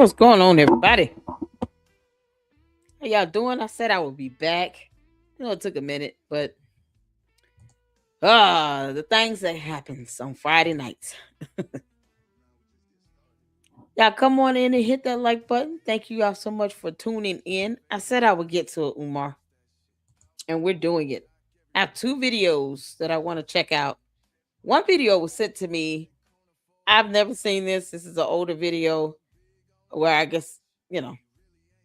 What's going on, everybody? How y'all doing? I said I would be back. I know it took a minute, but the things that happens on Friday nights. Y'all come on in and hit that like button. Thank you all so much for tuning in. I said I would get to it, Umar, and we're doing it. I have two videos that I want to check out. One video was sent to me. I've never seen this. This is an older video where I guess, you know,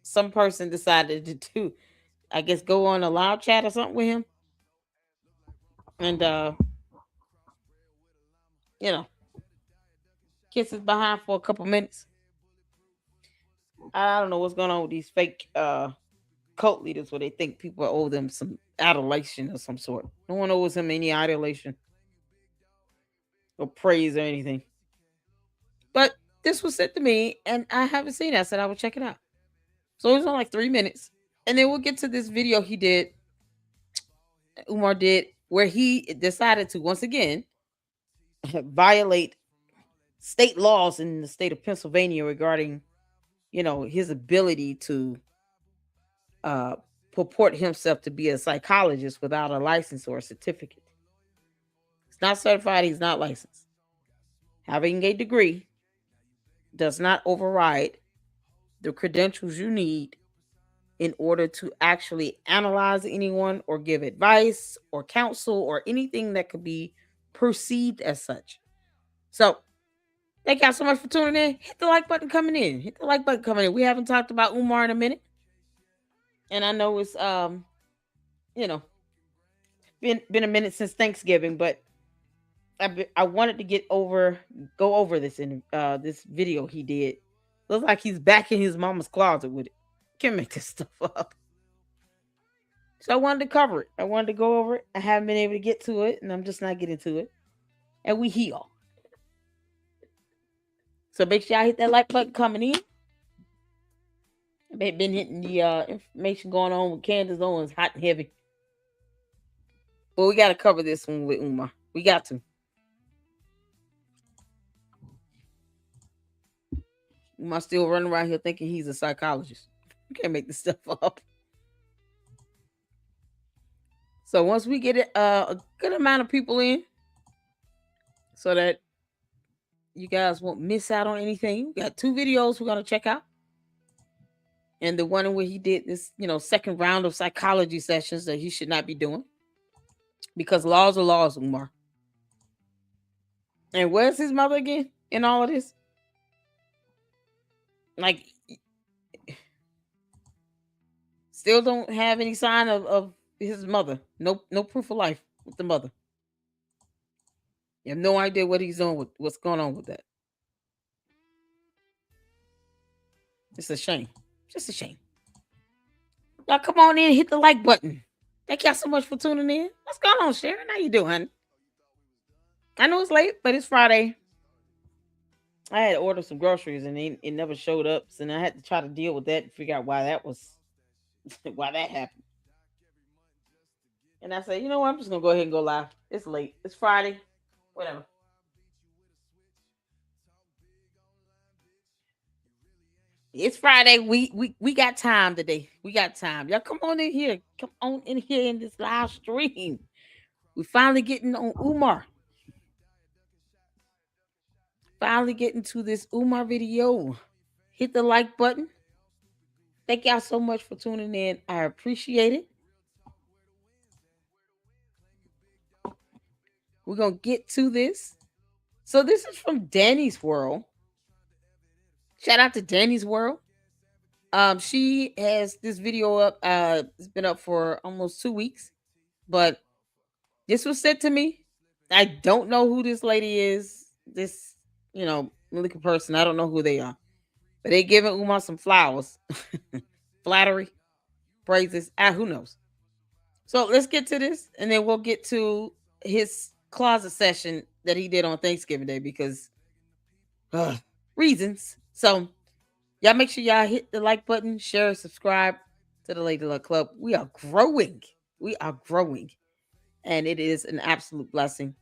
some person decided to do, I guess, go on a live chat or something with him. And you know, kisses behind for a couple minutes. I don't know what's going on with these fake cult leaders where they think people owe them some adulation of some sort. No one owes him any adulation or praise or anything. But this was sent to me and I haven't seen it. I said I would check it out. So it was on like 3 minutes. And then we'll get to this video he did, Umar did, where he decided to once again violate state laws in the state of Pennsylvania regarding, his ability to uh, purport himself to be a psychologist without a license or a certificate. He's not certified, he's not licensed. Having a degree does not override the credentials you need in order to actually analyze anyone or give advice or counsel or anything that could be perceived as such. So, thank y'all so much for tuning in. Hit the like button coming in. Hit the like button coming in. We haven't talked about Umar in a minute. And I know it's you know, been a minute since Thanksgiving, but I wanted to go over this in this video he did. Looks like he's back in his mama's closet with it. Can't make this stuff up. So I wanted to cover it. I wanted to go over it. I haven't been able to get to it, and I'm just not getting to it. And we heal. So make sure y'all hit that like button coming in. I've been hitting the information going on with Candace Owens hot and heavy. But we got to cover this one with Umar. We got to. Umar still running around here thinking he's a psychologist. You can't make this stuff up. So once we get a good amount of people in, so that you guys won't miss out on anything, we got two videos we're going to check out. And the one where he did this, second round of psychology sessions that he should not be doing. Because laws are laws, Umar. And where's his mother again in all of this? Like, still don't have any sign of his mother. No proof of life with the mother. You have no idea what he's doing with what's going on with that. It's a shame. Just a shame. Y'all come on in and hit the like button. Thank y'all so much for tuning in. What's going on, Sharon? How you doing, honey? I know it's late, but it's Friday. I had to order some groceries and it never showed up. So I had to try to deal with that and figure out why that was why that happened. And I said, you know what? I'm just gonna go ahead and go live. It's late. It's Friday. Whatever. It's Friday. We got time today. We got time. Y'all come on in here. Come on in here in this live stream. We finally getting on Umar. Finally getting to this Umar video. Hit the like button. Thank y'all so much for tuning in. I appreciate it. We're going to get to this. So this is from Danny's World. Shout out to Danny's World. She has this video up. It's been up for almost 2 weeks. But this was sent to me. I don't know who this lady is. This, Malika person. I don't know who they are. But they giving Umar some flowers. Flattery. Praises. Who knows? So let's get to this. And then we'll get to his closet session that he did on Thanksgiving Day because reasons. So y'all make sure y'all hit the like button, share, subscribe to the Lady Luck Club. We are growing. We are growing. And it is an absolute blessing.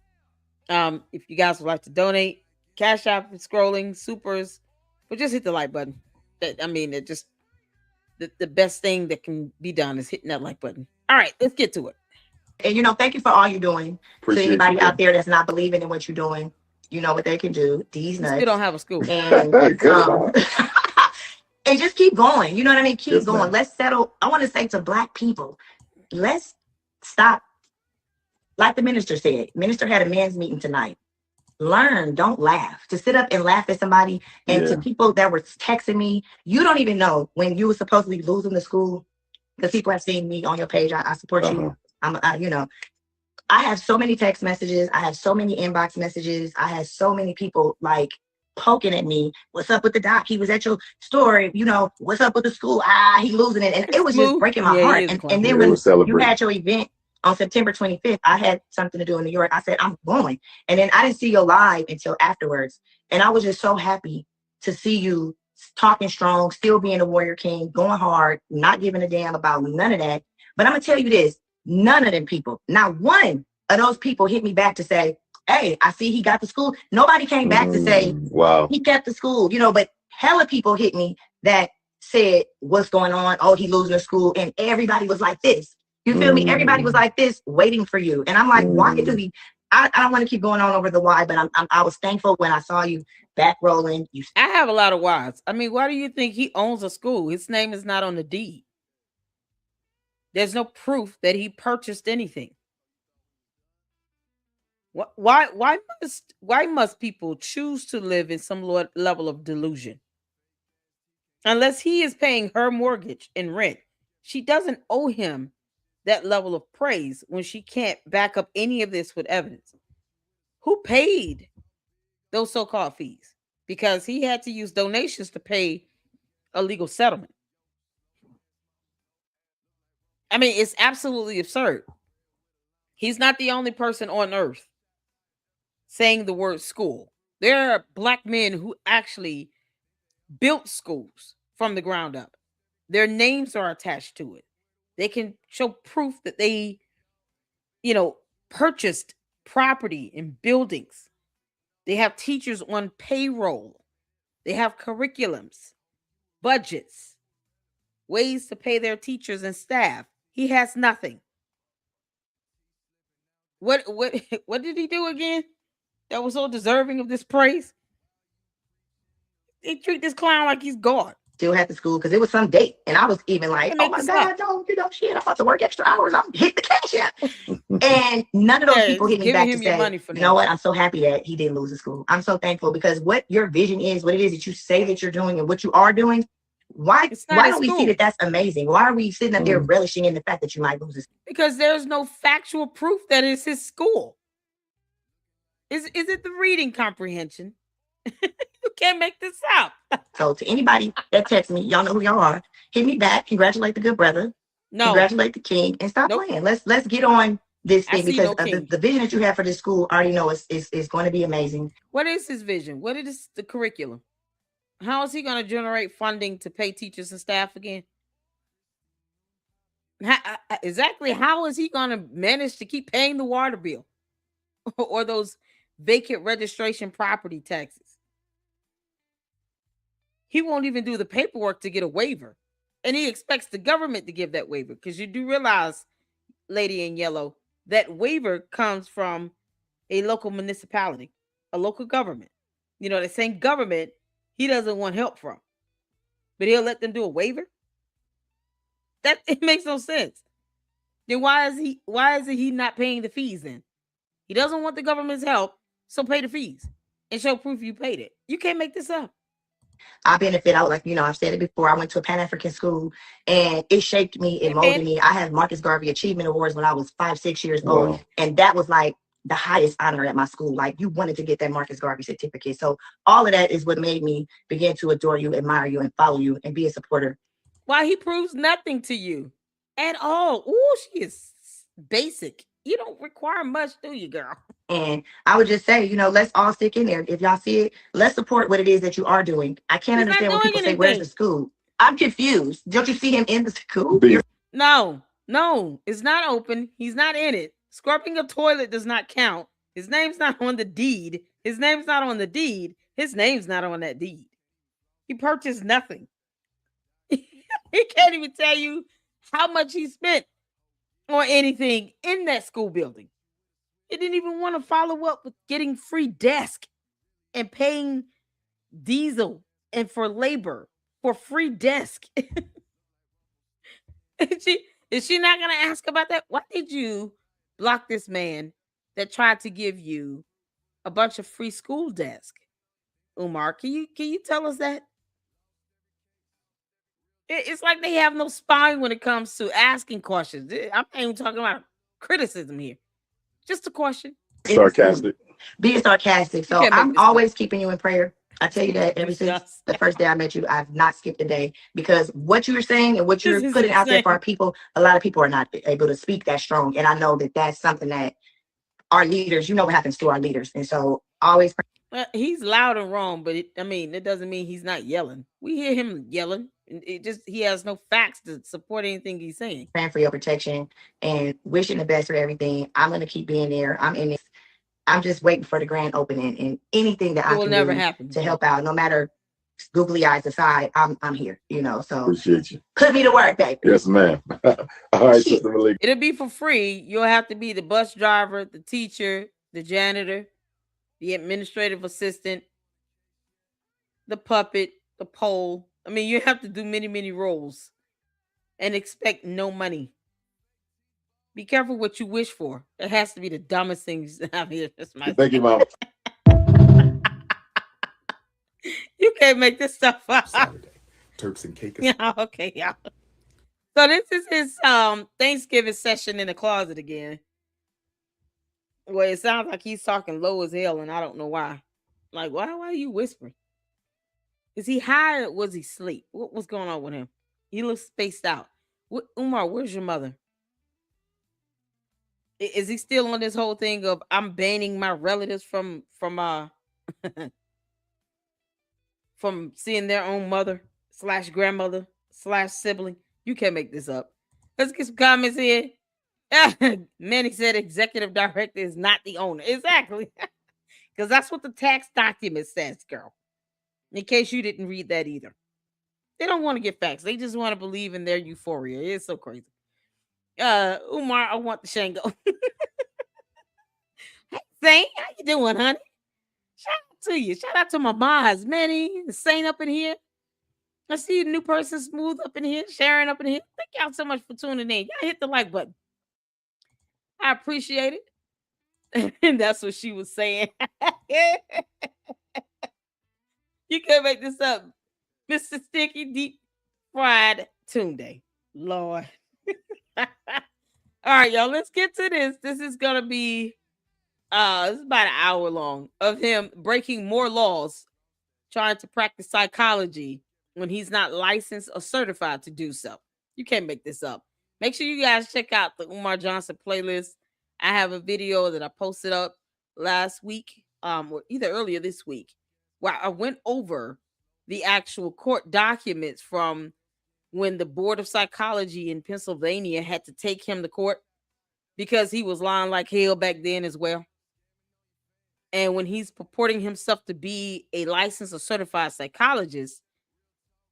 If you guys would like to donate, Cash App is scrolling, supers, but just hit the like button. That I mean, it just the best thing that can be done is hitting that like button. All right, let's get to it. And thank you for all you're doing. Appreciate To you, anybody bro. out there that's not believing in what you're doing, you know what they can do. These We still don't nuts. have a school. And Good. and just keep going. You know what I mean? Keep Yes, going. ma'am. Let's settle. I want to say to black people, let's stop. Like the minister said, minister had a men's meeting tonight. Learn, don't laugh. To sit up and laugh at somebody, and to Yeah. people that were texting me, you don't even know when you were supposedly losing the school, because people have seen me on your page. I support you. Uh-huh. I have so many text messages. I have so many inbox messages. I have so many people like poking at me. What's up with the doc? He was at your store. What's up with the school? He losing it. And It's it was just smooth. breaking my Yeah, he heart. is a And clown. then Yeah, it when was you celebrating. had your event on September 25th, I had something to do in New York. I said, I'm going. And then I didn't see your live until afterwards. And I was just so happy to see you talking strong, still being a warrior king, going hard, not giving a damn about none of that. But I'm going to tell you this, none of them people, not one of those people hit me back to say, hey, I see he got the school. Nobody came back to say Wow. he kept the school, but hella people hit me that said, what's going on? Oh, he losing the school. And everybody was like this. You feel me? Everybody was like this, waiting for you. And I'm like, why do we? I don't want to keep going on over the why, but I was thankful when I saw you back rolling. You I have a lot of whys. I mean, why do you think he owns a school? His name is not on the deed. There's no proof that he purchased anything. Why must people choose to live in some level of delusion? Unless he is paying her mortgage and rent, she doesn't owe him that level of praise when she can't back up any of this with evidence. Who paid those so-called fees? Because he had to use donations to pay a legal settlement. I mean, it's absolutely absurd. He's not the only person on earth saying the word school. There are black men who actually built schools from the ground up. Their names are attached to it. They can show proof that they, you know, purchased property and buildings. They have teachers on payroll. They have curriculums, budgets, ways to pay their teachers and staff. He has nothing. What what did he do again that was so deserving of this praise? They treat this clown like he's God. still had the school because it was some date. And I was even You like, can oh make my this up. God, don't, shit, I'm about to work extra hours. I'm hit the cash out. And none of those Yeah, people just hit me giving back to him your say, money for you know nothing. what? I'm so happy that he didn't lose the school. I'm so thankful because what your vision is, what it is that you say that you're doing and what you are doing, why It's not why his don't we see that school that's amazing? Why are we sitting up there relishing in the fact that you might lose this? because there's no factual proof that it's his school. Is it the reading comprehension? You can't make this up. So to anybody that texts me, y'all know who y'all are. Hit me back, congratulate the good brother, No, congratulate the king, and stop nope. playing. Let's get on this I thing see because no king. the vision that you have for this school, I already know is going to be amazing. What is his vision? What is the curriculum? How is he going to generate funding to pay teachers and staff again? Exactly. How is he going to manage to keep paying the water bill or those vacant registration property taxes? He won't even do the paperwork to get a waiver. And he expects the government to give that waiver because you do realize, lady in yellow, that waiver comes from a local municipality, a local government. You know, the same government he doesn't want help from, but he'll let them do a waiver. That it makes no sense. Then why is he not paying the fees then? He doesn't want the government's help, so pay the fees and show proof you paid it. You can't make this up. I benefit out, like, I've said it before. I went to a Pan African school and it shaped me, it Hey molded man, me. I had Marcus Garvey Achievement Awards when I was 5, 6 years old. Wow. And that was like the highest honor at my school. Like, you wanted to get that Marcus Garvey certificate. So all of that is what made me begin to adore you, admire you, and follow you and be a supporter. why he proves nothing to you at all. Ooh, she is basic. You don't require much, do you, girl? And I would just say, let's all stick in there. If y'all see it, let's support what it is that you are doing. I can't He's not understand when doing people say, where's the anything. school? I'm confused. Don't you see him in the school? No, no, it's not open. He's not in it. Scrubbing a toilet does not count. His name's not on the deed. His name's not on the deed. His name's not on that deed. He purchased nothing. He can't even tell you how much he spent on anything in that school building. He didn't even want to follow up with getting free desk and paying diesel and for labor for free desk. Is she not gonna ask about that? Why did you block this man that tried to give you a bunch of free school desk? Umar, can you tell us that? It's like they have no spine when it comes to asking questions. I'm not even talking about criticism here. Just a question. Sarcastic. Being sarcastic. You So can't make I'm this up. always keeping you in prayer. I tell you that ever Miss since Johnson. the first day I met you, I've not skipped a day because what you're saying and what This you're is putting out there for our insane. people, a lot of people are not able to speak that strong. And I know that that's something that our leaders, you know what happens to our leaders. And so always He's loud and wrong, but it doesn't mean he's not yelling. We hear him yelling. And it just he has no facts to support anything he's saying. praying for your protection and wishing the best for everything. I'm going to keep being there. I'm in this. I'm just waiting for the grand opening and anything that It I will can never do happen, to bro. help out, no matter googly eyes aside, I'm here, So Appreciate you. put me to work, baby. Yes, ma'am. All right, Sister Malik. It'll be for free. You'll have to be the bus driver, the teacher, the janitor, the administrative assistant, the puppet, the pole. You have to do many, many roles and expect no money. Be careful what you wish for. It has to be the dumbest things out here. That's my Thank you, Mama. You can't make this stuff up. Saturday. Turks and Caicos. Yeah, okay, yeah. So this is his Thanksgiving session in the closet again. Well, it sounds like he's talking low as hell, and I don't know why. Like, why are you whispering? Is he high or was he asleep? What's going on with him? He looks spaced out. Umar, where's your mother? Is he still on this whole thing of I'm banning my relatives from from seeing their own mother slash grandmother slash sibling? You can't make this up. Let's get some comments here. Manny said executive director is not the owner. Exactly. Because that's what the tax document says, girl. In case you didn't read that either. They don't want to get facts. They just want to believe in their euphoria. It's so crazy. Umar, I want the Shango. Hey, Saint, how you doing, honey? Shout out to you. Shout out to my boss, Manny, the Saint up in here. I see a new person, Smooth up in here, Sharon up in here. Thank y'all so much for tuning in. Y'all hit the like button. I appreciate it. And that's what she was saying. You can't make this up. Mr. Sticky Deep Fried Tunde. Lord. All right, y'all. Let's get to this. This is gonna be this is about an hour long of him breaking more laws, trying to practice psychology when he's not licensed or certified to do so. You can't make this up. Make sure you guys check out the Umar Johnson playlist. I have a video that I posted up last week, or either earlier this week, where I went over the actual court documents from when the Board of Psychology in Pennsylvania had to take him to court because he was lying like hell back then as well. And when he's purporting himself to be a licensed or certified psychologist,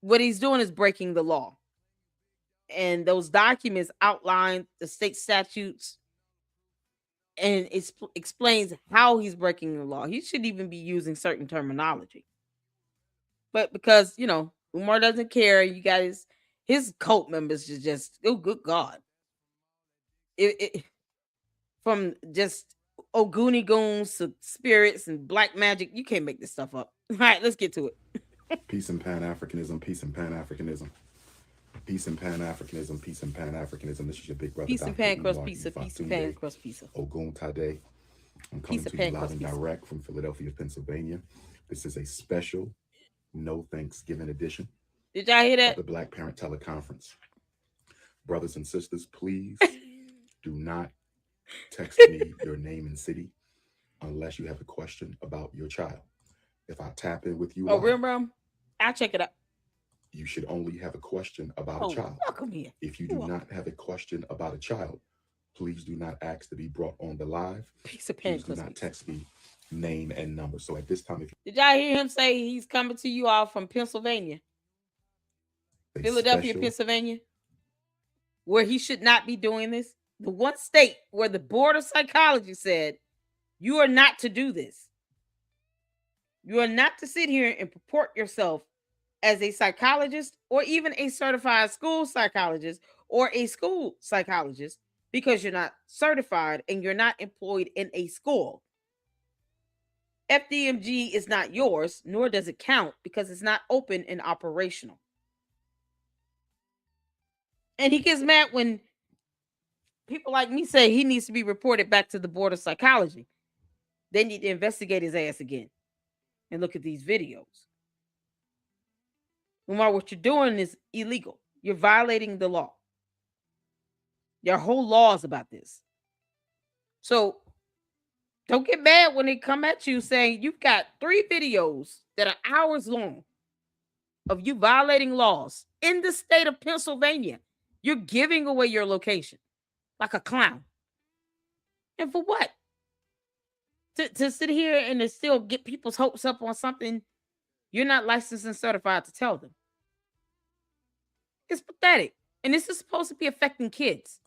what he's doing is breaking the law. And those documents outline the state statutes and it explains how he's breaking the law. He shouldn't even be using certain terminology. But because, Umar doesn't care, you guys, his cult members just, oh, good God. From just Oguni goons to spirits and black magic, you can't make this stuff up. All right, let's get to it. Peace and Pan-Africanism, peace and Pan-Africanism. Peace and Pan-Africanism, peace and Pan-Africanism. This is your big brother, Peace and Dr. pan cross Umar pizza, peace and Ifatunde pan cross pizza. Ogun Tade. I'm coming Piece of to pan you live crust and pizza. direct from Philadelphia, Pennsylvania. This is a special no Thanksgiving edition Did y'all hear of that? the Black Parent Teleconference. Brothers and sisters, please do not text me your name and city unless you have a question about your child. If I tap in with you Oh, live, real, bro? I'll check it out. you should only have a question about Oh, a child. welcome here. If you do not have a question about a child, please do not ask to be brought on the live. Piece of pan Please do crust not pizza. text me name and number. So at this time, if Did y'all hear him say he's coming to you all from Pennsylvania? a Philadelphia, special Pennsylvania, where he should not be doing this. The one state where the board of psychology said, you are not to do this. You are not to sit here and purport yourself as a psychologist or even a certified school psychologist or a school psychologist because you're not certified and you're not employed in a school. FDMG is not yours, nor does it count because it's not open and operational. And he gets mad when people like me say he needs to be reported back to the board of psychology. They need to investigate his ass again and look at these videos. Umar, what you're doing is illegal. You're violating the law. There are whole laws about this. So don't get mad when they come at you saying you've got 3 videos that are hours long of you violating laws in the state of Pennsylvania. You're giving away your location like a clown. And for what? To sit here and to still get people's hopes up on something you're not licensed and certified to tell them. It's pathetic. And this is supposed to be affecting kids.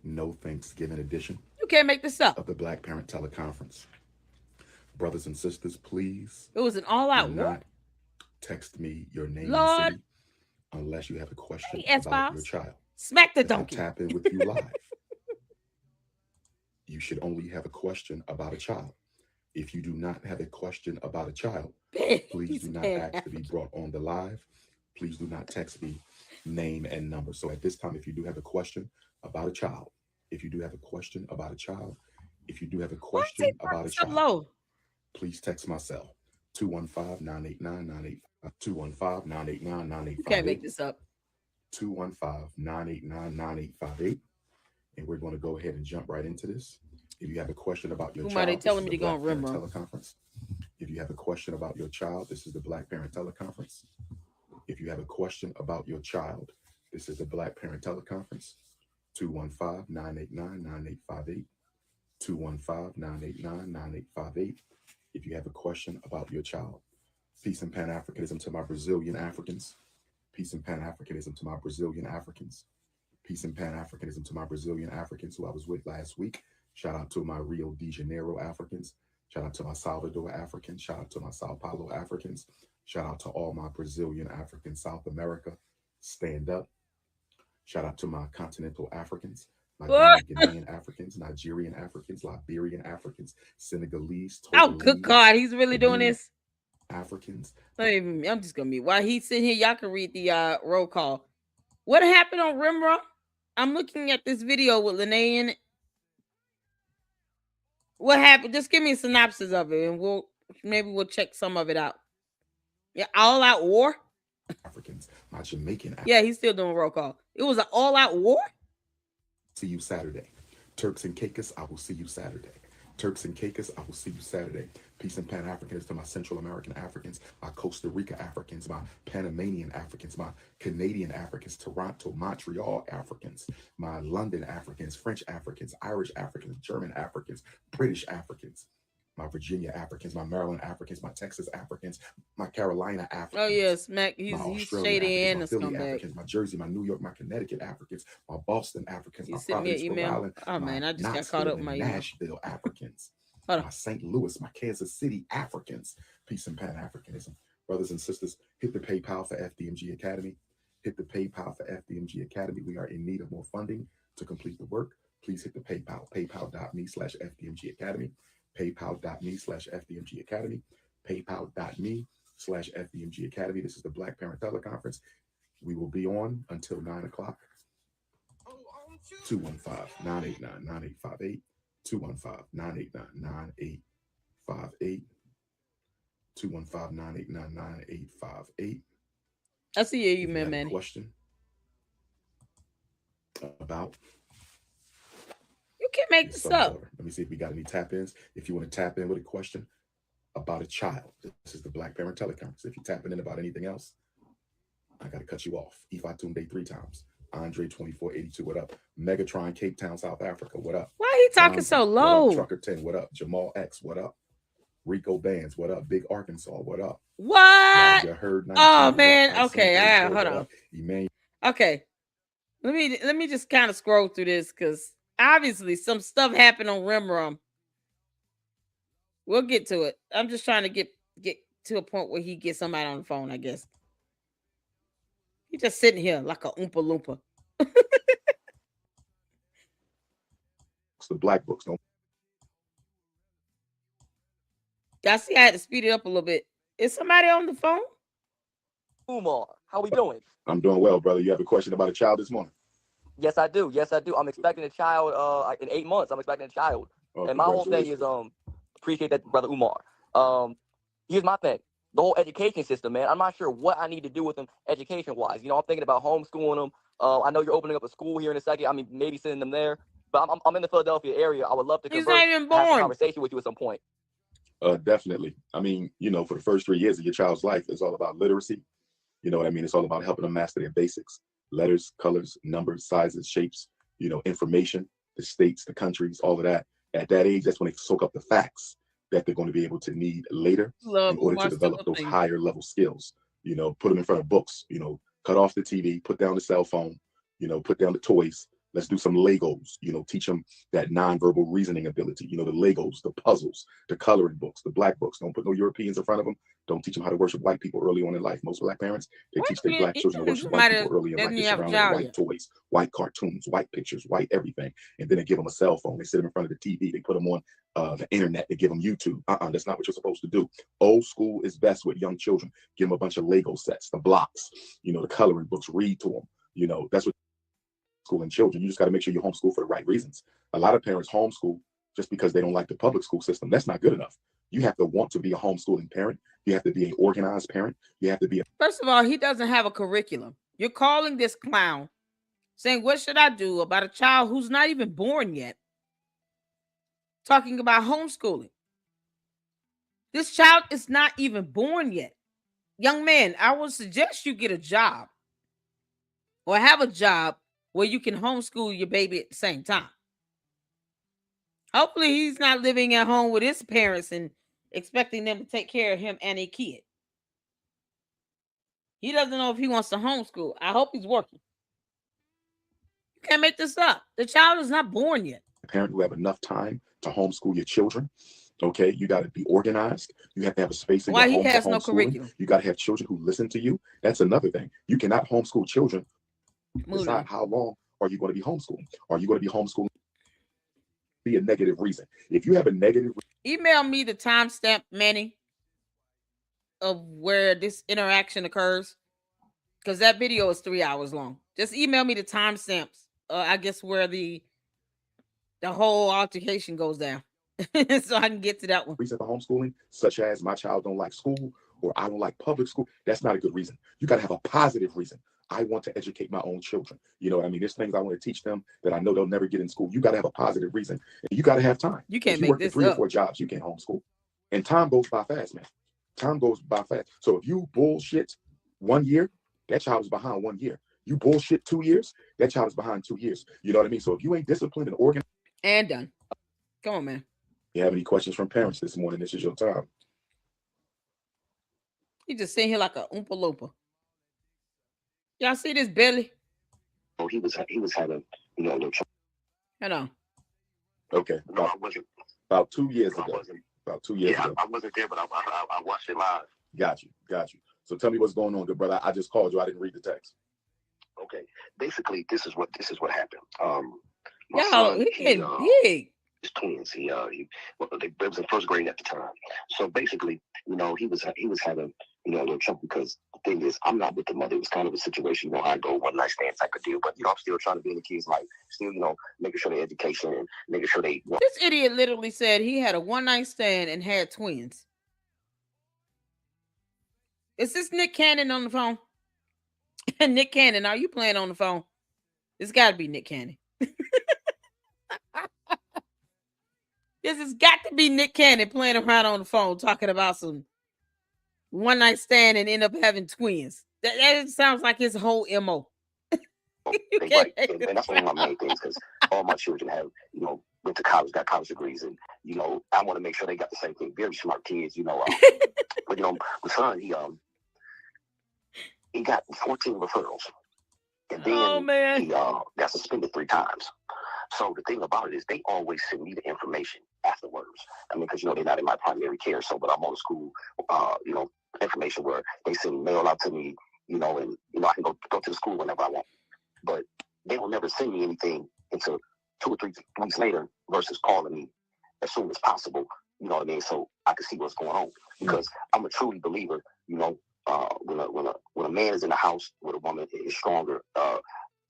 No Thanksgiving edition You can't make this up. of the Black Parent Teleconference. Brothers and sisters, please It was an all-out do war. not text me your name Lord. and city unless you have a question Hey, about your S-Files. child. Smack the If I donkey. tap in with you live, you should only have a question about a child. If you do not have a question about a child, please do not ask to be brought on the live. Please do not text me name and number. So at this time, if you do have a question about a child, if you do have a question about a child, if you do have a question about a so child, low? please text my cell 215-989-985 215-989-9858 You can't make this up. 215-989-9858. And we're going to go ahead and jump right into this. If you have a question about your Umar, child, they this telling is me the to go Black on Parent Rimroad. Teleconference. If you have a question about your child, this is the Black Parent Teleconference. If you have a question about your child, this is the Black Parent Teleconference. 215-989-9858. 215-989-9858. If you have a question about your child. Peace and Pan-Africanism to my Brazilian Africans. Peace and Pan-Africanism to my Brazilian Africans. Peace and Pan-Africanism to my Brazilian Africans who I was with last week. Shout out to my Rio de Janeiro Africans. Shout out to my Salvador Africans. Shout out to my Sao Paulo Africans. Shout out to all my Brazilian Africans, South America. Stand up. Shout out to my continental Africans, my Ghanaian Africans, Nigerian Africans, Liberian Africans, Senegalese, Oh, good Togolese, God. He's really doing Benin this. Africans. I'm just going to mute. While he's sitting here, y'all can read the roll call. What happened on Rimrock? I'm looking at this video with Lene in it. What happened? Just give me a synopsis of it, and we'll check some of it out. Yeah, all-out war. Africans, my Jamaican Africans. Yeah, he's still doing roll call. It was an all-out war. See you Saturday. Turks and Caicos, I will see you Saturday. Turks and Caicos, I will see you Saturday. Peace and Pan-Africanism to my Central American Africans, my Costa Rica Africans, my Panamanian Africans, my Canadian Africans, Toronto, Montreal Africans, my London Africans, French Africans, Irish Africans, German Africans, British Africans, my Virginia Africans, my Maryland Africans, my Texas Africans, my Carolina Africans. Oh, yes, Mac. He's shady and a Philly scumbag. Africans, my Jersey, my New York, my Connecticut Africans, my Boston Africans, You my sent me an Providence, Rhode email? Island, Oh, man, my I just got Knoxville caught up in and my email. Nashville Africans, Hold on. my St. Louis, my Kansas City Africans. Peace and Pan-Africanism. Brothers and sisters, hit the PayPal for FDMG Academy. Hit the PayPal for FDMG Academy. We are in need of more funding to complete the work. Please hit the PayPal, paypal.me/FDMG Academy. PayPal.me/FDMG Academy. PayPal.me/FDMG Academy. This is the Black Parent Teleconference. We will be on until 9 o'clock. 215-989-9858. 215-989-9858. 215-989-9858. I see your If you email, have a man. question about You can't make your this son, up. daughter. Let me see if we got any tap-ins. If you want to tap in with a question about a child, this is the Black Parent Teleconference. If you're tapping in about anything else, I got to cut you off. Ifatunde 3 times. Andre 2482, what up? Megatron, Cape Town, South Africa, what up? Why are he talking Fonzie, so what low? up? Trucker 10, what up? Jamal X, what up? Rico Bands, what up? Big Arkansas, what up? What? Nadia Herd Oh 19, what up? man. Iceland Okay. 34, Hold what on. up? Emmanuel Okay. Let me just kind of scroll through this because obviously some stuff happened on Rimrum. We'll get to it. I'm just trying to get to a point where he gets somebody on the phone. I guess he's just sitting here like a oompa loompa. the Black Books. Don't Y'all see, I had to speed it up a little bit. Is somebody on the phone? Umar, how we doing? I'm doing well, brother. You have a question about a child this morning? Yes, I do. Yes, I do. I'm expecting a child. In 8 months, I'm expecting a child. Oh, And my whole thing is appreciate that, brother Umar. Here's my thing. The whole education system, man. I'm not sure what I need to do with them education wise. You know, I'm thinking about homeschooling them. I know you're opening up a school here in a second. I mean, maybe sending them there. But I'm in the Philadelphia area. I would love to He's not converse, even have a born. conversation with you at some point. Definitely. I mean, for the first 3 years of your child's life, it's all about literacy. You know what I mean? It's all about helping them master their basics: letters, colors, numbers, sizes, shapes, information, the states, the countries, all of that. At that age, that's when they soak up the facts that they're going to be able to need later Love in order to Umar develop still those thing. higher level skills. Put them in front of books, cut off the TV, put down the cell phone, put down the toys. Let's do some Legos, teach them that nonverbal reasoning ability, the Legos, the puzzles, the coloring books, the black books. Don't put no Europeans in front of them. Don't teach them how to worship white people early on in life. Most black parents, they What teach their black children to worship white people early in life. doesn't They have a surround them with child white yet? toys, white cartoons, white pictures, white everything. And then they give them a cell phone. They sit them in front of the TV. They put them on the internet. They give them YouTube. That's not what you're supposed to do. Old school is best with young children. Give them a bunch of Lego sets, the blocks, the coloring books. Read to them. That's what schooling children. You just got to make sure you homeschool for the right reasons. A lot of parents homeschool just because they don't like the public school system. That's not good enough. You have to want to be a homeschooling parent. You have to be an organized parent. You have to be First of all, he doesn't have a curriculum. You're calling this clown saying, what should I do about a child who's not even born yet? Talking about homeschooling. This child is not even born yet. Young man, I would suggest you get a job or have a job where you can homeschool your baby at the same time. Hopefully, he's not living at home with his parents and expecting them to take care of him and a kid. He doesn't know if he wants to homeschool. I hope he's working. You can't make this up. The child is not born yet. a parent who have enough time to homeschool your children. Okay, you got to be organized. You have to have a space in Why your he home has for no homeschooling. curriculum? You got to have children who listen to you. That's another thing. You cannot homeschool children. Moving Decide on. how long are you going to be homeschooling? Are you going to be homeschooling? Be a negative reason. If you have a negative, Email me the timestamp, Manny, of where this interaction occurs, because that video is 3 hours long. Just email me the timestamps. I guess where the whole altercation goes down, so I can get to that one. reason for homeschooling, such as my child don't like school or I don't like public school, that's not a good reason. You got to have a positive reason. I want to educate my own children. You know what I mean? There's things I want to teach them that I know they'll never get in school. You got to have a positive reason. And you got to have time. You can't if you make work for this 3 or up. 4 jobs, you can't homeschool. And time goes by fast, man. Time goes by fast. So if you bullshit 1 year, that child is behind 1 year. You bullshit 2 years, that child is behind 2 years. You know what I mean? So if you ain't disciplined and organized. And done. Come on, man. You have any questions from parents this morning? This is your time. He just sitting here like a oompa loompa. Y'all see this belly? Oh, he was having, a little trouble. Hold on. Okay. No, I wasn't. About 2 years I ago. wasn't. About 2 years Yeah, ago. I wasn't there, but I watched it live. Got you. So tell me what's going on, good brother. I just called you. I didn't read the text. Okay. Basically, this is what happened. My Y'all, son, he getting big. his twins. They was in first grade at the time. So basically, he was having, a little trouble because the thing is, I'm not with the mother. It was kind of a situation, I go one night stand type of deal. But I'm still trying to be in the kids' life. Still, making sure their education and making sure they. This idiot literally said he had a one-night stand and had twins. Is this Nick Cannon on the phone? Nick Cannon, are you playing on the phone? It's got to be Nick Cannon. This has got to be Nick Cannon playing around on the phone talking about some one-night stand and end up having twins. That sounds like his whole MO. Right. And that's one of my main things because all my children have, went to college, got college degrees, and You know, I want to make sure they got the same thing. Very smart kids, you know. But you know, my son, he got 14 referrals, and then he got suspended 3 times. So the thing about it is, they always send me the information afterwards. I mean, because you know they're not in my primary care, so but I'm on school, you know, information where they send mail out to me, you know, and you know I can go to the school whenever I want. But they will never send me anything until 2 or 3 weeks later, versus calling me as soon as possible. You know what I mean? So I can see what's going on, because I'm a truly believer. You know, when a man is in the house with a woman is stronger.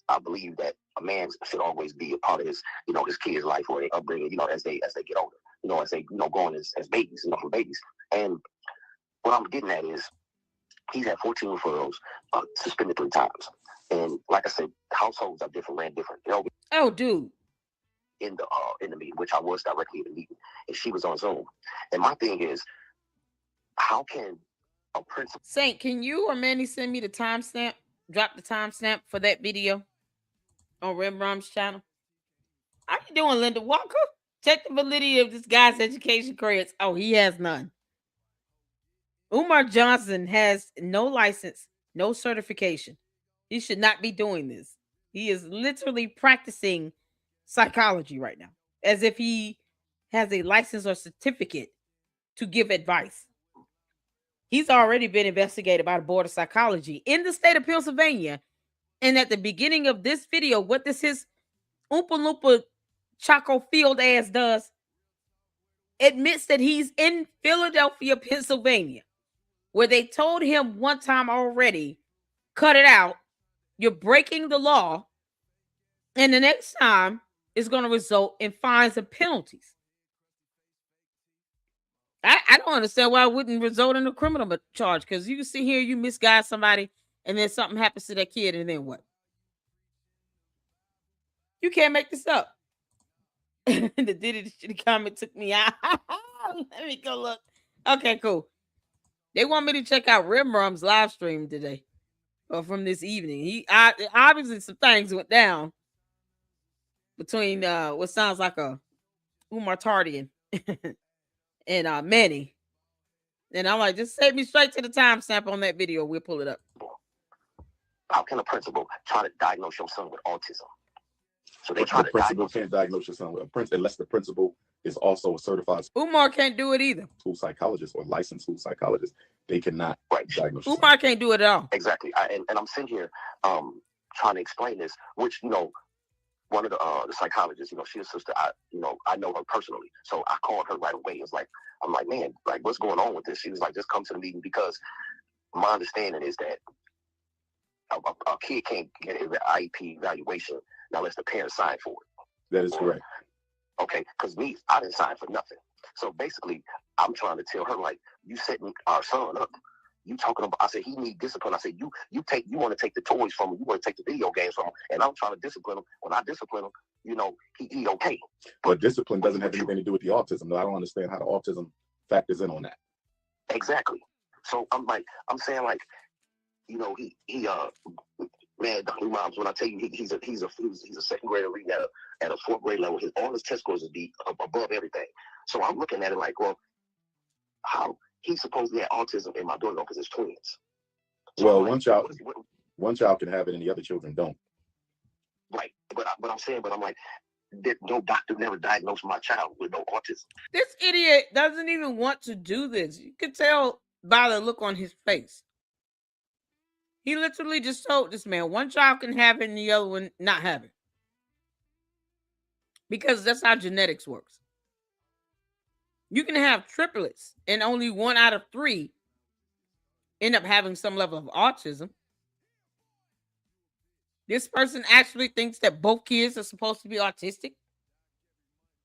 I believe that a man should always be a part of his, you know, his kid's life or their upbringing, you know, as they get older, you know, as they, you know, going as babies, you know, from babies. And what I'm getting at is he's had 14 referrals, suspended 3 times. And like I said, households are different, ran different. You know, Oh, dude. In the meeting, which I was directly in the meeting, and she was on Zoom. And my thing is, how can a principal Saint, can you or Manny send me the timestamp? Drop the timestamp for that video on Rembrandt's channel. How you doing, Linda Walker? Check the validity of this guy's education credits. Oh, he has none. Umar Johnson has no license, no certification. He should not be doing this. He is literally practicing psychology right now, as if he has a license or certificate to give advice. He's already been investigated by the Board of Psychology in the state of Pennsylvania. And at the beginning of this video, what does his Oompa Loompa Choco Field ass does? Admits that he's in Philadelphia, Pennsylvania, where they told him one time already, cut it out. You're breaking the law. And the next time is going to result in fines and penalties. I don't understand why it wouldn't result in a criminal charge, because you sit here, you misguide somebody, and then something happens to that kid, and then what? You can't make this up. The Diddy shitty comment took me out. Let me go look. Okay, cool. They want me to check out Rembrandt's live stream today, or from this evening. Obviously some things went down between what sounds like a Umar Tardian and Manny. And I'm like, just save me straight to the timestamp on that video. We'll pull it up. How can a principal try to diagnose your son with autism? So they try to principal can't diagnose your son with unless the principal is also a certified Umar can't do it either. School psychologist or licensed school psychologist. They cannot diagnose. Umar can't do it at all. Exactly. And I'm sitting here trying to explain this, which, you know, one of the psychologists, you know, she's a sister. I know her personally, so I called her right away. I'm like, man, like, what's going on with this? She was like, just come to the meeting, because my understanding is that a kid can't get an IEP evaluation unless the parents sign for it. That is correct. Okay, because I didn't sign for nothing. So basically, I'm trying to tell her, like, you setting our son up. You talking about? I said he need discipline. I said you want to take the toys from him. You want to take the video games from him, and I'm trying to discipline him. When I discipline him, you know, he okay. But discipline doesn't have anything to do with the autism. No, I don't understand how the autism factors in on that. Exactly. So I'm saying, like, you know, he man, Dr. Moms, when I tell you he's a second grader reading at a 4th grade level, all his test scores would be above everything. So I'm looking at it like, well, how he's supposedly had autism and my daughter don't, because it's twins. So well, like, one child can have it and the other children don't. Right, but I'm like, no doctor never diagnosed my child with no autism. This idiot doesn't even want to do this. You can tell by the look on his face. He literally just told this man one child can have it and the other one not have it. Because that's how genetics works. You can have triplets and only 1 out of 3 end up having some level of autism. This person actually thinks that both kids are supposed to be autistic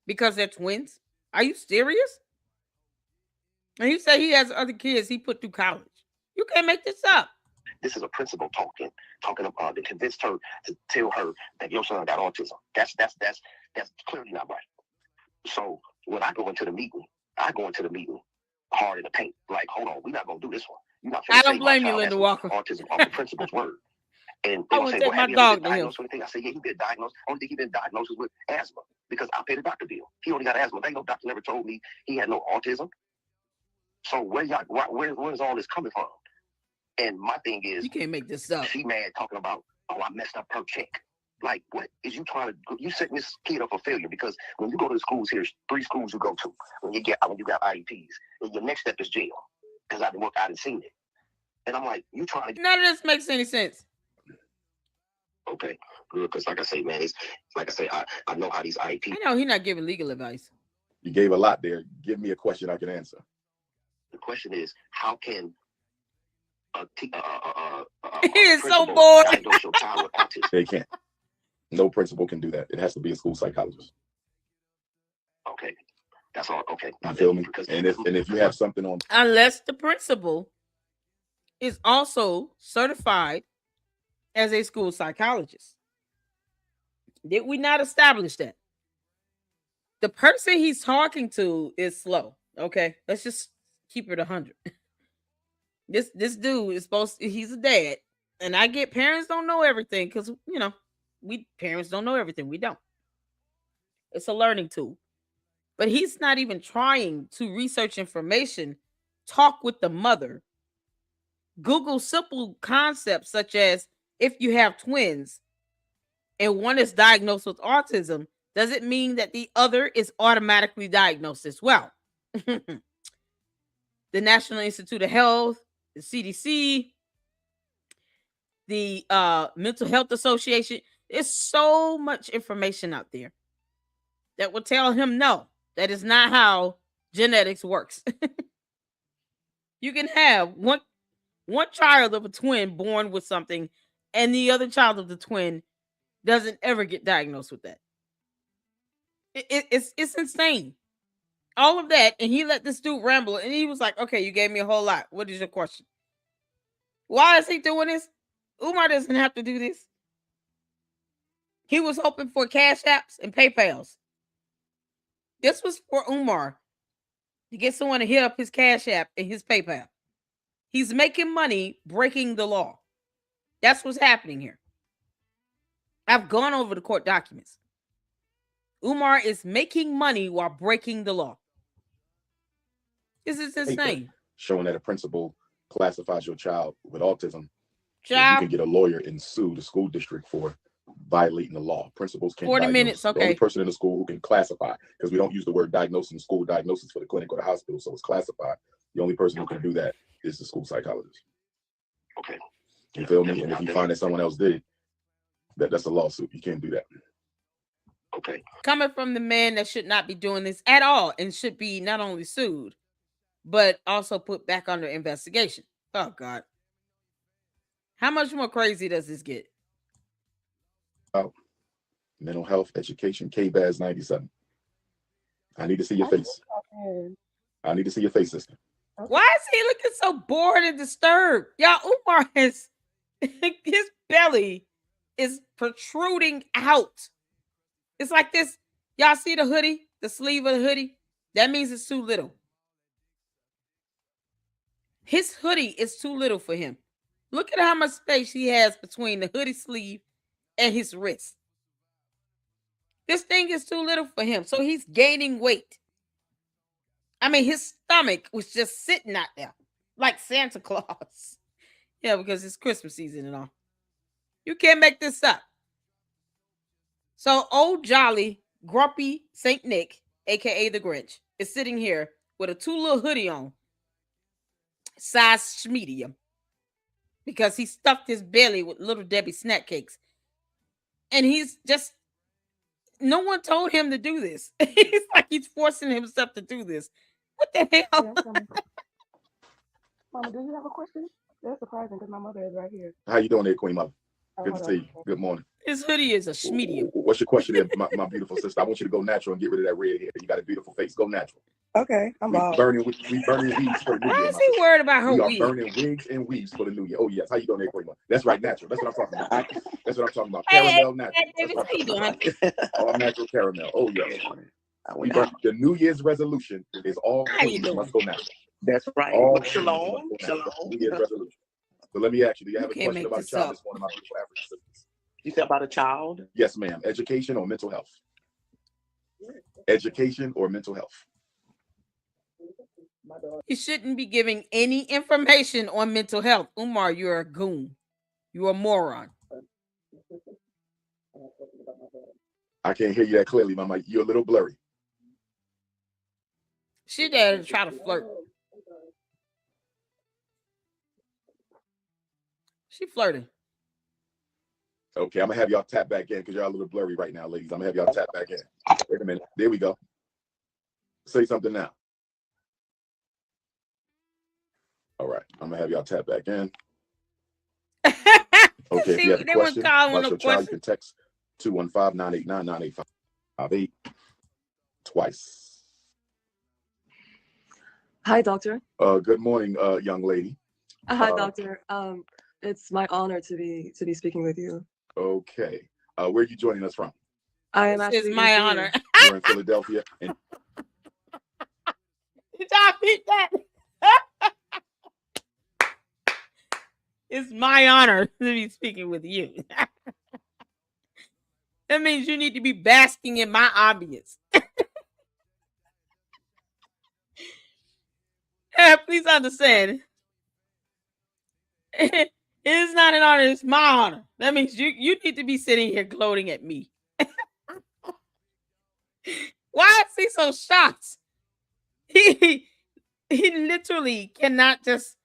because they're twins. Are you serious? And you say he has other kids he put through college. You can't make this up. This is a principal talking about that convinced her to tell her that your son got autism. That's clearly not right. So when I go into the meeting, hard in the paint. Like, hold on, we're not gonna do this one. You're not. I don't blame you, Linda Walker. Autism off the principal's word. And I would take my dog to him. I said, yeah, he been diagnosed. Only thing he been diagnosed is with asthma. because I paid the doctor bill. He only got asthma. Ain't no doctor never told me he had no autism. So where's all this coming from? And my thing is, you can't make this up. She mad talking about, oh, I messed up her check. Like, what is you trying to do? You setting this kid up for failure, because when you go to the schools here, 3 schools you go to when you got IEPs, and your next step is jail. Because I didn't seen it. And I'm like, you trying to... None of this makes any sense. Okay, good, because like I say, man, it's like I say, I know how these IEPs... I know he's not giving legal advice. You gave a lot there. Give me a question I can answer. The question is, how can he is so bored. Diagnose your child with autism? They can't. No principal can do that. It has to be a school psychologist. Okay, that's all. Okay, you feel me? And if you have something on, unless the principal is also certified as a school psychologist. Did we not establish that? The person he's talking to is slow. Okay, let's just keep it 100. This dude is he's a dad, and I get parents don't know everything, because we parents don't know everything. We don't. It's a learning tool. But he's not even trying to research information, talk with the mother, Google simple concepts such as, if you have twins and one is diagnosed with autism, does it mean that the other is automatically diagnosed as well? The National Institute of Health, the CDC, the Mental Health Association. There's so much information out there that will tell him, no, that is not how genetics works. You can have one child of a twin born with something, and the other child of the twin doesn't ever get diagnosed with that. It's insane. All of that, and he let this dude ramble, and he was like, okay, you gave me a whole lot. What is your question? Why is he doing this? Umar doesn't have to do this. He was hoping for cash apps and PayPals. This was for Umar to get someone to hit up his cash app and his PayPal. He's making money breaking the law. That's what's happening here. I've gone over the court documents. Umar is making money while breaking the law. This is insane. Showing that a principal classifies your child with autism, you Child, can get a lawyer and sue the school district for violating the law. Principals can't 40 diagnose. minutes, The okay. only person in the school who can classify, because we don't use the word diagnosis in school, diagnosis for the clinic or the hospital, so it's classified. The only person who can do that is the school psychologist. Okay. You feel me? And if you find that someone else did it, that's a lawsuit. You can't do that. Okay. Coming from the man that should not be doing this at all and should be not only sued, but also put back under investigation. Oh, God. How much more crazy does this get? Oh, mental health education, KBAS 97. I need to see your face. I need to see your face, sister. Why is he looking so bored and disturbed? Y'all, Umar has his belly is protruding out. It's like this. Y'all see the hoodie, the sleeve of the hoodie? That means it's too little. His hoodie is too little for him. Look at how much space he has between the hoodie sleeve and his wrist. This thing is too little for him. So he's gaining weight. I mean, his stomach was just sitting out there like Santa Claus. Yeah, because it's Christmas season and all. You can't make this up. So old jolly, grumpy Saint Nick, aka the Grinch, is sitting here with a too little hoodie on, size medium, because he stuffed his belly with Little Debbie snack cakes. And he's just, no one told him to do this. It's like he's forcing himself to do this. What the hell? Mama, do you have a question? That's surprising because my mother is right here. How you doing there, Queen Mother? Good to hold see on. you. Good morning. His hoodie is a medium. What's your question there, my beautiful sister? I want you to go natural and get rid of that red hair. You got a beautiful face. Go natural. Okay, I'm We bald. burning wigs for the new Why year. is he worried about her We are wig? burning wigs and weaves for the new year. Oh yes. How you doing there, Queen Mother? That's right, natural. That's what I'm talking about. That's what I'm talking about. Hey, Caramel natural. hey, David, That's how you what I'm doing? talking about. All natural caramel. Oh yes. The New Year's resolution is all How you queens doing? must go natural. That's right. All queens Shalom. must go natural. Shalom. New Year's resolution. So let me ask you, do you have a can't question make about a this child up. this morning, my beautiful African sisters? You said about a child? Yes, ma'am. Education or mental health? Education or mental health? He shouldn't be giving any information on mental health. Umar, you're a goon. You're a moron. I can't hear you that clearly, Mama. You're a little blurry. She there to try to flirt. She flirting. Okay, I'm gonna have y'all tap back in because y'all a little blurry right now, ladies. I'm gonna have y'all tap back in. Wait a minute. There we go. Say something now. All right, I'm gonna have y'all tap back in. Okay, if you have a question about your child, you can text 215-989-9858 twice. Hi, doctor. Good morning, young lady. Hi, doctor. It's my honor to be speaking with you. Okay. Where are you joining us from? I am actually. It's my honor. You're in Philadelphia. And Did y'all beat that? It's my honor to be speaking with you. That means you need to be basking in my obvious. Please understand. It is not an honor, it's my honor. That means you need to be sitting here gloating at me. Why is he so shocked? He literally cannot just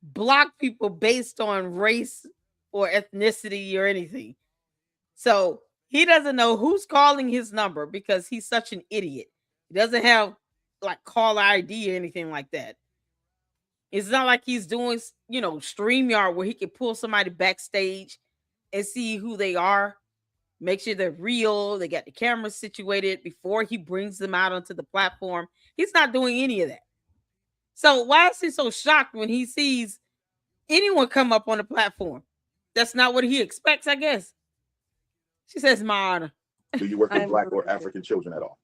block people based on race or ethnicity or anything. So he doesn't know who's calling his number because he's such an idiot. He doesn't have like caller ID or anything like that. It's not like he's doing, StreamYard where he can pull somebody backstage and see who they are, make sure they're real, they got the camera situated before he brings them out onto the platform. He's not doing any of that. So why is he so shocked when he sees anyone come up on the platform? That's not what he expects, I guess. She says, my honor. Do you work with Black or African children at all?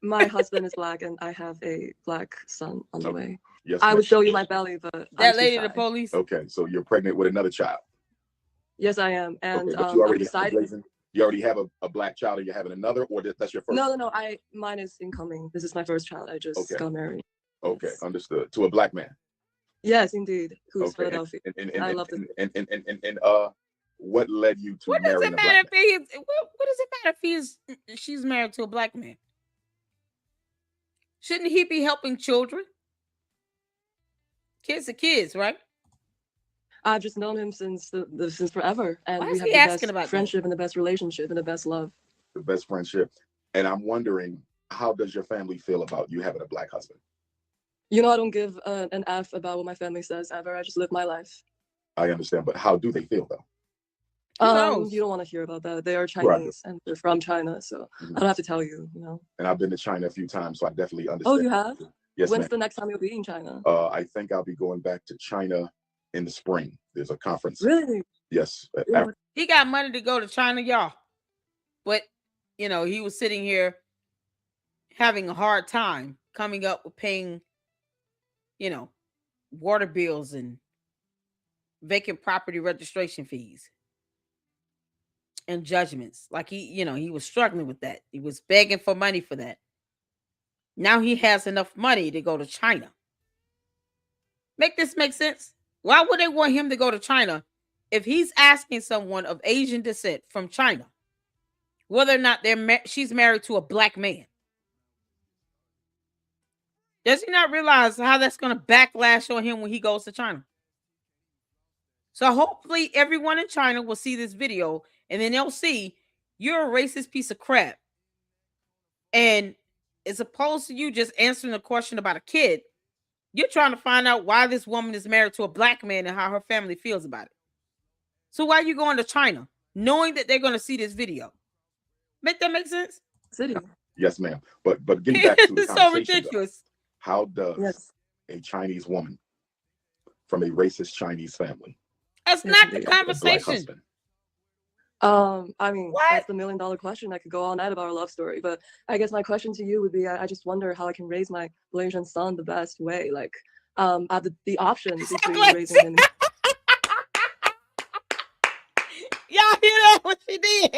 My husband is Black, and I have a Black son on the way. Yes, I would show you my belly, but that lady, the police. Okay, so you're pregnant with another child. Yes, I am, and okay, but you already you already have a Black child, and you're having another, or that's your first? No. Mine is incoming. This is my first child. I just got married. Okay, understood. To a Black man. Yes, indeed. Who's Philadelphia? I love this. And what led you to what marrying a Black man? What does it matter if she's married to a Black man? Shouldn't he be helping children? Kids are kids, right? I've just known him since forever, and we have the best friendship and the best relationship and the best love. The best friendship. And I'm wondering, how does your family feel about you having a Black husband? I don't give an F about what my family says ever. I just live my life. I understand, but how do they feel though? You don't want to hear about that. They are Chinese and they're from China, so I don't have to tell you, And I've been to China a few times, so I definitely understand. Oh, you have? Yes. When's the next time you'll be in China? I think I'll be going back to China in the spring. There's a conference. Really? Yes. He got money to go to China, y'all. But, he was sitting here having a hard time coming up with paying, water bills and vacant property registration fees and judgments. Like he was struggling with that. He was begging for money for that. Now he has enough money to go to China. Make this make sense? Why would they want him to go to China if he's asking someone of Asian descent from China whether or not she's married to a Black man? Does he not realize how that's going to backlash on him when he goes to China? So hopefully everyone in China will see this video and then they'll see you're a racist piece of crap. And as opposed to you just answering a question about a kid, you're trying to find out why this woman is married to a Black man and how her family feels about it. So why are you going to China knowing that they're going to see this video? Make that make sense? Yes, ma'am. But getting back to the it's conversation, so ridiculous. How does a Chinese woman from a racist Chinese family? That's not the conversation. That's the $1 million question. I could go all night about our love story, but I guess my question to you would be, I just wonder how I can raise my Malaysian son the best way. Like, I have the option between raising him. Y'all hear that? What she did?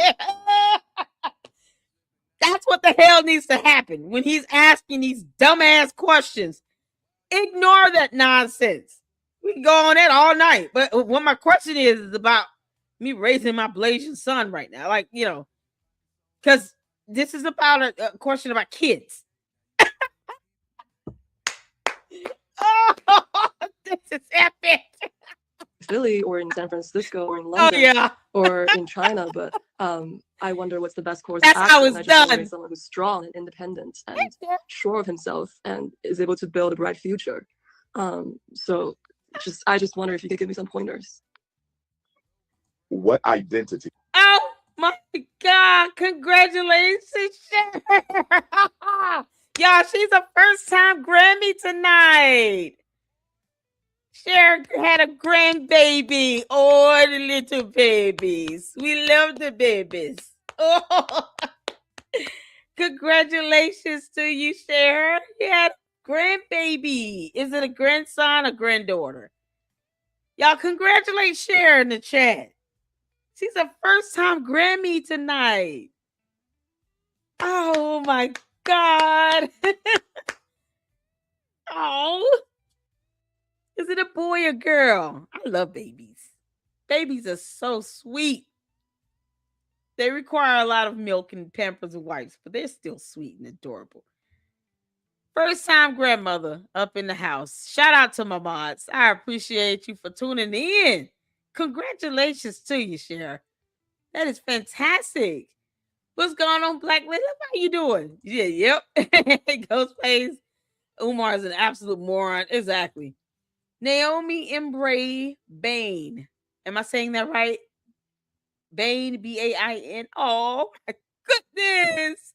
That's That's what the hell needs to happen when he's asking these dumbass questions. Ignore that nonsense. We can go on that all night. But what my question is about me raising my Blasian son right now. Like, because this is about a question about kids. Oh, this is epic. Philly or in San Francisco or in Oh, London yeah. or in China, but I wonder what's the best course That's of how action. it's I just want to done. raise someone who's strong and independent and Yeah. sure of himself and is able to build a bright future. So I just wonder if you could give me some pointers. What identity? Oh my God. Congratulations, Cher. Y'all, she's a first-time Grammy tonight. Cher had a grandbaby. Oh, the little babies. We love the babies. Oh, congratulations to you, Cher. You had a grandbaby. Is it a grandson or granddaughter? Y'all congratulate Cher in the chat. She's a first-time Grammy tonight. Oh my God. Oh. Is it a boy or girl? I love babies. Babies are so sweet. They require a lot of milk and pampers and wipes, but they're still sweet and adorable. First time grandmother up in the house. Shout out to my mods. I appreciate you for tuning in. Congratulations to you, Cher. That is fantastic. What's going on, Black Lady? How you doing? Yeah, yep. Ghostface. Umar is an absolute moron. Exactly. Naomi Embray Bain. Am I saying that right? Bain, Bain. Oh, my goodness.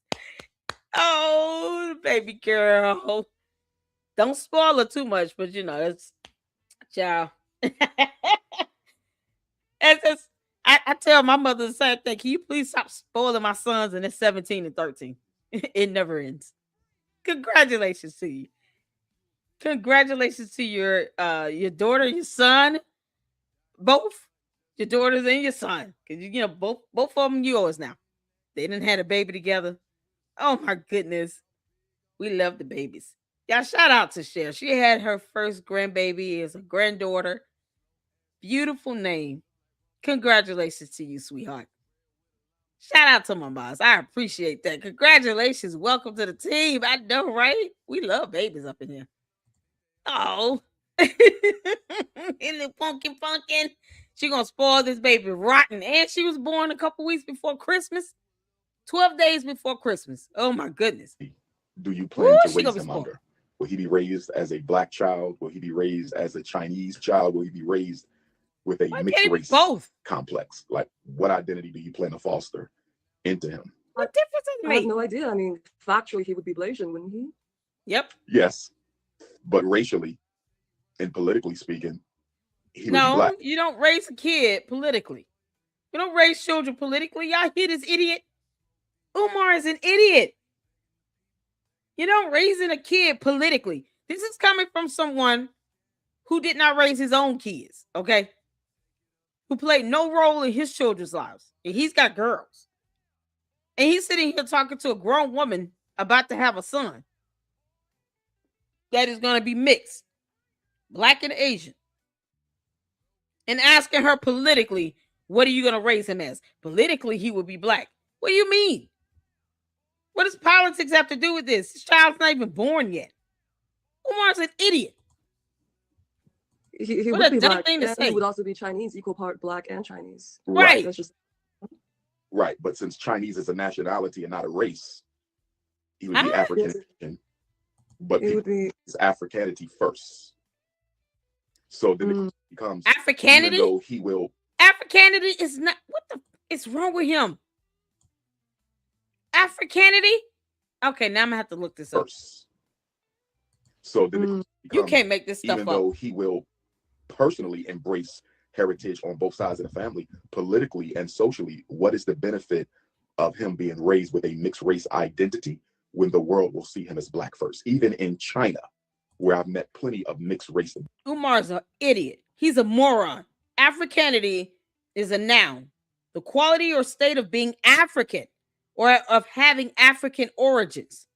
Oh, baby girl. Don't spoil her too much, but it's child. I tell my mother the same thing. Can you please stop spoiling my sons? And it's 17 and 13. It never ends. Congratulations to you. Congratulations to your daughter, your son, both your daughters and your son, because both of them yours now. They didn't have a baby together. Oh my goodness, we love the babies. Y'all, shout out to Cher. She had her first grandbaby as a granddaughter. Beautiful name. Congratulations to you, sweetheart. Shout out to my boss. I appreciate that. Congratulations. Welcome to the team. I know, right? We love babies up in here. Oh. Little pumpkin. She gonna spoil this baby rotten. And she was born a couple weeks before Christmas. 12 days before Christmas. Oh my goodness. Do you plan to she gonna raise be him spoiled. under? Will he be raised as a black child? Will he be raised as a Chinese child? Will he be raised with a Why mixed can't it be race both? complex? Like, what identity do you plan to foster into him? What difference does it I have make? no idea. I mean, factually, he would be Blasian, wouldn't he? Yep. Yes, but racially and politically speaking, he would be No, black. you don't raise a kid politically. You don't raise children politically. Y'all hear this idiot? Umar is an idiot. You don't raising a kid politically. This is coming from someone who did not raise his own kids, okay? Who played no role in his children's lives. And he's got girls. And he's sitting here talking to a grown woman about to have a son that is going to be mixed, black and Asian. And asking her politically, what are you going to raise him as? Politically, he would be black. What do you mean? What does politics have to do with this? This child's not even born yet. Umar's an idiot. He What would a be dumb black, thing to and say. he would also be Chinese, equal part black and Chinese. Right. That's just Right, but since Chinese is a nationality and not a race, he would be Huh? African Yes. American. But it would be. it's Africanity first. So then Mm. it becomes, even Africanity? though he will, Africanity is not, what the is wrong with him? Africanity? Okay, now I'm gonna have to look this up. first. So then Mm. it You becomes, can't make this stuff even up. though he will personally embrace heritage on both sides of the family, politically and socially, what is the benefit of him being raised with a mixed race identity when the world will see him as black first? Even in China, where I've met plenty of mixed race. Umar's an idiot. He's a moron. Africanity is a noun. The quality or state of being African, or of having African origins.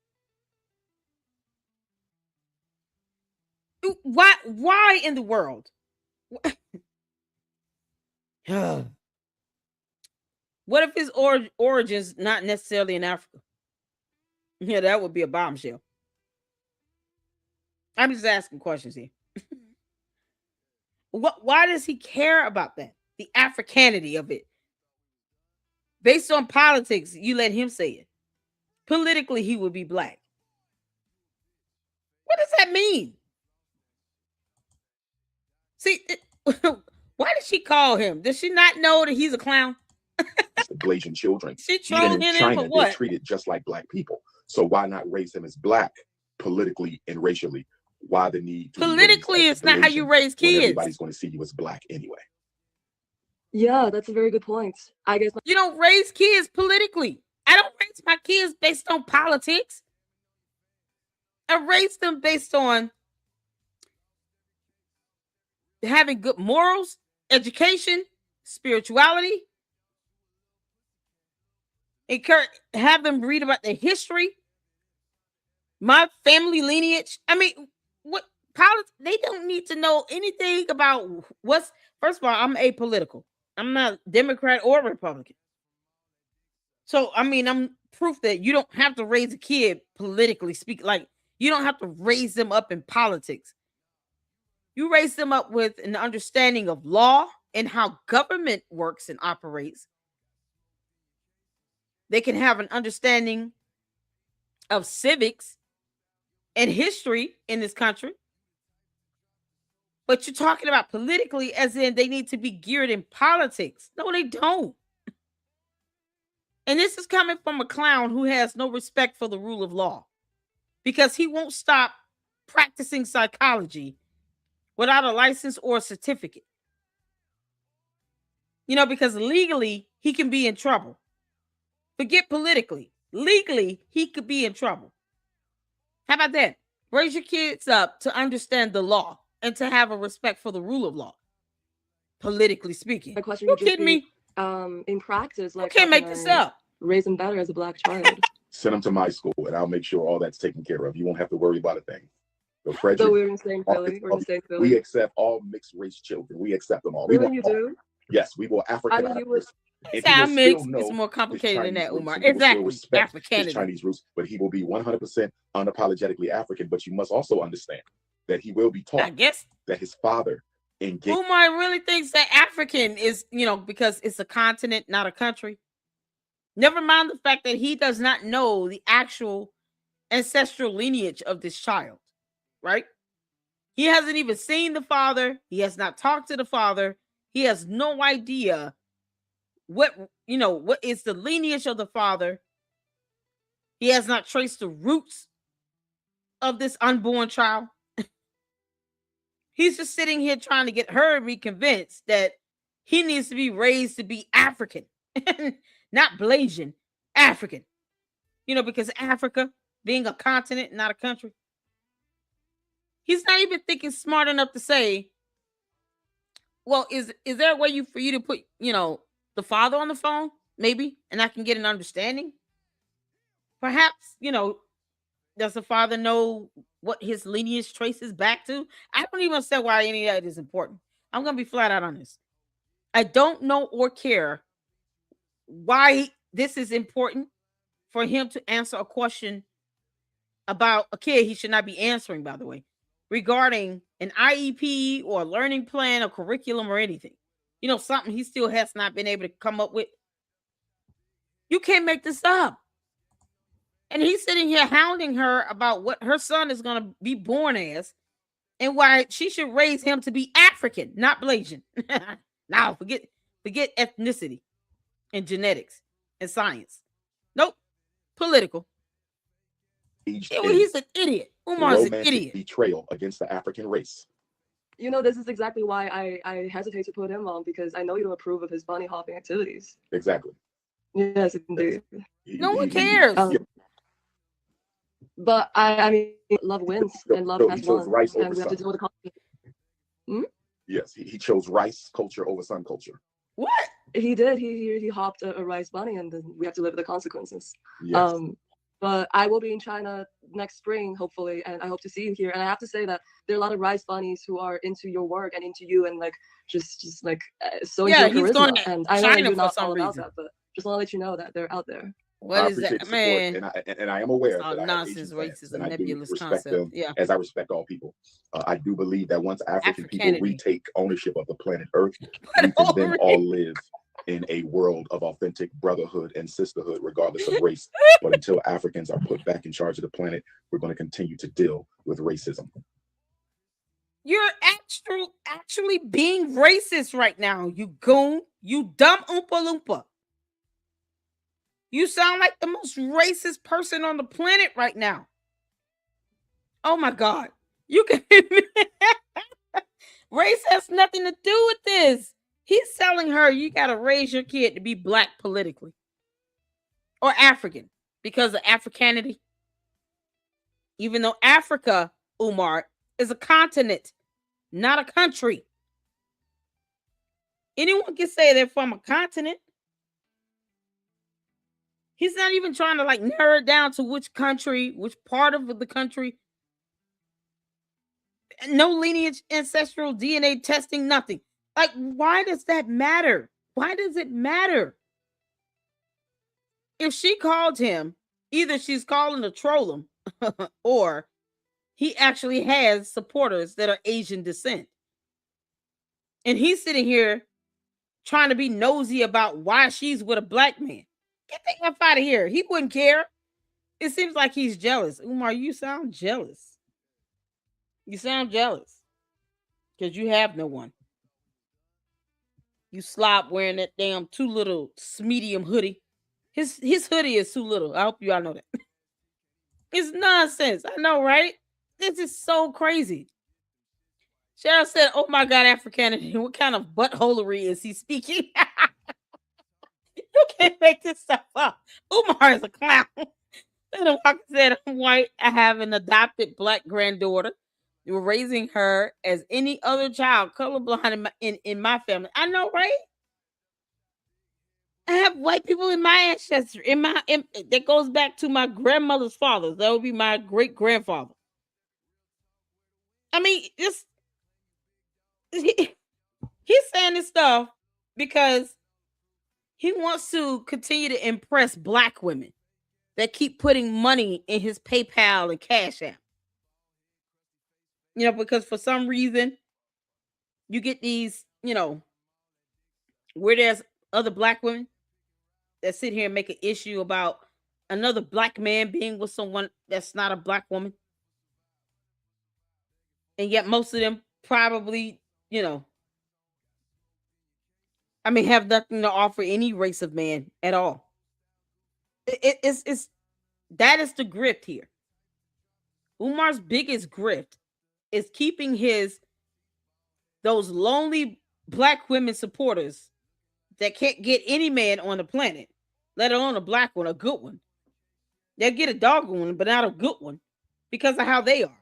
Why in the world? What if his origins not necessarily in Africa? Yeah, that would be a bombshell. I'm just asking questions here. Why does he care about that? The Africanity of it. Based on politics, you let him say it. Politically, he would be black. What does that mean? See, why did she call him? Does she not know that he's a clown? The Blasian children. She Even trolling in him China, for they're what? treated just like black people. So why not raise him as black politically and racially? Why the need to Politically, it's not how you raise when kids. everybody's going to see you as black anyway? Yeah, that's a very good point. I guess You don't raise kids politically. I don't raise my kids based on politics. I raise them based on having good morals, education, spirituality. Have them read about their history, my family lineage. I mean, what politics? They don't need to know anything about what's. First of all, I'm apolitical. I'm not Democrat or Republican. So, I mean, I'm proof that you don't have to raise a kid politically speak. Like, you don't have to raise them up in politics. You raise them up with an understanding of law and how government works and operates. They can have an understanding of civics and history in this country. But you're talking about politically as in they need to be geared in politics. No, they don't. And this is coming from a clown who has no respect for the rule of law because he won't stop practicing psychology without a license or a certificate. You know, because legally he can be in trouble. Forget politically. Legally, he could be in trouble. How about that? Raise your kids up to understand the law and to have a respect for the rule of law. Politically speaking. my question You would just kidding be, me? in practice, You like can't how make can this I up. raise him better as a black child? Send him to my school, and I'll make sure all that's taken care of. You won't have to worry about a thing. So, So Frederick, we're in the same Philly. We're in the same we Philly. accept all mixed race children. We accept them all. We Really, want you all. do? Yes, we will I Africanize mean, you would. this. And he will Sound still mix. It's know more his complicated than Chinese that, roots, Umar. and he will still Exactly. respect his Africanity. Chinese roots, but he will be 100% unapologetically African. But you must also understand that he will be I taught guess that his father engaged. Umar really thinks that African is, because it's a continent, not a country. Never mind the fact that he does not know the actual ancestral lineage of this child, right? He hasn't even seen the father. He has not talked to the father. He has no idea what is the lineage of the father. He has not traced the roots of this unborn child. He's just sitting here trying to get her to be convinced that he needs to be raised to be African, not Blasian, African. Because Africa being a continent, not a country. He's not even thinking smart enough to say, well, is there a way for you to put, the father on the phone, maybe, and I can get an understanding? Perhaps, does the father know what his lineage traces back to? I don't even understand why any of that is important. I'm going to be flat out on this. I don't know or care why this is important for him to answer a question about a kid he should not be answering, by the way, regarding an IEP or a learning plan or curriculum or anything. Something he still has not been able to come up with. You can't make this up. And he's sitting here hounding her about what her son is going to be born as and why she should raise him to be African, not Blasian. Now, forget ethnicity and genetics and science. Nope. Political. He's an idiot. Umar's an idiot. Betrayal against the African race. This is exactly why I hesitate to put him on, because I know you don't approve of his bunny hopping activities. Exactly. Yes, indeed. No one cares. But I mean, love wins, and love has won, rice and over we have to sun. deal with the consequences. Yes, he chose rice culture over sun culture. What? He did. He hopped a rice bunny, and then we have to live with the consequences. Yes. But I will be in China next spring, hopefully, and I hope to see you here. And I have to say that there are a lot of rice bunnies who are into your work and into you, and like just like so into Yeah, your he's going charisma. to And I know that China you're for not some all about reason. that, but just want to let you know that they're out there. What I is appreciate that, the support, man? and I am aware It's all that I have nonsense. Asian Race fans, is a and I do nebulous respect concept. them Yeah, as I respect all people. I do believe that once African people Africanity. retake ownership of the planet Earth, But we can then all already, live in a world of authentic brotherhood and sisterhood, regardless of race. But until Africans are put back in charge of the planet, we're going to continue to deal with racism. you're actually being racist right now. You goon. You dumb oompa loompa. You sound like the most racist person on the planet right now. Oh my God. You can race has nothing to do with this. He's telling her you got to raise your kid to be black politically or African because of Africanity. Even though Africa, Umar, is a continent, not a country. Anyone can say they're from a continent. He's not even trying to like narrow it down to which country, which part of the country. No lineage, ancestral DNA testing, nothing. Like, why does that matter? Why does it matter? If she called him, either she's calling to troll him or he actually has supporters that are Asian descent. And he's sitting here trying to be nosy about why she's with a black man. Get the F out of here. He wouldn't care. It seems like he's jealous. Umar, you sound jealous. You sound jealous because you have no one. You slob wearing that damn too little medium hoodie. His hoodie is too little. I hope you all know that. It's nonsense. I know, right? This is so crazy. Cheryl said, "Oh my God, Africanity. What kind of buttholery is he speaking?" You can't make this stuff up. Umar is a clown. Then Walker said, "I'm white. I have an adopted black granddaughter. We're raising her as any other child, colorblind in my family." I know, right? I have white people in my ancestry. That goes back to my grandmother's father. That would be my great grandfather. I mean, just he's saying this stuff because he wants to continue to impress black women that keep putting money in his PayPal and Cash App. Because for some reason you get these, where there's other black women that sit here and make an issue about another black man being with someone that's not a black woman. And yet most of them probably, have nothing to offer any race of man at all. It's that is the grift here. Umar's biggest grift is keeping those lonely black women supporters that can't get any man on the planet, let alone a black one, a good one. They'll get a dog one, but not a good one because of how they are.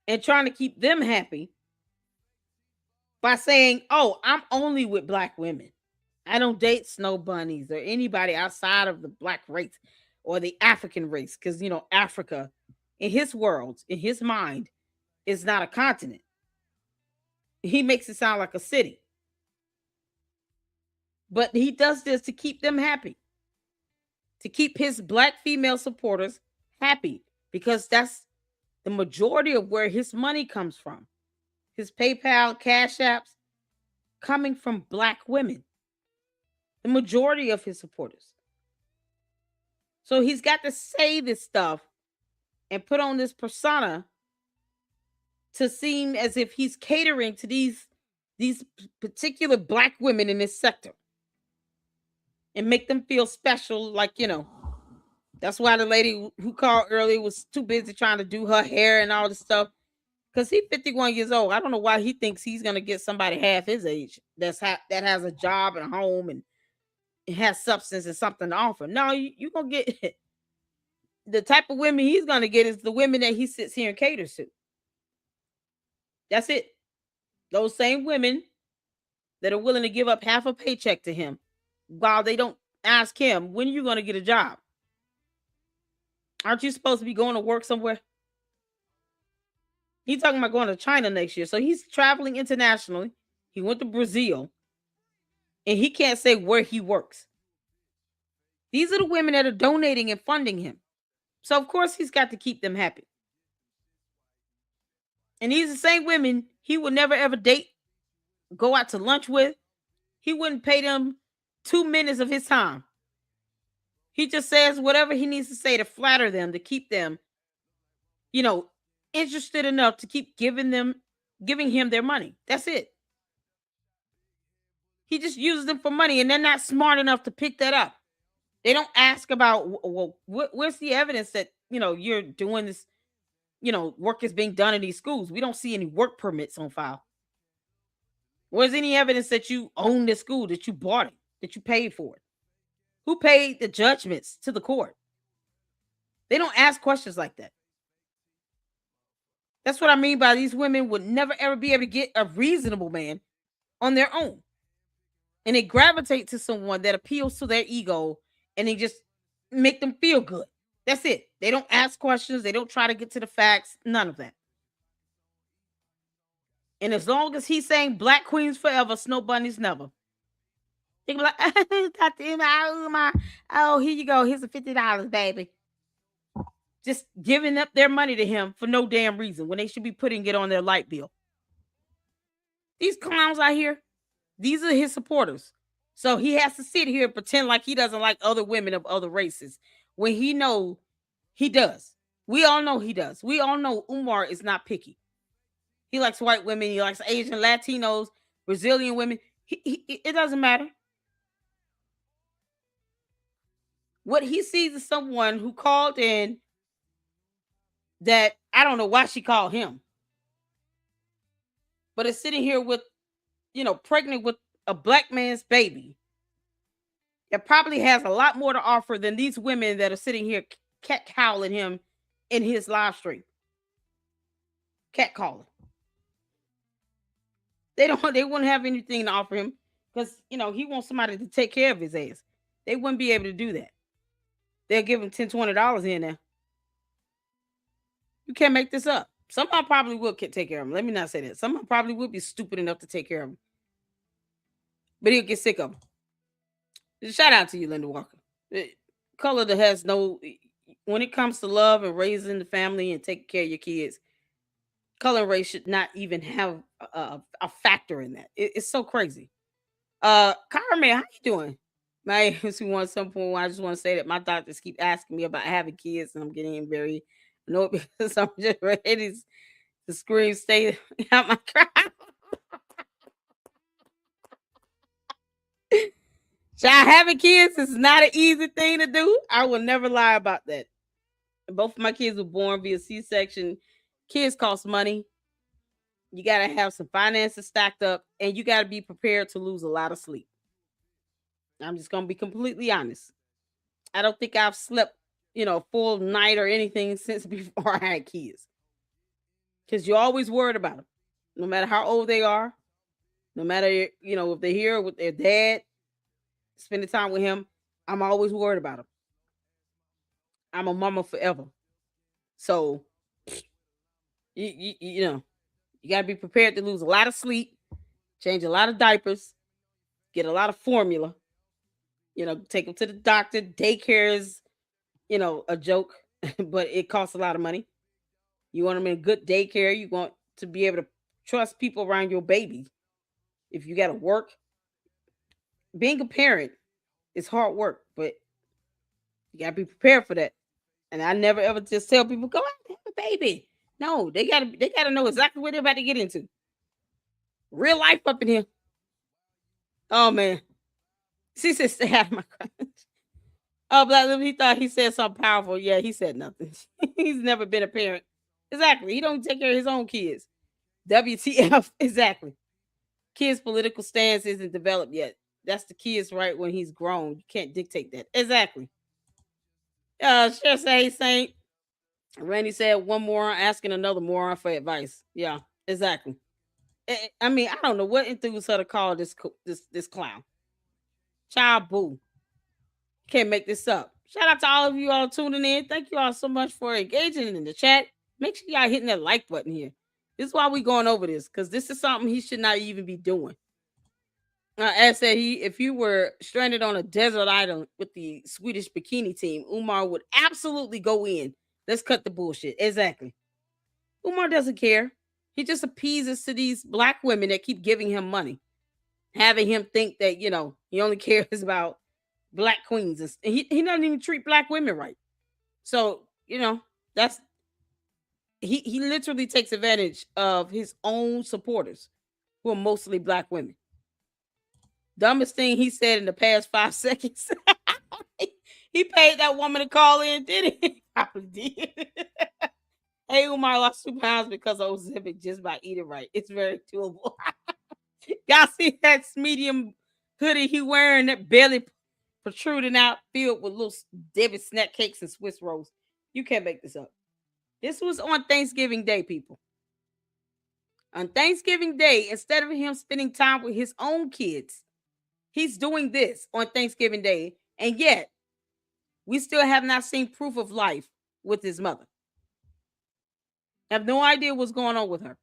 And trying to keep them happy by saying, "Oh, I'm only with black women. I don't date snow bunnies or anybody outside of the black race or the African race." Because, Africa, in his world, in his mind, is not a continent. He makes it sound like a city. But he does this to keep them happy, to keep his black female supporters happy, because that's the majority of where his money comes from. His PayPal, Cash Apps coming from black women, the majority of his supporters. So he's got to say this stuff and put on this persona to seem as if he's catering to these particular black women in this sector and make them feel special. Like, that's why the lady who called earlier was too busy trying to do her hair and all this stuff. Because he's 51 years old. I don't know why he thinks he's going to get somebody half his age that has a job and a home and has substance and something to offer. No, you're going to get the type of women he's going to get is the women that he sits here and caters to. That's it. Those same women that are willing to give up half a paycheck to him while they don't ask him, when are you going to get a job? Aren't you supposed to be going to work somewhere? He's talking about going to China next year. So he's traveling internationally. He went to Brazil. And he can't say where he works. These are the women that are donating and funding him. So, of course, he's got to keep them happy. And these are the same women he would never, ever date, go out to lunch with. He wouldn't pay them 2 minutes of his time. He just says whatever he needs to say to flatter them, to keep them, interested enough to keep giving him their money. That's it. He just uses them for money, and they're not smart enough to pick that up. They don't ask about, well, where's the evidence that, you're doing this, work is being done in these schools. We don't see any work permits on file. Where's any evidence that you own this school, that you bought it, that you paid for it? Who paid the judgments to the court? They don't ask questions like that. That's what I mean by these women would never, ever be able to get a reasonable man on their own. And they gravitate to someone that appeals to their ego and they just make them feel good. That's it. They don't ask questions. They don't try to get to the facts. None of that. And as long as he's saying black queens forever, snow bunnies never. They be like, oh, here you go. Here's the $50, baby. Just giving up their money to him for no damn reason when they should be putting it on their light bill. These clowns out here, these are his supporters. So he has to sit here and pretend like he doesn't like other women of other races when he knows he does. We all know he does. We all know Umar is not picky. He likes white women. He likes Asian, Latinos, Brazilian women. It doesn't matter. What he sees is someone who called in that I don't know why she called him, but is sitting here with, pregnant with a black man's baby. That probably has a lot more to offer than these women that are sitting here catcalling him in his live stream. Catcalling. They wouldn't have anything to offer him because, he wants somebody to take care of his ass. They wouldn't be able to do that. They'll give him $10, $20 in there. You can't make this up. Somebody probably would take care of him. Let me not say that. Somebody probably would be stupid enough to take care of him. But he'll get sick of him. Shout out to you, Linda Walker. Color that has no... When it comes to love and raising the family and taking care of your kids, color and race should not even have a factor in that. It's so crazy. Carmen, how you doing? My AMC some point. I just want to say that my doctors keep asking me about having kids, and I'm getting very annoyed because I'm just ready to scream, stay out my crowd. Child, having kids is not an easy thing to do. I will never lie about that. Both of my kids were born via C-section. Kids cost money. You got to have some finances stacked up, and you got to be prepared to lose a lot of sleep. I'm just going to be completely honest. I don't think I've slept, full night or anything since before I had kids. Because you're always worried about them. No matter how old they are. No matter, if they're here with their dad, spending time with him, I'm always worried about them. I'm a mama forever. So, you got to be prepared to lose a lot of sleep, change a lot of diapers, get a lot of formula. Take them to the doctor. Daycare is, a joke, but it costs a lot of money. You want them in good daycare. You want to be able to trust people around your baby. If you got to work, being a parent is hard work, but you got to be prepared for that. And I never ever just tell people, go out and have a baby. No, they gotta know exactly what they're about to get into. Real life up in here. Oh man. She said, stay out of my crotch. Oh, Black Liv, he thought he said something powerful. Yeah, he said nothing. He's never been a parent. Exactly. He don't take care of his own kids. WTF. Exactly. Kids' political stance isn't developed yet. That's the kid's right when he's grown. You can't dictate that. Exactly. Sure say, Saint. Randy said one moron asking another moron for advice. Yeah, exactly. I mean, I don't know what enthused her to call this clown Child Boo. Can't make this up. Shout out to all of you all tuning in. Thank you all so much for engaging in the chat. Make sure y'all hitting that like button here. This is why we going over this, because this is something he should not even be doing. As said, if you were stranded on a desert island with the Swedish bikini team, Umar would absolutely go in. Let's cut the bullshit. Exactly. Umar doesn't care. He just appeases to these black women that keep giving him money, having him think that, he only cares about black queens. And he doesn't even treat black women right. So, that's he literally takes advantage of his own supporters, who are mostly black women. Dumbest thing he said in the past 5 seconds. He paid that woman to call in, did he? Probably did. Hey, Umar lost 2 pounds because of Ozempic just by eating right. It's very doable. Y'all see that medium hoodie he wearing, that belly protruding out, filled with little Debbie snack cakes and Swiss rolls. You can't make this up. This was on Thanksgiving Day, people. On Thanksgiving Day, instead of him spending time with his own kids, he's doing this on Thanksgiving Day. And yet, we still have not seen proof of life with his mother. I have no idea what's going on with her.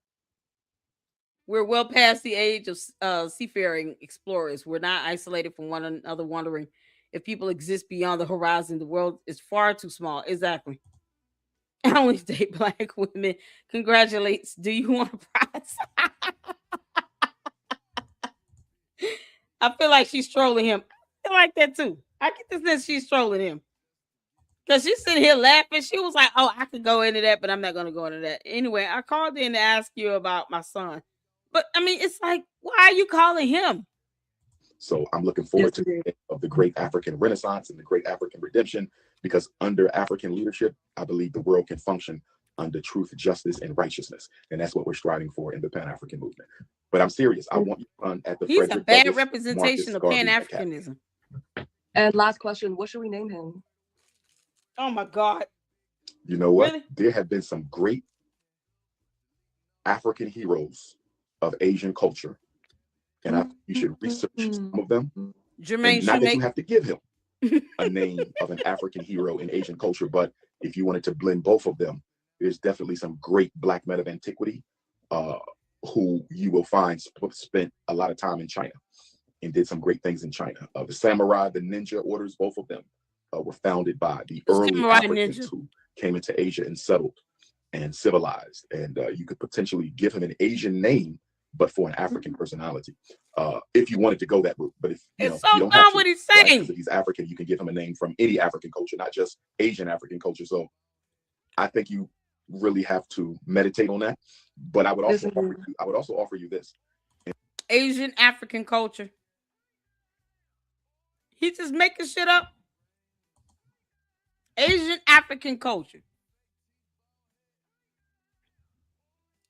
We're well past the age of seafaring explorers. We're not isolated from one another, wondering if people exist beyond the horizon. The world is far too small. Exactly. I only date black women. Congratulates. Do you want a prize? I feel like she's trolling him. I feel like that too. I get the sense she's trolling him. Because she's sitting here laughing. She was like, oh, I could go into that, but I'm not going to go into that. Anyway, I called in to ask you about my son. But, I mean, it's like, why are you calling him? So I'm looking forward to the of the great African Renaissance and the great African redemption, because under African leadership, I believe the world can function under truth, justice, and righteousness. And that's what we're striving for in the Pan-African movement. But I'm serious. I want you to run at the He's Frederick a bad Douglass representation of Pan-Africanism. And last question, what should we name him? Oh, my God. You know what? Really? There have been some great African heroes of Asian culture. And I think you should research some of them. Jermaine And not that you Shoemake. have to give him a name of an African hero in Asian culture, but if you wanted to blend both of them, there's definitely some great black men of antiquity who you will find spent a lot of time in China and did some great things in China. The samurai, the ninja orders, both of them were founded by the early Samurai Africans ninja. who came into Asia and settled and civilized. And you could potentially give him an Asian name, but for an African personality, if you wanted to go that route. But if you It's know, so you don't dumb have to, what he's right? saying. Because if he's African, you can give him a name from any African culture, not just Asian African culture. So I think you really have to meditate on that. But I would also offer you this. Asian African culture. He's just making shit up. Asian African culture.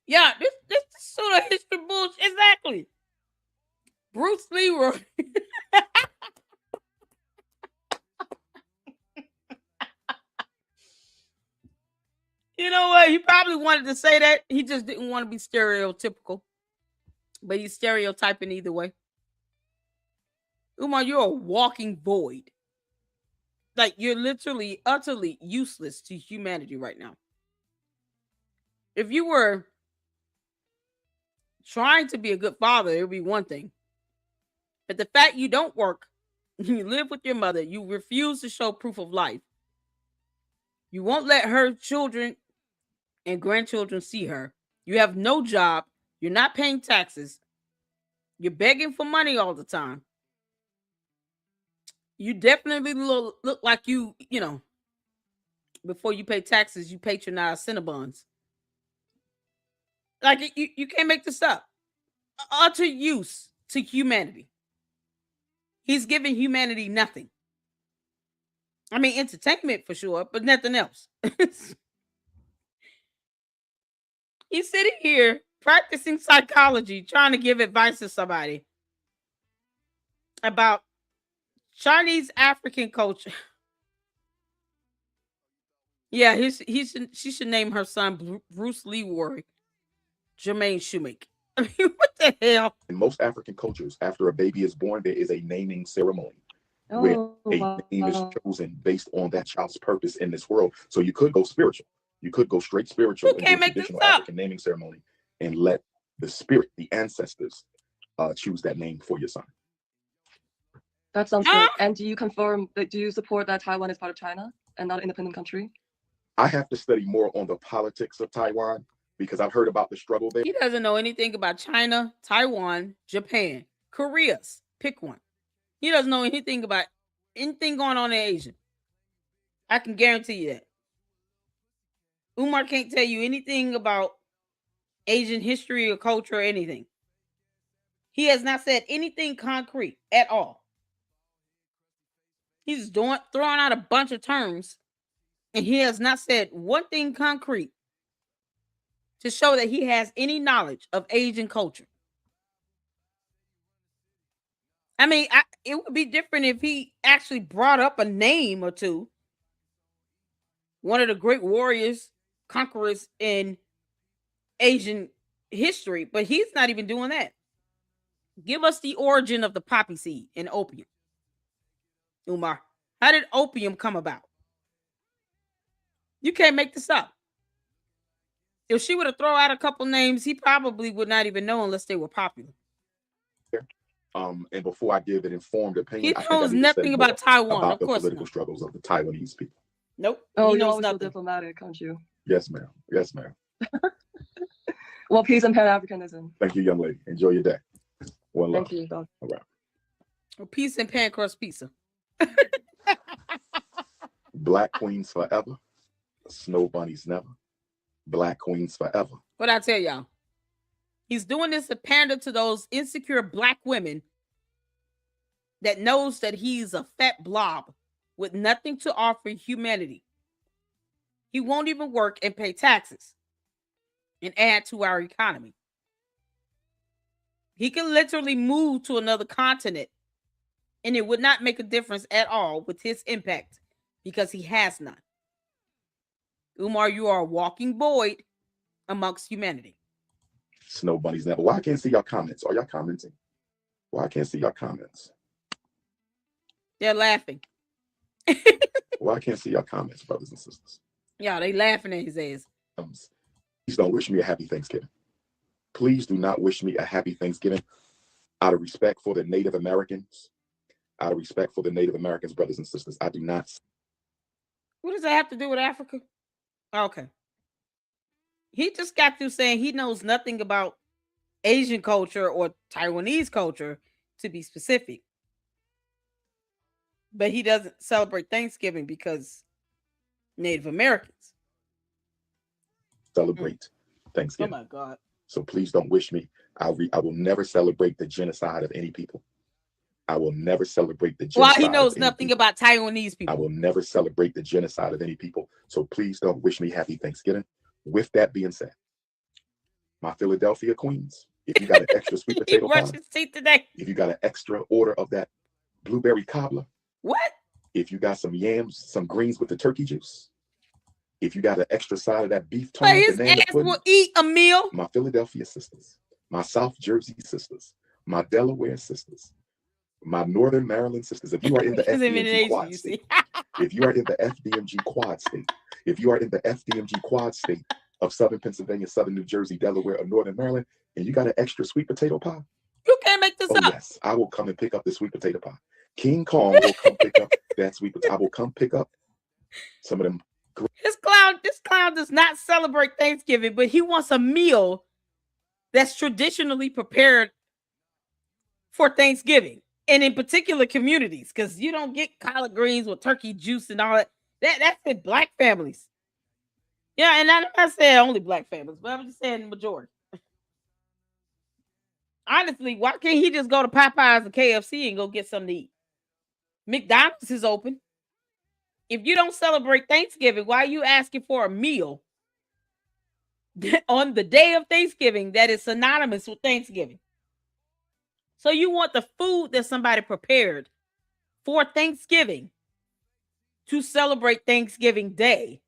Yeah, this sort of history bullshit. Exactly. Bruce Leroy. You know what? He probably wanted to say that. He just didn't want to be stereotypical. But he's stereotyping either way. Umar, you're a walking void. Like, you're literally, utterly useless to humanity right now. If you were trying to be a good father, it would be one thing. But the fact you don't work, you live with your mother, you refuse to show proof of life, you won't let her children and grandchildren see her, you have no job, you're not paying taxes, you're begging for money all the time, you definitely look like you know, before you pay taxes, you patronize Cinnabons. Like, you can't make this up. Utter use to humanity. He's giving humanity nothing. I mean, entertainment for sure, but nothing else. He's sitting here practicing psychology, trying to give advice to somebody about Chinese African culture. Yeah, she should name her son Bruce Leroy Jermaine Shoemake. I mean, what the hell? In most African cultures, after a baby is born, there is a naming ceremony where Oh, a name is wow. chosen based on that child's purpose in this world. So you could go spiritual. You could go straight You spiritual and do a can't make this traditional up. African naming ceremony and let the spirit, the ancestors, choose that name for your son. That sounds Huh? good. And do you confirm that? Do you support that Taiwan is part of China and not an independent country? I have to study more on the politics of Taiwan because I've heard about the struggle there. He doesn't know anything about China, Taiwan, Japan, Korea's. Pick one. He doesn't know anything about anything going on in Asia. I can guarantee you that. Umar can't tell you anything about Asian history or culture or anything. He has not said anything concrete at all. He's throwing out a bunch of terms, and he has not said one thing concrete to show that he has any knowledge of Asian culture. I mean, it would be different if he actually brought up a name or two. One of the great warriors, conquerors in Asian history, but he's not even doing that. Give us the origin of the poppy seed and opium. Umar, how did opium come about? You can't make this up. If she would have thrown out a couple names, he probably would not even know unless they were popular. And before I give an informed opinion, He I think I knows need to study nothing more about Taiwan. about Of the course political not. struggles of the Taiwanese people. Nope. Oh, He you're knows always so nothing. diplomatic, aren't you? Yes, ma'am. Yes, ma'am. Well, peace and Pan-Africanism. Thank you, young lady. Enjoy your day. One love. Thank you, Doc. All right. Or peace and pan crust pizza. Black queens forever. Snow bunnies never. Black queens forever. What I tell y'all? He's doing this to pander to those insecure black women that knows that he's a fat blob with nothing to offer humanity. He won't even work and pay taxes and add to our economy. He can literally move to another continent and it would not make a difference at all with his impact because he has none. Umar, you are a walking void amongst humanity. Snow bunnies never. Why I can't see y'all comments? Are y'all commenting? Why I can't see y'all comments? They're laughing. Why I can't see y'all comments, brothers and sisters? Yeah, they laughing at his ass. Please don't wish me a happy Thanksgiving. Please do not wish me a happy Thanksgiving out of respect for the Native Americans. Out of respect for the Native Americans, brothers and sisters, I do not. What does that have to do with Africa? Okay. He just got through saying he knows nothing about Asian culture or Taiwanese culture, to be specific. But he doesn't celebrate Thanksgiving because Native Americans Celebrate Thanksgiving. Oh my God. So please don't wish me. I will never celebrate the genocide of any people. I will never celebrate the genocide. Well, he knows nothing people. about Taiwanese people. I will never celebrate the genocide of any people. So please don't wish me happy Thanksgiving. With that being said, my Philadelphia Queens, if you got an extra sweet potato pie, his teeth today. If you got an extra order of that blueberry cobbler, what? If you got some yams, some greens with the turkey juice, if you got an extra side of that beef tongue, his ass will eat a meal. My Philadelphia sisters, my South Jersey sisters, my Delaware sisters, my Northern Maryland sisters. If you are in the FDMG quad state, if you are in the FDMG quad state, if you are in the FDMG quad state of Southern Pennsylvania, Southern New Jersey, Delaware, or Northern Maryland, and you got an extra sweet potato pie, you can't make this up. Yes, I will come and pick up the sweet potato pie. King Kong will come pick up that sweet potato. I will come pick up some of them. This clown does not celebrate Thanksgiving, but he wants a meal that's traditionally prepared for Thanksgiving, and in particular communities, because you don't get collard greens with turkey juice and all that. That's in black families. Yeah, and I'm not saying only black families, but I'm just saying the majority. Honestly, why can't he just go to Popeyes and KFC and go get something to eat? McDonald's is open. If you don't celebrate Thanksgiving, why are you asking for a meal on the day of Thanksgiving that is synonymous with Thanksgiving? So you want the food that somebody prepared for Thanksgiving to celebrate Thanksgiving Day.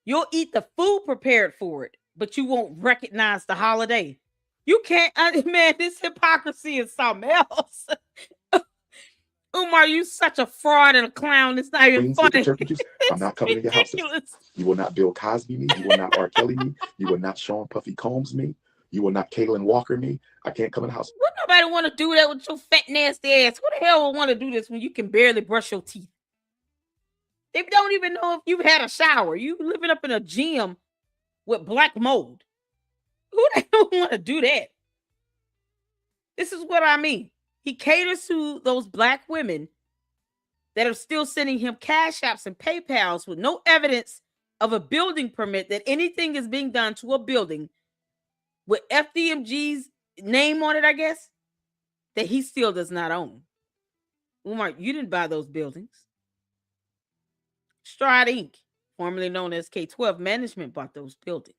You'll eat the food prepared for it, but you won't recognize the holiday. You can't, man, this hypocrisy is something else. Umar, you such a fraud and a clown. It's not even Queens with the funny. turkey juice. I'm It's not coming in your house, sister. ridiculous. You will not Bill Cosby me. You will not R. Kelly me. You will not Sean Puffy Combs me. You will not Kaylin Walker me. I can't come in the house. Would nobody want to do that with your fat, nasty ass? Who the hell would want to do this when you can barely brush your teeth? They don't even know if you've had a shower. You living up in a gym with black mold. Who the hell want to do that? This is what I mean. He caters to those black women that are still sending him cash apps and PayPals with no evidence of a building permit that anything is being done to a building with FDMG's name on it, I guess, that he still does not own. Umar, you didn't buy those buildings. Stride Inc., formerly known as K-12 Management, bought those buildings.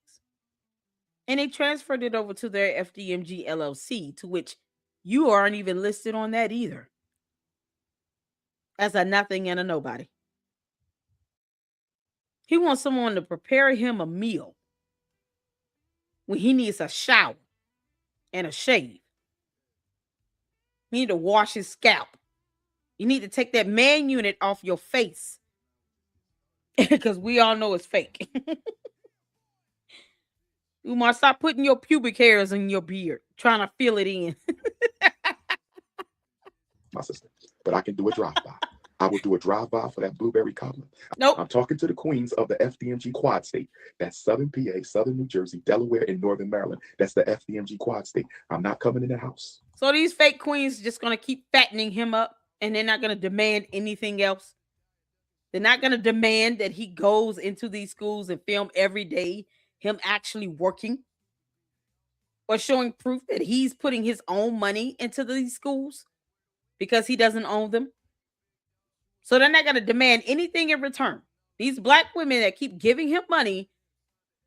And they transferred it over to their FDMG LLC, to which you aren't even listed on that either. As a nothing and a nobody. He wants someone to prepare him a meal when he needs a shower and a shave. You need to wash his scalp. You need to take that man unit off your face. Because we all know it's fake. Umar, stop putting your pubic hairs in your beard, trying to fill it in. My sister. But I can do a drive-by. I will do a drive-by for that blueberry cobbler. Nope. I'm talking to the queens of the FDMG Quad State. That's Southern PA, Southern New Jersey, Delaware, and Northern Maryland. That's the FDMG Quad State. I'm not coming in the house. So these fake queens just going to keep fattening him up, and they're not going to demand anything else. They're not going to demand that he goes into these schools and film every day him actually working or showing proof that he's putting his own money into these schools because he doesn't own them. So they're not going to demand anything in return. These black women that keep giving him money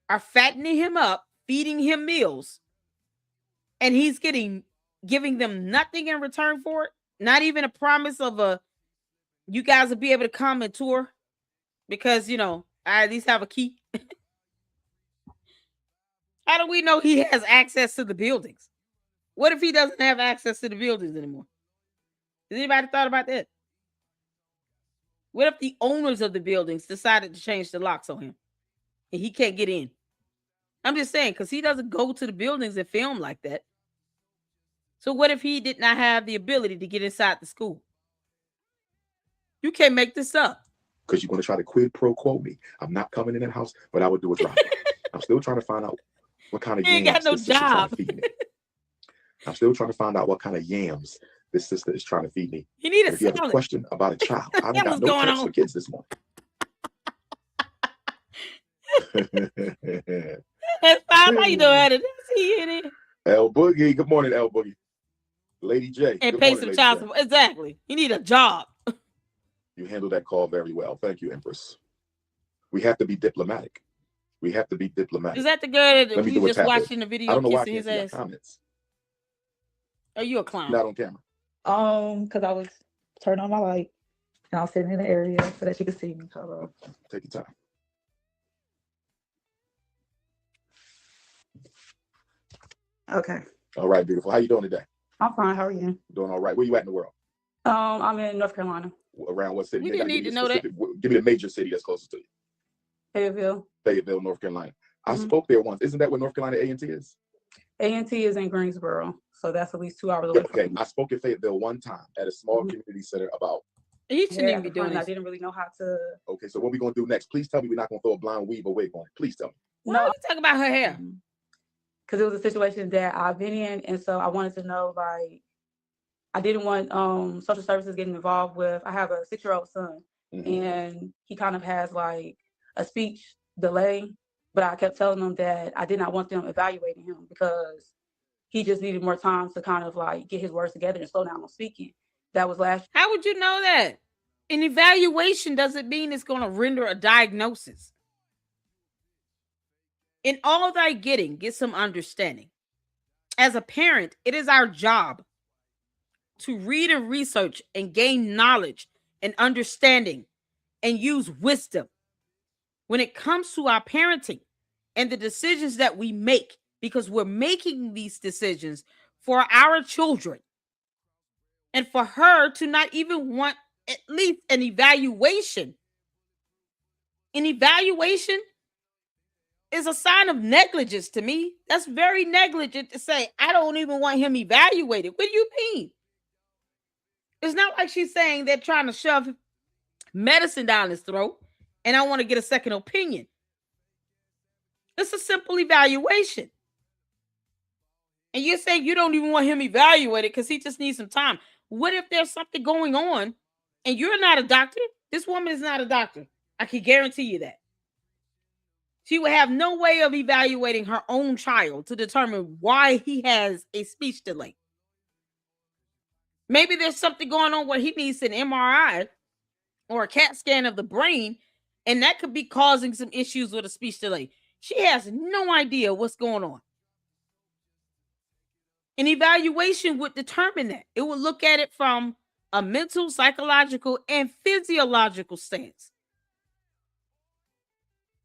are fattening him up, feeding him meals, and he's giving them nothing in return for it. Not even a promise of you guys will be able to come and tour because, I at least have a key. How do we know he has access to the buildings? What if he doesn't have access to the buildings anymore? Has anybody thought about that? What if the owners of the buildings decided to change the locks on him and he can't get in? I'm just saying, because he doesn't go to the buildings and film like that. So what if he did not have the ability to get inside the school? You can't make this up. Because you're going to try to quid pro quo me. I'm not coming in the house, but I would do a drive. I'm still trying to find out what kind of He ain't yams got no this sister trying job. to feed me. I'm still trying to find out what kind of yams this sister is trying to feed me. You need a If you have a salad. question about a child, I That don't was got no going tips on. for kids this morning. That's fine. How you doing? Let's see it in. L Boogie, good morning, L Boogie. Lady J, And good pay morning, some Lady child J. support. Exactly. You need a job. You handled that call very well. Thank you, Empress. We have to be diplomatic. We have to be diplomatic. Is that the girl that Let me we do a just tap watched in. in the I video don't know why I kissing can't his see your ass? comments. Are you a clown? Not on camera. Because I was turning on my light and I was sitting in the area so that you could see me. Hold on. Take your time. Okay. All right, beautiful. How you doing today? I'm fine. How are you? Doing all right. Where you at in the world? I'm in North Carolina, Around what city? We You ain't didn't gotta need give to me a know that. specific- Give me the major city that's closest to you. Fayetteville. Fayetteville, North Carolina. I Mhm. spoke there once. Isn't that where North Carolina A&T is? A&T is in Greensboro, so that's at least 2 hours away Okay, from me. I spoke in Fayetteville one time at a small Mhm. community center about. He shouldn't Yeah, even be at the front, doing I this. didn't really know how to. Okay, so what we gonna do next? Please tell me we're not gonna throw a blind weave or wig on it. Please tell me. Why are you talking about her hair? Because it was a situation that I've been in, and so I wanted to know, like, I didn't want social services getting involved with. I have a 6-year-old son, Mhm. and he kind of has like a speech delay, but I kept telling him that I did not want them evaluating him because he just needed more time to kind of like get his words together and slow down on speaking. That was last. How would you know that? An evaluation doesn't mean it's going to render a diagnosis. In all thy getting, get some understanding. As a parent, it is our job to read and research and gain knowledge and understanding and use wisdom when it comes to our parenting and the decisions that we make because we're making these decisions for our children. And for her to not even want at least an evaluation is a sign of negligence to me. That's very negligent to say, I don't even want him evaluated. What do you mean? It's not like she's saying they're trying to shove medicine down his throat and I want to get a second opinion. It's a simple evaluation. And you're saying you don't even want him evaluated because he just needs some time. What if there's something going on and you're not a doctor? This woman is not a doctor. I can guarantee you that. She would have no way of evaluating her own child to determine why he has a speech delay. Maybe there's something going on where he needs an MRI or a CAT scan of the brain, and that could be causing some issues with a speech delay. She has no idea what's going on. An evaluation would determine that. It would look at it from a mental, psychological, and physiological stance.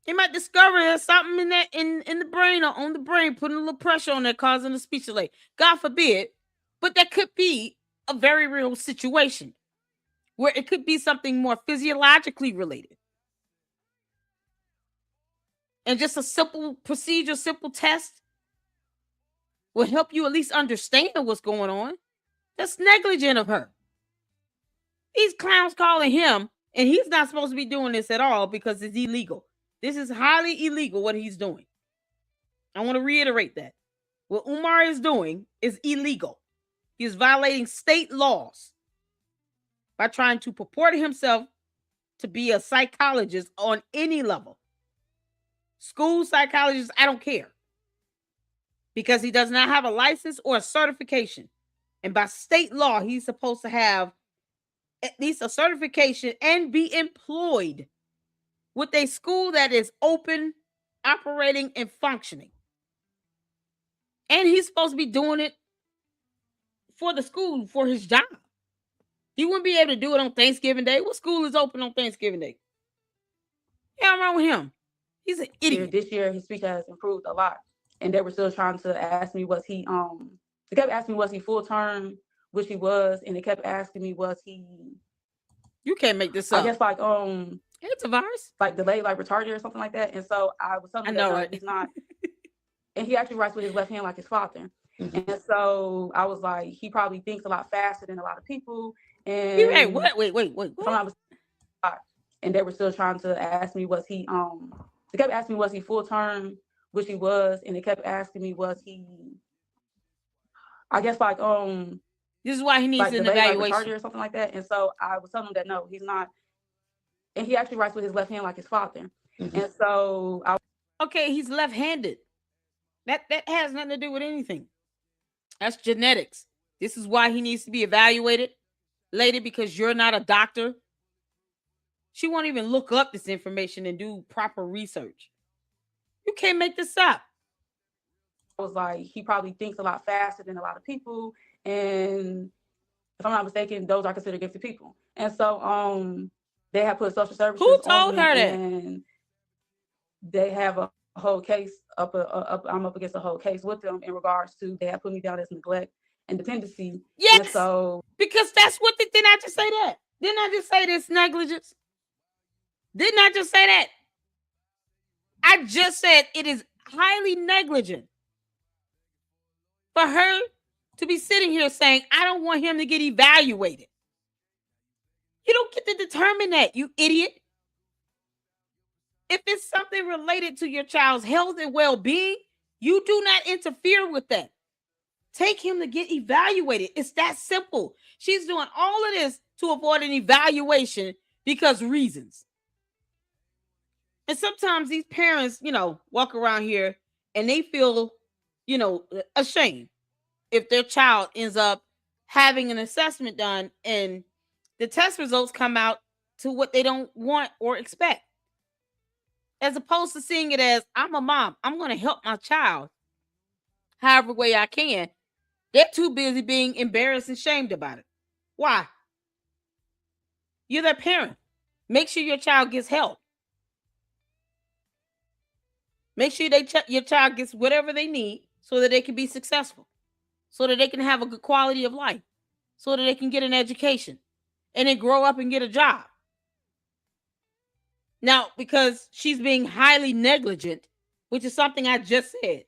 They might discover there's something in that in the brain or on the brain, putting a little pressure on that, causing a speech delay. God forbid, but that could be a very real situation where it could be something more physiologically related. And just a simple procedure, simple test will help you at least understand what's going on. That's negligent of her. These clowns calling him, and he's not supposed to be doing this at all because it's illegal. This is highly illegal what he's doing. I want to reiterate that. What Umar is doing is illegal. He is violating state laws by trying to purport himself to be a psychologist on any level. School psychologist, I don't care. Because he does not have a license or a certification. And by state law, he's supposed to have at least a certification and be employed with a school that is open, operating, and functioning. And he's supposed to be doing it for the school, for his job. He wouldn't be able to do it on Thanksgiving Day. What school is open on Thanksgiving Day? Yeah, I'm wrong with him. He's an idiot. This year, his speech has improved a lot. And they were still trying to ask me, they kept asking me, was he full term, which he was, and they kept asking me, was he... You can't make this up. I guess it's a virus. Like delayed, like retarded or something like that. And so I was telling him that right? He's not. And he actually writes with his left hand like his father. Mm-hmm. And so I was like, he probably thinks a lot faster than a lot of people. And hey, wait. And they were still trying to ask me, was he they kept asking me, was he full term, which he was, and they kept asking me, was he, I guess this is why he needs an evaluation like or something like that. And so I was telling him that no, he's not. And he actually writes with his left hand like his father. Mm-hmm. And so okay, he's left-handed. That has nothing to do with anything. That's genetics. This is why he needs to be evaluated, lady, because you're not a doctor. She won't even look up this information and do proper research. You can't make this up. I was like, he probably thinks a lot faster than a lot of people. And if I'm not mistaken, those are considered gifted people. And so they have put social services. Who told her that? And they have a whole case I'm up against a whole case with them in regards to, they have put me down as neglect and dependency. Yes. And so because that's what didn't I just say that? Didn't I just say this negligence? Didn't I just say that? I just said it is highly negligent for her to be sitting here saying, I don't want him to get evaluated. You don't get to determine that, you idiot. If it's something related to your child's health and well-being, you do not interfere with that. Take him to get evaluated. It's that simple. She's doing all of this to avoid an evaluation because reasons. And sometimes these parents, walk around here and they feel, ashamed if their child ends up having an assessment done and the test results come out to what they don't want or expect. As opposed to seeing it as, I'm a mom, I'm going to help my child however way I can. They're too busy being embarrassed and shamed about it. Why? You're their parent. Make sure your child gets help. Make sure your child gets whatever they need so that they can be successful, so that they can have a good quality of life, so that they can get an education and then grow up and get a job. Now, because she's being highly negligent, which is something I just said.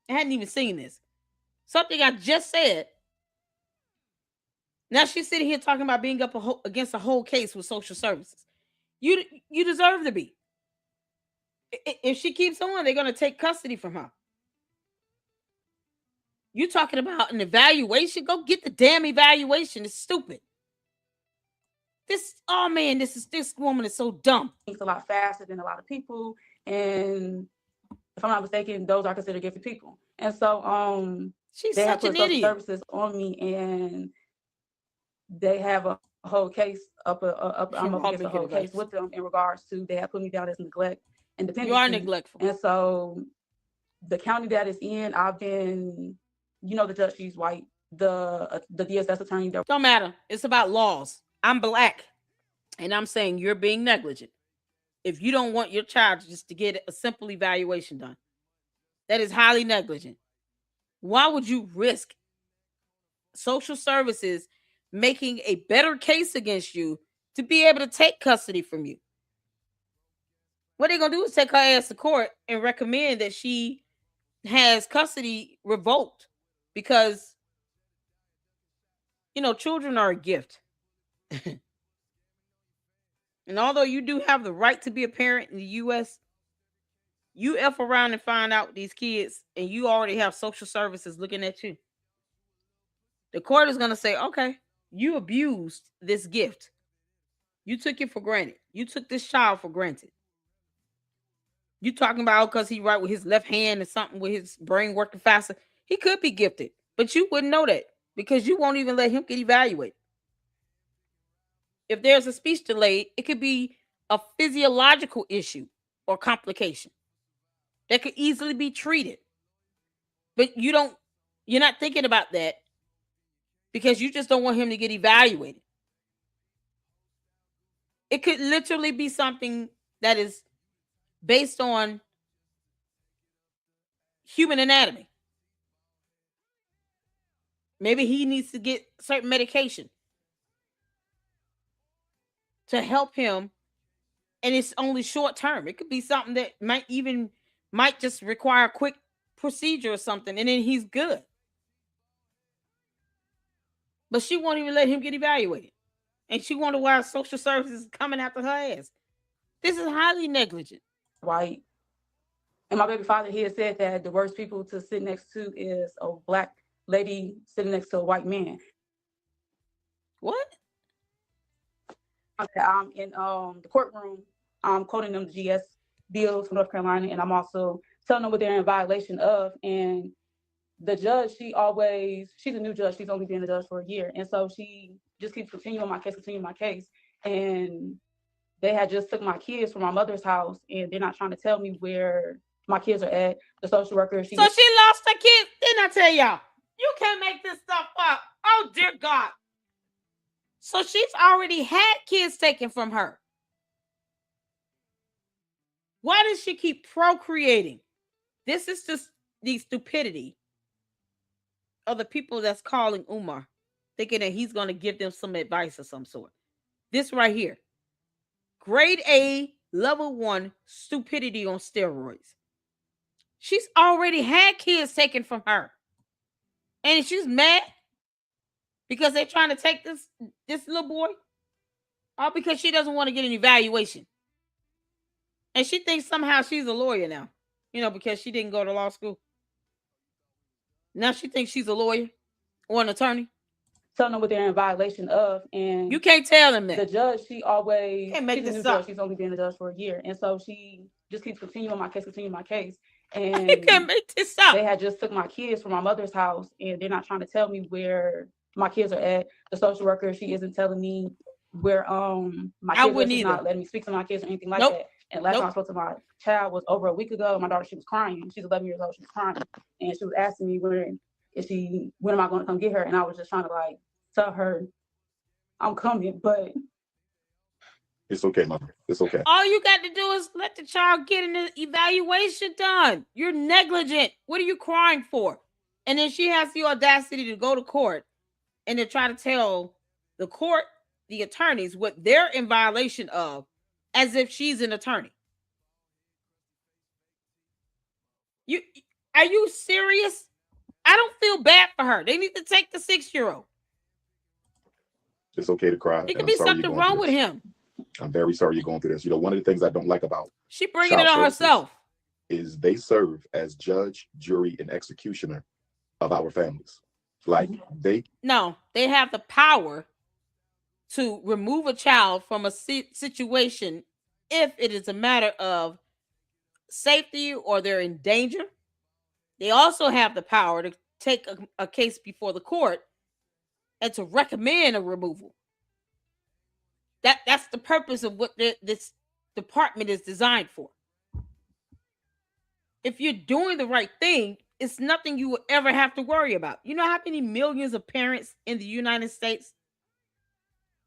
I hadn't even seen this. Something I just said. Now she's sitting here talking about being up against a whole case with social services. You deserve to be. If she keeps on, they're going to take custody from her. You talking about an evaluation? Go get the damn evaluation. It's stupid. This woman is so dumb. It's a lot faster than a lot of people, and if I'm not mistaken, those are considered gifted people. And so she's they have such put an social idiot. services on me, and they have a whole case I'm up against a whole case with them in regards to they have put me down as neglect and dependency. You are neglectful. And so the county that is in, I've been, the judge, she's white. The DSS attorney. Don't matter. It's about laws. I'm black, and I'm saying you're being negligent. If you don't want your child just to get a simple evaluation done, that is highly negligent. Why would you risk social services making a better case against you to be able to take custody from you? What they're going to do is take her ass to court and recommend that she has custody revoked because, children are a gift. And although you do have the right to be a parent in the U.S., you F around and find out these kids and you already have social services looking at you. The court is going to say, okay, you abused this gift. You took it for granted. You took this child for granted. You talking about because he right with his left hand or something with his brain working faster. He could be gifted, but you wouldn't know that because you won't even let him get evaluated. If there's a speech delay, it could be a physiological issue or complication that could easily be treated. But you're not thinking about that because you just don't want him to get evaluated. It could literally be something that is based on human anatomy. Maybe he needs to get certain medication to help him, and it's only short term. It could be something that might just require a quick procedure or something, and then he's good. But she won't even let him get evaluated. And she wonder why social services is coming after her ass. This is highly negligent. White. And my baby father, he had said that the worst people to sit next to is a black lady sitting next to a white man. What? I'm in the courtroom. I'm quoting them the GS bills from North Carolina, and I'm also telling them what they're in violation of. And the judge, she's a new judge. She's only been a judge for a year. And so she just keeps continuing my case. And they had just took my kids from my mother's house, and they're not trying to tell me where my kids are at. The social worker, so she lost her kids. Didn't I tell y'all? You can't make this stuff up. Oh, dear God. So she's already had kids taken from her. Why does she keep procreating? This is just the stupidity of the people that's calling Umar, thinking that he's going to give them some advice of some sort. This right here. Grade A, level 1 stupidity on steroids. She's already had kids taken from her. And she's mad because they're trying to take this little boy. All because she doesn't want to get an evaluation. And she thinks somehow she's a lawyer now. Because she didn't go to law school. Now she thinks she's a lawyer or an attorney. Telling them what they're in violation of. And you can't tell them that. The judge, she's a new judge. She's only been a judge for a year. And so she just keeps continuing my case. And you can't make this up. They had just took my kids from my mother's house, and they're not trying to tell me where my kids are at. The social worker, she isn't telling me where my kids are. She's not letting me speak to my kids or anything like that. And last time I spoke to my child was over a week ago. My daughter, she was crying. She's 11 years old. She was crying, and she was asking me when am I going to come get her? And I was just trying to tell her I'm coming, but It's okay, mother. It's okay. All you got to do is let the child get an evaluation done. You're negligent. What are you crying for? And then she has the audacity to go to court and to try to tell the court, the attorneys, what they're in violation of, as if she's an attorney. Are you serious? I don't feel bad for her. They need to take the 6-year-old. It's okay to cry. It could be something wrong with him. I'm very sorry you're going through this. You know, one of the things I don't like about she bringing it on herself is they serve as judge, jury, and executioner of our families. Like they have the power to remove a child from a situation if it is a matter of safety or they're in danger. They also have the power to take a case before the court and to recommend a removal. That's the purpose of what this department is designed for. If you're doing the right thing, it's nothing you will ever have to worry about. You know how many millions of parents in the United States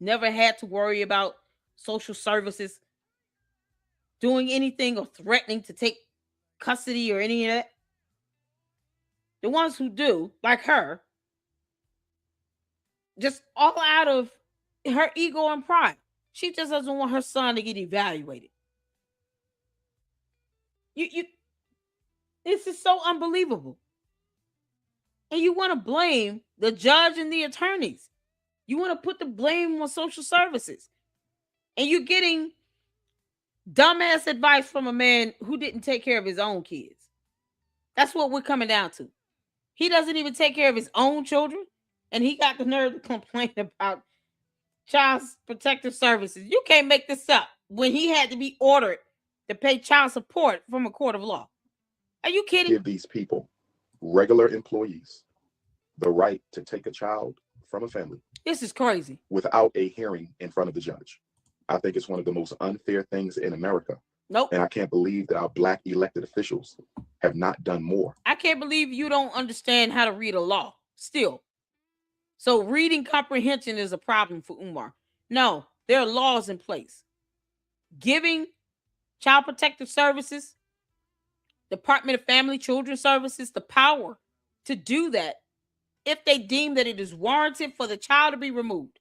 never had to worry about social services doing anything or threatening to take custody or any of that? The ones who do, like her, just all out of her ego and pride. She just doesn't want her son to get evaluated. This is so unbelievable. And you want to blame the judge and the attorneys. You want to put the blame on social services. And you're getting dumbass advice from a man who didn't take care of his own kids. That's what we're coming down to. He doesn't even take care of his own children. And he got the nerve to complain about child protective services. You can't make this up when he had to be ordered to pay child support from a court of law. Are you kidding? Give these people, regular employees, the right to take a child from a family. This is crazy. Without a hearing in front of the judge. I think it's one of the most unfair things in America. Nope. And I can't believe that our Black elected officials have not done more. I can't believe you don't understand how to read a law still. So reading comprehension is a problem for Umar. No, there are laws in place. Giving Child Protective Services, Department of Family Children Services, the power to do that if they deem that it is warranted for the child to be removed.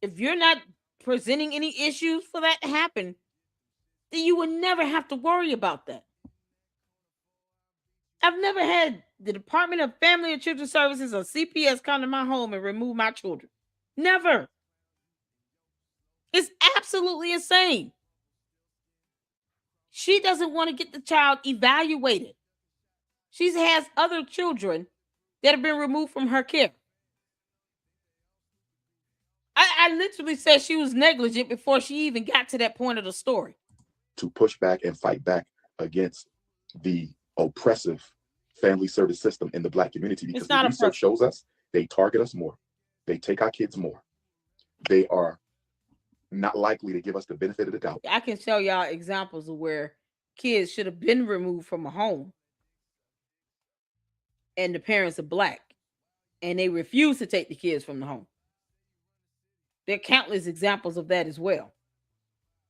If you're not presenting any issues for that to happen, then you will never have to worry about that. I've never had the Department of Family and Children Services or CPS come to my home and remove my children. Never. It's absolutely insane. She doesn't want to get the child evaluated. She has other children that have been removed from her care. I literally said she was negligent before she even got to that point of the story. To push back and fight back against the oppressive family service system in the Black community, because the research shows us they target us more. They take our kids more. They are not likely to give us the benefit of the doubt. I can tell y'all examples of where kids should have been removed from a home and the parents are Black and they refuse to take the kids from the home. There are countless examples of that as well.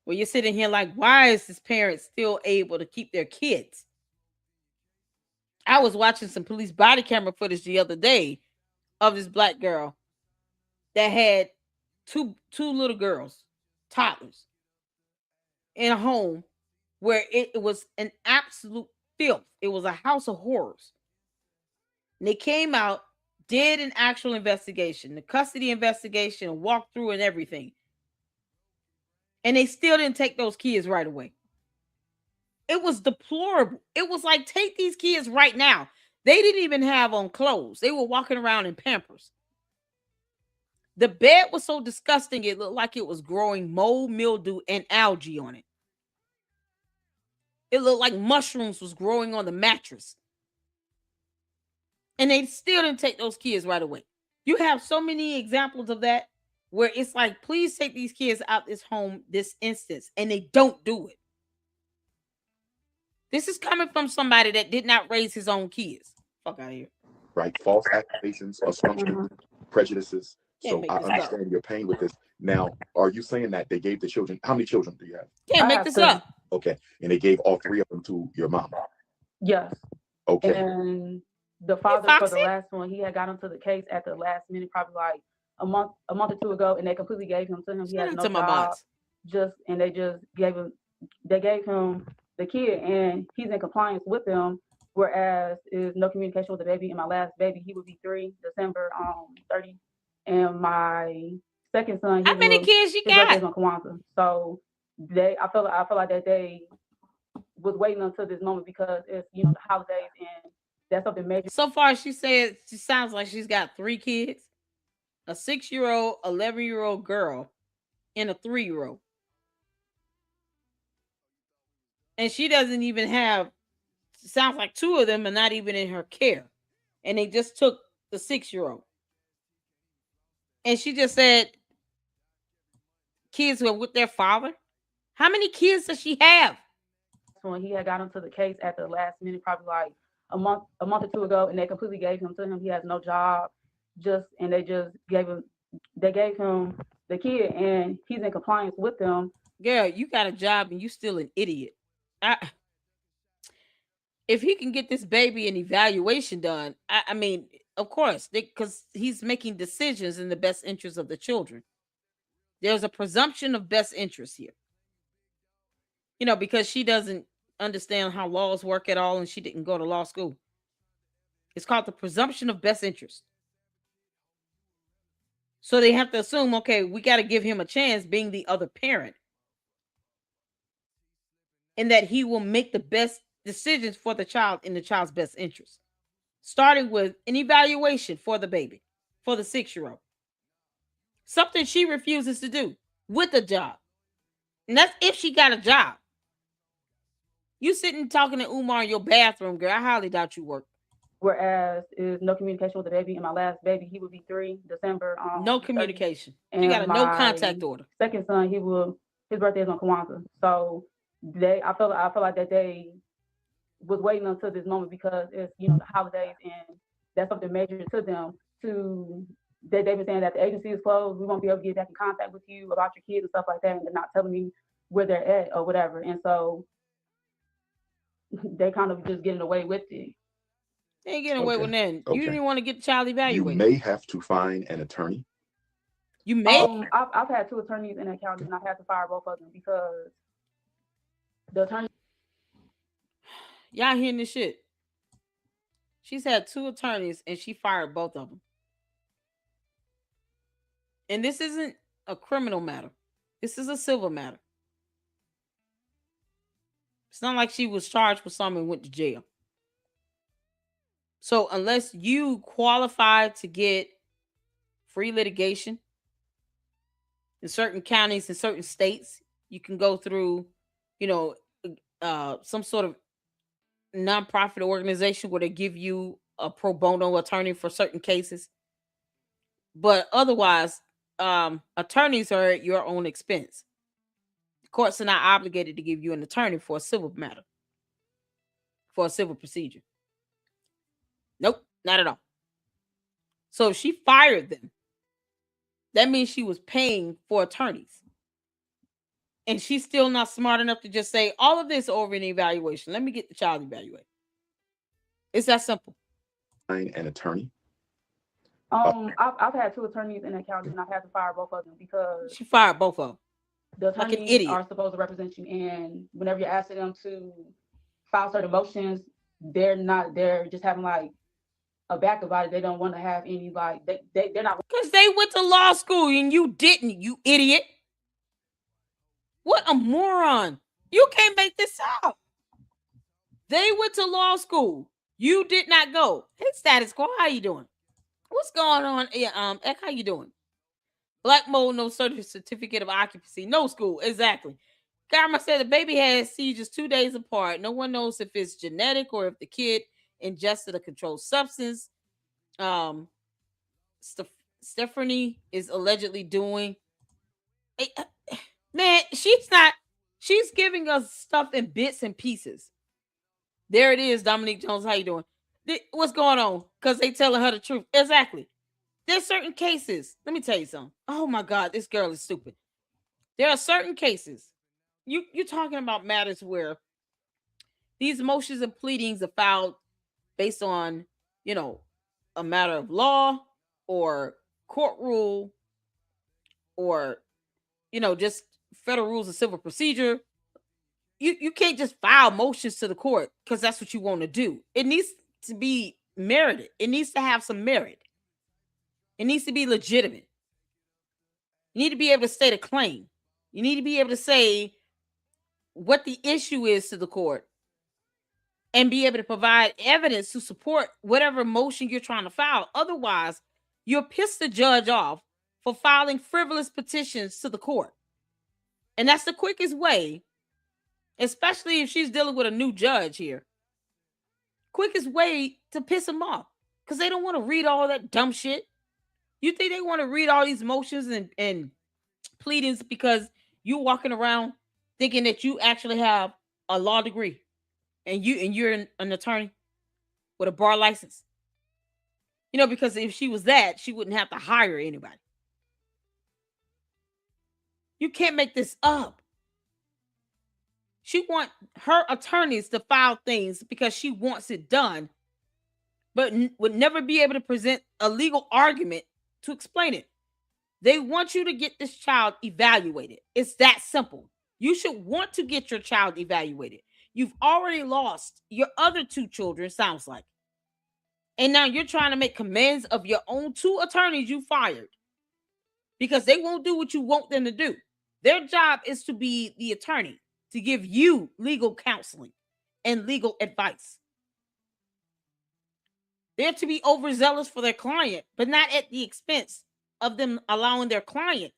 Where you're sitting here like, why is this parent still able to keep their kids? I was watching some police body camera footage the other day of this Black girl that had two little girls, toddlers, in a home where it was an absolute filth. It was a house of horrors. And they came out, did an actual investigation, the custody investigation, walked through and everything. And they still didn't take those kids right away. It was deplorable. It was like, take these kids right now. They didn't even have on clothes. They were walking around in Pampers. The bed was so disgusting, it looked like it was growing mold, mildew, and algae on it. It looked like mushrooms was growing on the mattress. And they still didn't take those kids right away. You have so many examples of that where it's like, please take these kids out this home this instance, and they don't do it. This is coming from somebody that did not raise his own kids. Fuck out of here. Right. False accusations, assumptions, prejudices. So I understand your pain with this. Now, are you saying that they gave the children? How many children do you have? Can't I make have this 3. up. Okay, and they gave all 3 of them to your mom. Yes. Okay, And the Hey, father for the Foxy. last one, he had got into the case at the last minute, probably like a month or 2 ago, and they completely gave him to him. He Shout has out no to my job. bots. And they just gave him the kid, and he's in compliance with them. Whereas is no communication with the baby. And my last baby, he would be 3, December 30. And my second son, How many kids you his birthday got? is on Kwanzaa. So I feel like that they was waiting until this moment because it's the holidays, and that's something major. So far, she said she sounds like she's got 3 kids: a 6-year-old, 11-year-old girl, and a 3-year-old. And she doesn't even have. Sounds like 2 of them are not even in her care, and they just took the 6-year-old. And she just said kids who are with their father. How many kids does she have? When he had got into the case at the last minute, probably like a month or 2 ago, and they completely gave him to him. He has no job, and they just gave him the kid, and he's in compliance with them. Girl, you got a job and you still an idiot. If he can get this baby an evaluation done, I mean, of course, because he's making decisions in the best interest of the children. There's a presumption of best interest here. Because she doesn't understand how laws work at all and she didn't go to law school. It's called the presumption of best interest. So they have to assume, okay, we got to give him a chance being the other parent, and that he will make the best decisions for the child in the child's best interest, starting with an evaluation for the baby, for the 6-year-old. Something she refuses to do with a job. And that's if she got a job. You sitting talking to Umar in your bathroom, girl. I highly doubt you work. Whereas is no communication with the baby. And my last baby, he would be 3, December. No communication. 30. You got And a no my contact order. second son, his birthday is on Kwanzaa. So I feel like that they was waiting until this moment because it's the holidays, and that's something major to them. They've been saying that the agency is closed. We won't be able to get back in contact with you about your kids and stuff like that, and they're not telling me where they're at or whatever. And so they kind of just getting away with it. They ain't getting away with nothing. You didn't want to get the child you evaluated. may have to find an attorney. You may. I've had 2 attorneys in that county, and I've had to fire both of them because the attorney. Y'all hearing this shit? She's had 2 attorneys and she fired both of them. And this isn't a criminal matter. This is a civil matter. It's not like she was charged with something and went to jail. So unless you qualify to get free litigation in certain counties, in certain states, you can go through, some sort of nonprofit organization where they give you a pro bono attorney for certain cases. But otherwise, attorneys are at your own expense. The courts are not obligated to give you an attorney for a civil matter, for a civil procedure. Nope, not at all. So if she fired them, that means she was paying for attorneys. And she's still not smart enough to just say, all of this over an evaluation. Let me get the child evaluated. It's that simple. Find an attorney. I've had 2 attorneys in that county, and I've had to fire both of them because she fired both of them. The attorneys are supposed to represent you, and whenever you're asking them to file certain motions, they're just having like a back about it. They don't want to have any they're not, because they went to law school and you didn't, you idiot. What a moron. You can't make this up. They went to law school. You did not go. Hey, Status Quo, how you doing? What's going on? Ek, how you doing? Black mold, no certificate of occupancy, no school. Exactly. Karma said the baby had seizures 2 days apart. No one knows if it's genetic or if the kid ingested a controlled substance. Stephanie is allegedly doing. Man, she's giving us stuff in bits and pieces. There it is, Dominique Jones. How you doing? What's going on? Because they telling her the truth. Exactly. There's certain cases. Let me tell you something. Oh my God, this girl is stupid. There are certain cases. You're talking about matters where these motions and pleadings are filed based on, you know, a matter of law or court rule or, just federal rules of civil procedure. You can't just file motions to the court because that's what you want to do. It needs to be merited. It needs to have some merit. It needs to be legitimate. You need to be able to state a claim. You need to be able to say what the issue is to the court and be able to provide evidence to support whatever motion you're trying to file. Otherwise, you'll piss the judge off for filing frivolous petitions to the court. And that's the quickest way, especially if she's dealing with a new judge here. Quickest way to piss them off because they don't want to read all that dumb shit. You think they want to read all these motions and pleadings because you walking around thinking that you actually have a law degree and you're an attorney with a bar license? Because if she was that, she wouldn't have to hire anybody. You can't make this up. She wants her attorneys to file things because she wants it done, but would never be able to present a legal argument to explain it. They want you to get this child evaluated. It's that simple. You should want to get your child evaluated. You've already lost your other 2 children, sounds like. And now you're trying to make commands of your own 2 attorneys you fired because they won't do what you want them to do. Their job is to be the attorney, to give you legal counseling and legal advice. They're to be overzealous for their client, but not at the expense of them allowing their client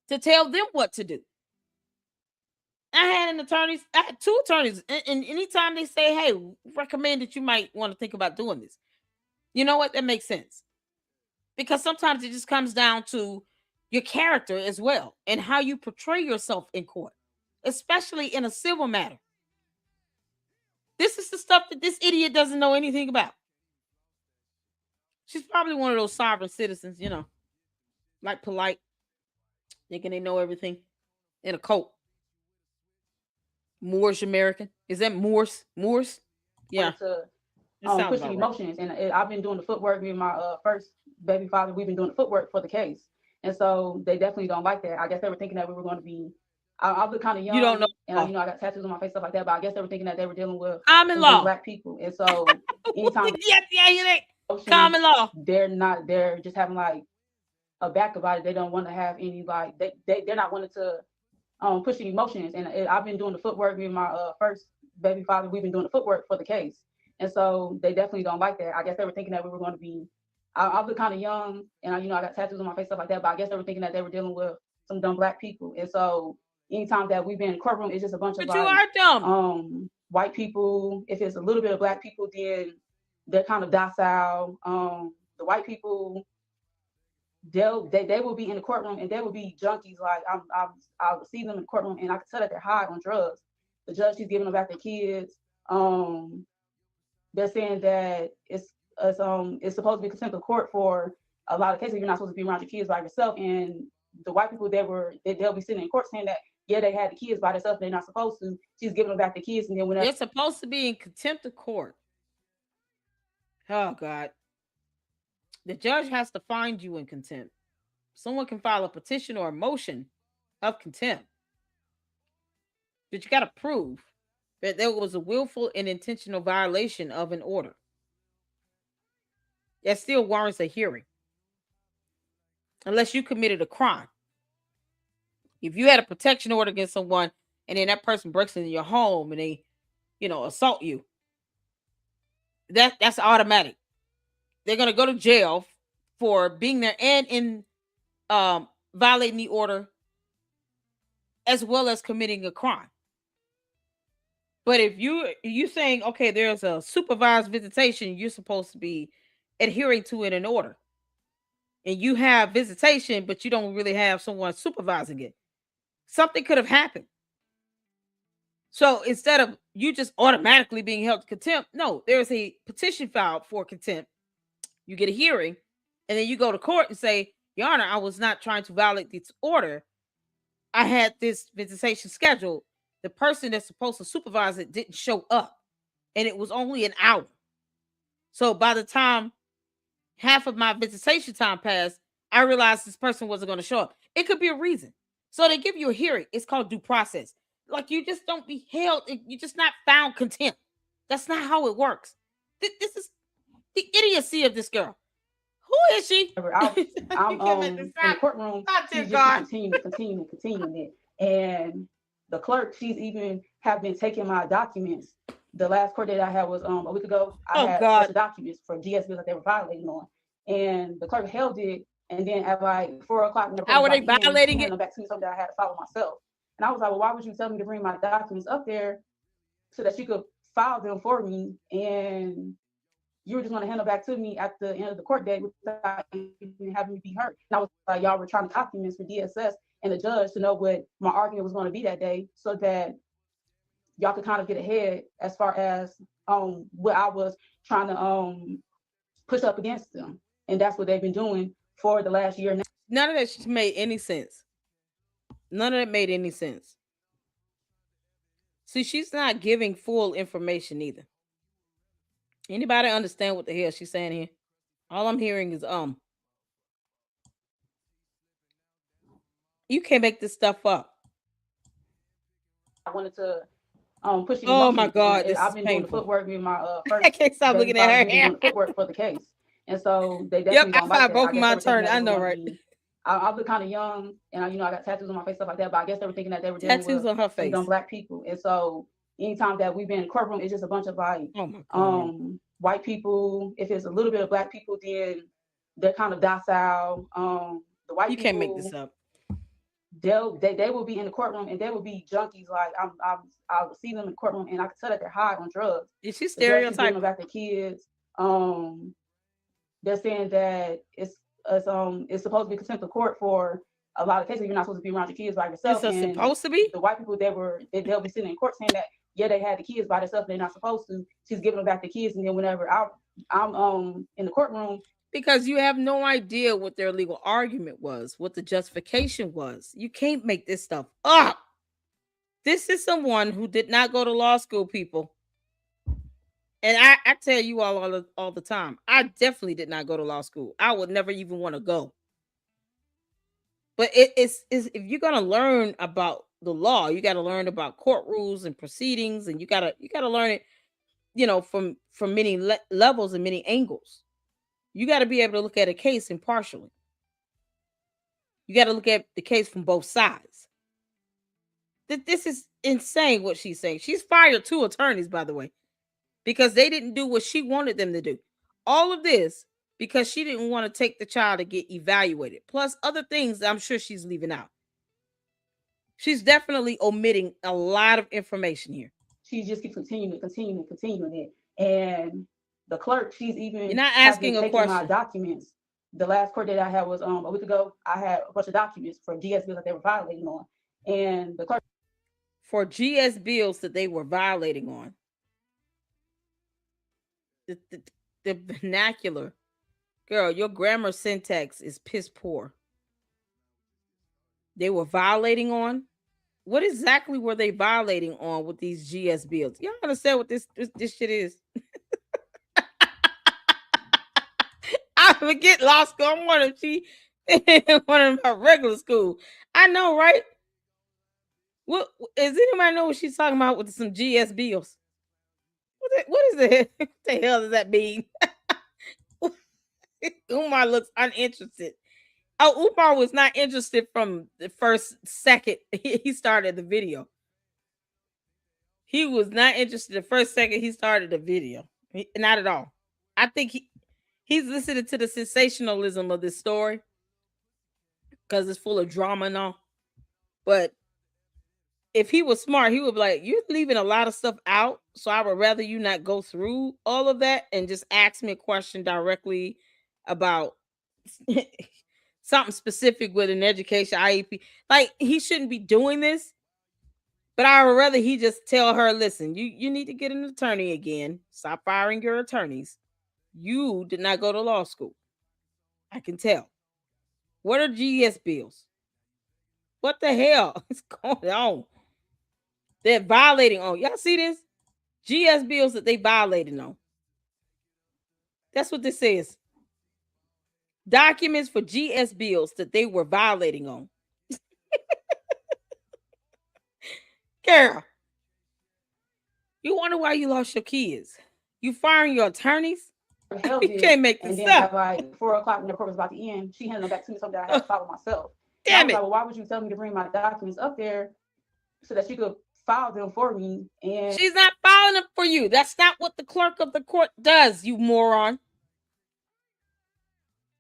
to tell them what to do. I had 2 attorneys, and anytime they say, hey, recommend that you might want to think about doing this. You know what? That makes sense. Because sometimes it just comes down to your character as well and how you portray yourself in court, especially in a civil matter. This is the stuff that this idiot doesn't know anything about. She's probably one of those sovereign citizens, like polite, thinking they know everything in a cult. Moorish American. Is that Moors? Moors? Yeah. Pushing emotions. Right. And I've been doing the footwork with my first baby father. We've been doing the footwork for the case. And so they definitely don't like that. I guess they were thinking that we were going to be, I look kind of young. You don't know. And I got tattoos on my face, stuff like that. But I guess they were thinking that they were dealing with common law, Black people. And so anytime common law, they're just having like a back about it. They don't want to have any like they're not wanting to push the emotions. And I've been doing the footwork with my first baby father. We've been doing the footwork for the case. And so they definitely don't like that. I guess they were thinking that we were going to be, I look kind of young and I got tattoos on my face, stuff like that. But I guess they were thinking that they were dealing with some dumb Black people. And so anytime that we've been in the courtroom, it's just a bunch of white people. If it's a little bit of Black people, then they're kind of docile. The white people, they will be in the courtroom and they will be junkies. Like I would see them in the courtroom and I could tell that they're high on drugs. The judge, she's giving them back their kids. They're saying that it's supposed to be contempt of court for a lot of cases. You're not supposed to be around your kids by yourself. And the white people they'll be sitting in court saying that they had the kids by themselves. They're not supposed to. She's giving them back the kids, and then when they're supposed to be in contempt of court. Oh God. The judge has to find you in contempt. Someone can file a petition or a motion of contempt. But you got to prove that there was a willful and intentional violation of an order. That still warrants a hearing. Unless you committed a crime. If you had a protection order against someone and then that person breaks into your home and they, assault you, that's automatic. They're going to go to jail for being there and in violating the order as well as committing a crime. But if you saying, okay, there's a supervised visitation, you're supposed to be adhering to it in order. And you have visitation, but you don't really have someone supervising it. Something could have happened. So instead of you just automatically being held to contempt, no, there's a petition filed for contempt. You get a hearing, And then you go to court and say, Your Honor, I was not trying to violate this order. I had this visitation scheduled. The person that's supposed to supervise it didn't show up, and it was only an hour. So by the time half of my visitation time passed, I realized this person wasn't going to show up. It could be a reason. So they give you a hearing. It's called due process. Like, you just don't be held. You're just not found contempt. That's not how it works. This is the idiocy of this girl. Who is she? I'm in the courtroom. She's just continuing it. And the clerk, she's even have been taking my documents. The last court date I had was a week ago. I had a bunch of documents for GS bills that they were violating on. And the clerk held it. And then at like 4 o'clock, how were they violating it? Back to me something that I had to follow myself. And I was like, well, why would you tell me to bring my documents up there so that she could file them for me? And you were just going to hand them back to me at the end of the court date without even having me be heard. And I was like, y'all were trying to documents for DSS and the judge to know what my argument was going to be that day so that y'all could kind of get ahead as far as what I was trying to push up against them. And that's what they've been doing for the last year now. None of that made any sense. None of that made any sense. See, she's not giving full information either. Anybody understand what the hell she's saying here? All I'm hearing is you can't make this stuff up. I wanted to push you. Oh my God, I've been doing the footwork with my first. I can't stop looking at her hair. Footwork for the case, and so they definitely don't like that. Both of my attorneys. I know, right? I look kind of young, and I got tattoos on my face, stuff like that. But I guess they were thinking that they were dealing tattoos on her face, young Black people, and so anytime that we've been in the courtroom, it's just a bunch of like, white people. If it's a little bit of Black people, then they're kind of docile. The white people, can't make this up. They will be in the courtroom and they will be junkies. Like I would see them in the courtroom and I could tell that they're high on drugs. Is she stereotyping about the kids? They're saying that it's supposed to be contempt of court for a lot of cases. You're not supposed to be around your kids by yourself. It's supposed to be. The white people they'll be sitting in court saying that they had the kids by themselves. They're not supposed to. She's giving them back the kids, and then whenever I'm in the courtroom. Because you have no idea what their legal argument was, what the justification was. You can't make this stuff up. This is someone who did not go to law school, people. And I tell you all the time, I definitely did not go to law school. I would never even want to go. But it's if you're going to learn about the law, you got to learn about court rules and proceedings, and you got to learn it, from many levels and many angles. You got to be able to look at a case impartially. You got to look at the case from both sides. This is insane what she's saying. She's fired 2 attorneys, by the way, because they didn't do what she wanted them to do. All of this because she didn't want to take the child to get evaluated. Plus other things that I'm sure she's leaving out. She's definitely omitting a lot of information here. She just keeps continuing it. And the clerk, she's even You're not asking a question. My documents. The last court date I had was a week ago. I had a bunch of documents for GS bills that they were violating on, and the clerk for GS bills that they were violating on. The vernacular, girl, your grammar syntax is piss poor. They were violating on. What exactly were they violating on with these GS bills? Y'all understand what this shit is? I forget law school. I'm wondering if she one of her regular school. I know, right? What is anybody know what she's talking about with some GS bills? What is it? What the hell does that mean? Umar looks uninterested. Oh, Umar was not interested from the first second he started the video. He was not interested the first second he started the video. Not at all. I think he's listening to the sensationalism of this story because it's full of drama and all. But if he was smart, he would be like, you're leaving a lot of stuff out, so I would rather you not go through all of that and just ask me a question directly about something specific with an education IEP. Like, he shouldn't be doing this, but I would rather he just tell her, listen, you need to get an attorney again. Stop firing your attorneys. You did not go to law school. I can tell. What are GS bills? What the hell is going on? They're violating on. Y'all see this? GS bills that they violating on. That's what this says. Documents for GS bills that they were violating on. Girl, you wonder why you lost your kids. You firing your attorneys? held You it, can't make and this then up. at like 4 o'clock when the court was about to end, she handed them back to me something that I had to follow myself. And I Damn was it. like, well, why would you tell me to bring my documents up there so that she could file them for me? And She's not filing them for you. That's not what the clerk of the court does, you moron.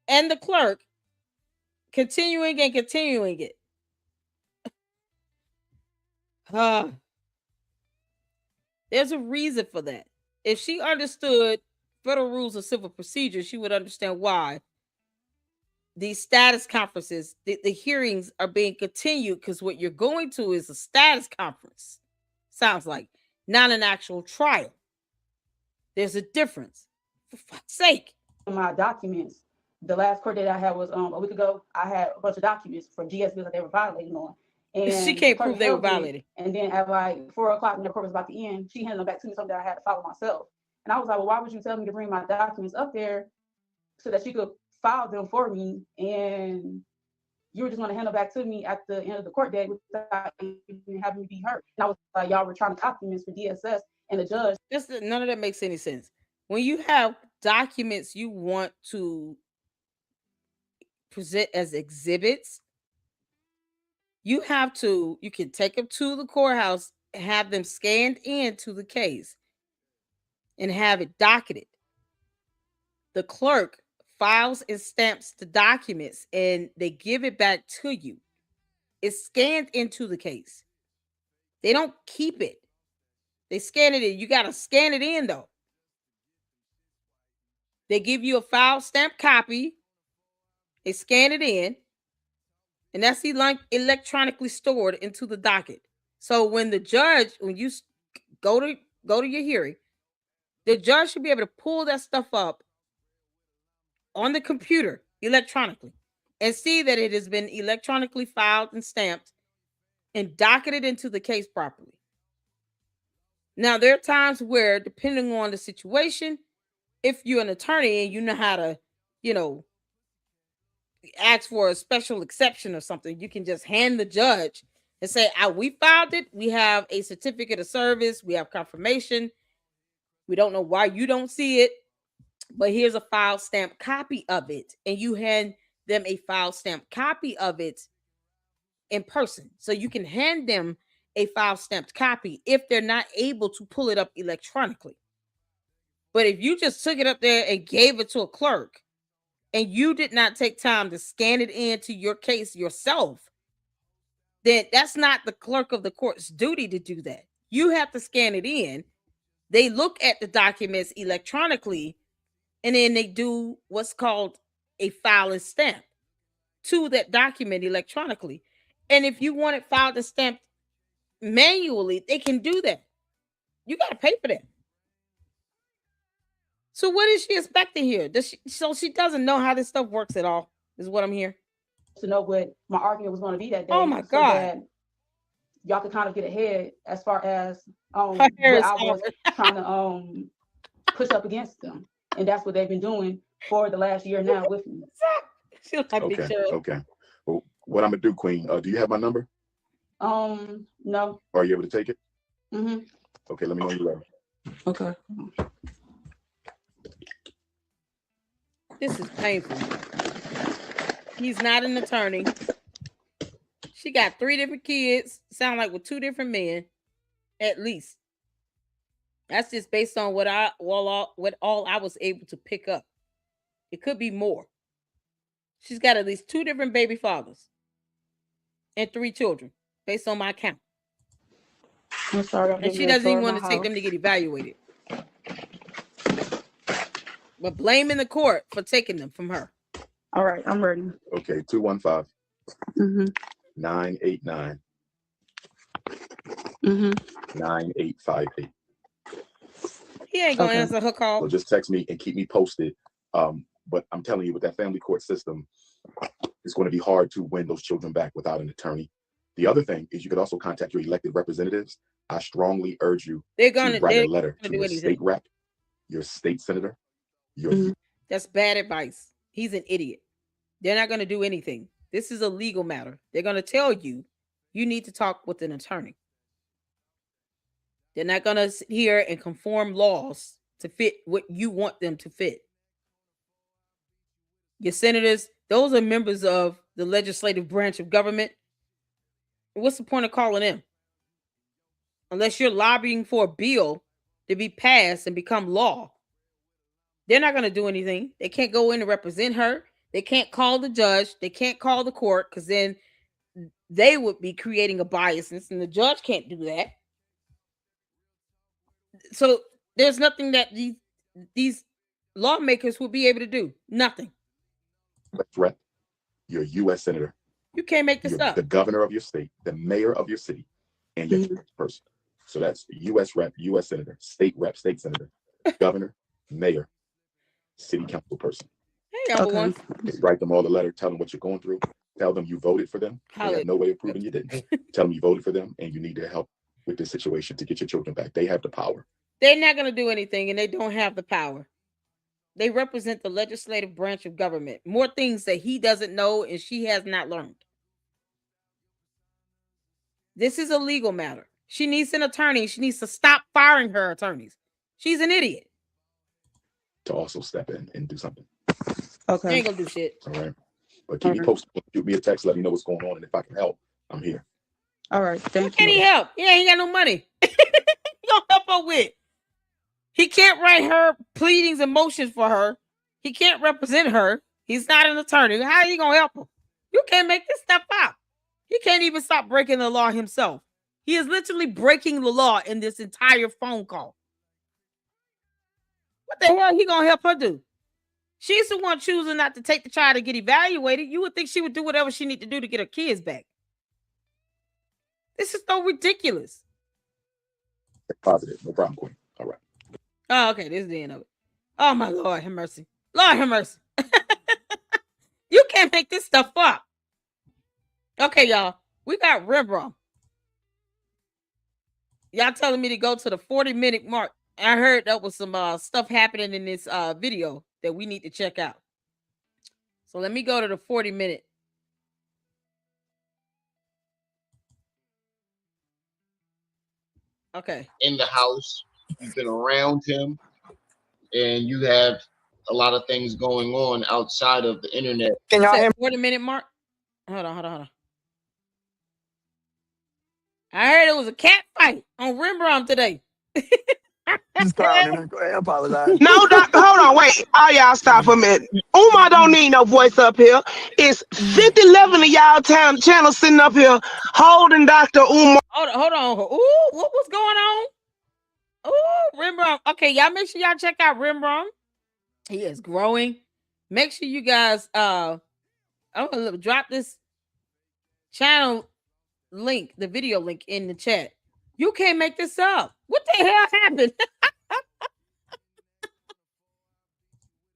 And the clerk continuing it. There's a reason for that. If she understood federal rules of civil procedure, she would understand why these status conferences, the hearings are being continued, because what you're going to is a status conference. Sounds like, not an actual trial. There's a difference. For fuck's sake. my documents, the last court date I had was a week ago. I had a bunch of documents for GS bills that they were violating on. And She can't prove they were violating. And then at like 4 o'clock when the court was about to end, she handed them back to me something that I had to follow myself. And I was like, well, why would you tell me to bring my documents up there so that she could file them for me? And you were just going to hand them back to me at the end of the court date without even having me be heard. And I was like, y'all were trying to documents for DSS, and the judge. None of that makes any sense. When you have documents you want to present as exhibits, you can take them to the courthouse, have them scanned into the case, and have it docketed. The clerk files and stamps the documents, and they give it back to you. It's scanned into the case. They don't keep it. They scan it in. You got to scan it in, though. They give you a file stamp copy. They scan it in, and that's electronically stored into the docket. So when you go to your hearing, the judge should be able to pull that stuff up on the computer electronically and see that it has been electronically filed and stamped and docketed into the case properly. Now, there are times where, depending on the situation, if you're an attorney and you know how to, ask for a special exception or something, you can just hand the judge and say, we filed it. We have a certificate of service. We have confirmation. We don't know why you don't see it, but here's a file stamp copy of it. And you hand them a file stamp copy of it in person. So you can hand them a file stamped copy if they're not able to pull it up electronically. But if you just took it up there and gave it to a clerk, and you did not take time to scan it into your case yourself, then that's not the clerk of the court's duty to do that. You have to scan it in. They look at the documents electronically, and then they do what's called a file and stamp to that document electronically. And if you want it filed and stamped manually, they can do that. You got to pay for that. So what is she expecting here? So she doesn't know how this stuff works at all, is what I'm hearing. To know what my argument was going to be that day. Oh my God. So that y'all could kind of get ahead as far as what I was trying to push up against them. And that's what they've been doing for the last year now with me. Okay. Well, what I'm gonna do, Queen, do you have my number? No. Are you able to take it? Mm-hmm. Okay, let me know when you're ready. Okay. This is painful. He's not an attorney. She got 3 different kids, sound like with 2 different men, at least. That's just based on what all I was able to pick up. It could be more. She's got at least 2 different baby fathers and 3 children, based on my count. I'm sorry. And she doesn't even want to take them to get evaluated. But blaming the court for taking them from her. All right, I'm ready. Okay, 215 Mm-hmm. 989 Mm-hmm. 9858. He ain't gonna answer her call. So just text me and keep me posted But I'm telling you, with that family court system, it's going to be hard to win those children back without an attorney. The other thing is you could also contact your elected representatives. I strongly urge you to write a letter to your state rep, your state senator, your. That's bad advice. He's an idiot. They're not going to do anything. This is a legal matter. They're going to tell you, you need to talk with an attorney. They're not going to sit here and conform laws to fit what you want them to fit. Your senators, those are members of the legislative branch of government. What's the point of calling them? Unless you're lobbying for a bill to be passed and become law. They're not going to do anything. They can't go in and represent her. They can't call the judge. They can't call the court because then they would be creating a biasness, and the judge can't do that. So there's nothing that these lawmakers will be able to do. Nothing. Rep, your U.S. senator. You can't make this up. The governor of your state, the mayor of your city, and your person. So that's U.S. rep, U.S. senator, state rep, state senator, governor, mayor, city council person. Hey, okay. Just write them all a letter. Tell them what you're going through. Tell them you voted for them. They have no way of proving you didn't. Tell them you voted for them and you need their help with this situation to get your children back. They have the power. They're not going to do anything, and they don't have the power. They represent the legislative branch of government. More things that he doesn't know and she has not learned. This is a legal matter. She needs an attorney. She needs to stop firing her attorneys. She's an idiot. To also step in and do something. Okay. She ain't gonna do shit. All right. But keep me posted. Shoot me a text. Let me know what's going on. And if I can help, I'm here. All right. Thank you. Can he help? Yeah, he got no money. He gonna help her with. He can't write her pleadings and motions for her. He can't represent her. He's not an attorney. How are you gonna help her? You can't make this stuff up. He can't even stop breaking the law himself. He is literally breaking the law in this entire phone call. What the hell he gonna help her do? She's the one choosing not to take the child to get evaluated. You would think she would do whatever she need to do to get her kids back. This is so ridiculous. Positive. No problem, Queen. All right. Oh, okay. This is the end of it. Oh, my Lord, have mercy. Lord, have mercy. You can't make this stuff up. Okay, y'all. We got Rembrandt. Y'all telling me to go to the 40-minute mark. I heard that was some stuff happening in this video that we need to check out. So let me go to the 40-minute. Okay. In the house, you've been around him, and you have a lot of things going on outside of the internet. Can y'all hear me? 40-minute mark? Hold on. I heard it was a cat fight on Rembrandt today. I apologize. No, doctor, hold on, wait. All y'all stop a minute. Umar don't need no voice up here. It's 50-11 of y'all channels sitting up here holding Dr. Umar. Hold on. Ooh, what was going on? Ooh, Rembrandt. Okay, y'all make sure y'all check out Rembrandt. He is growing. Make sure you guys I'm gonna drop this channel link, the video link in the chat. You can't make this up. What the hell happened?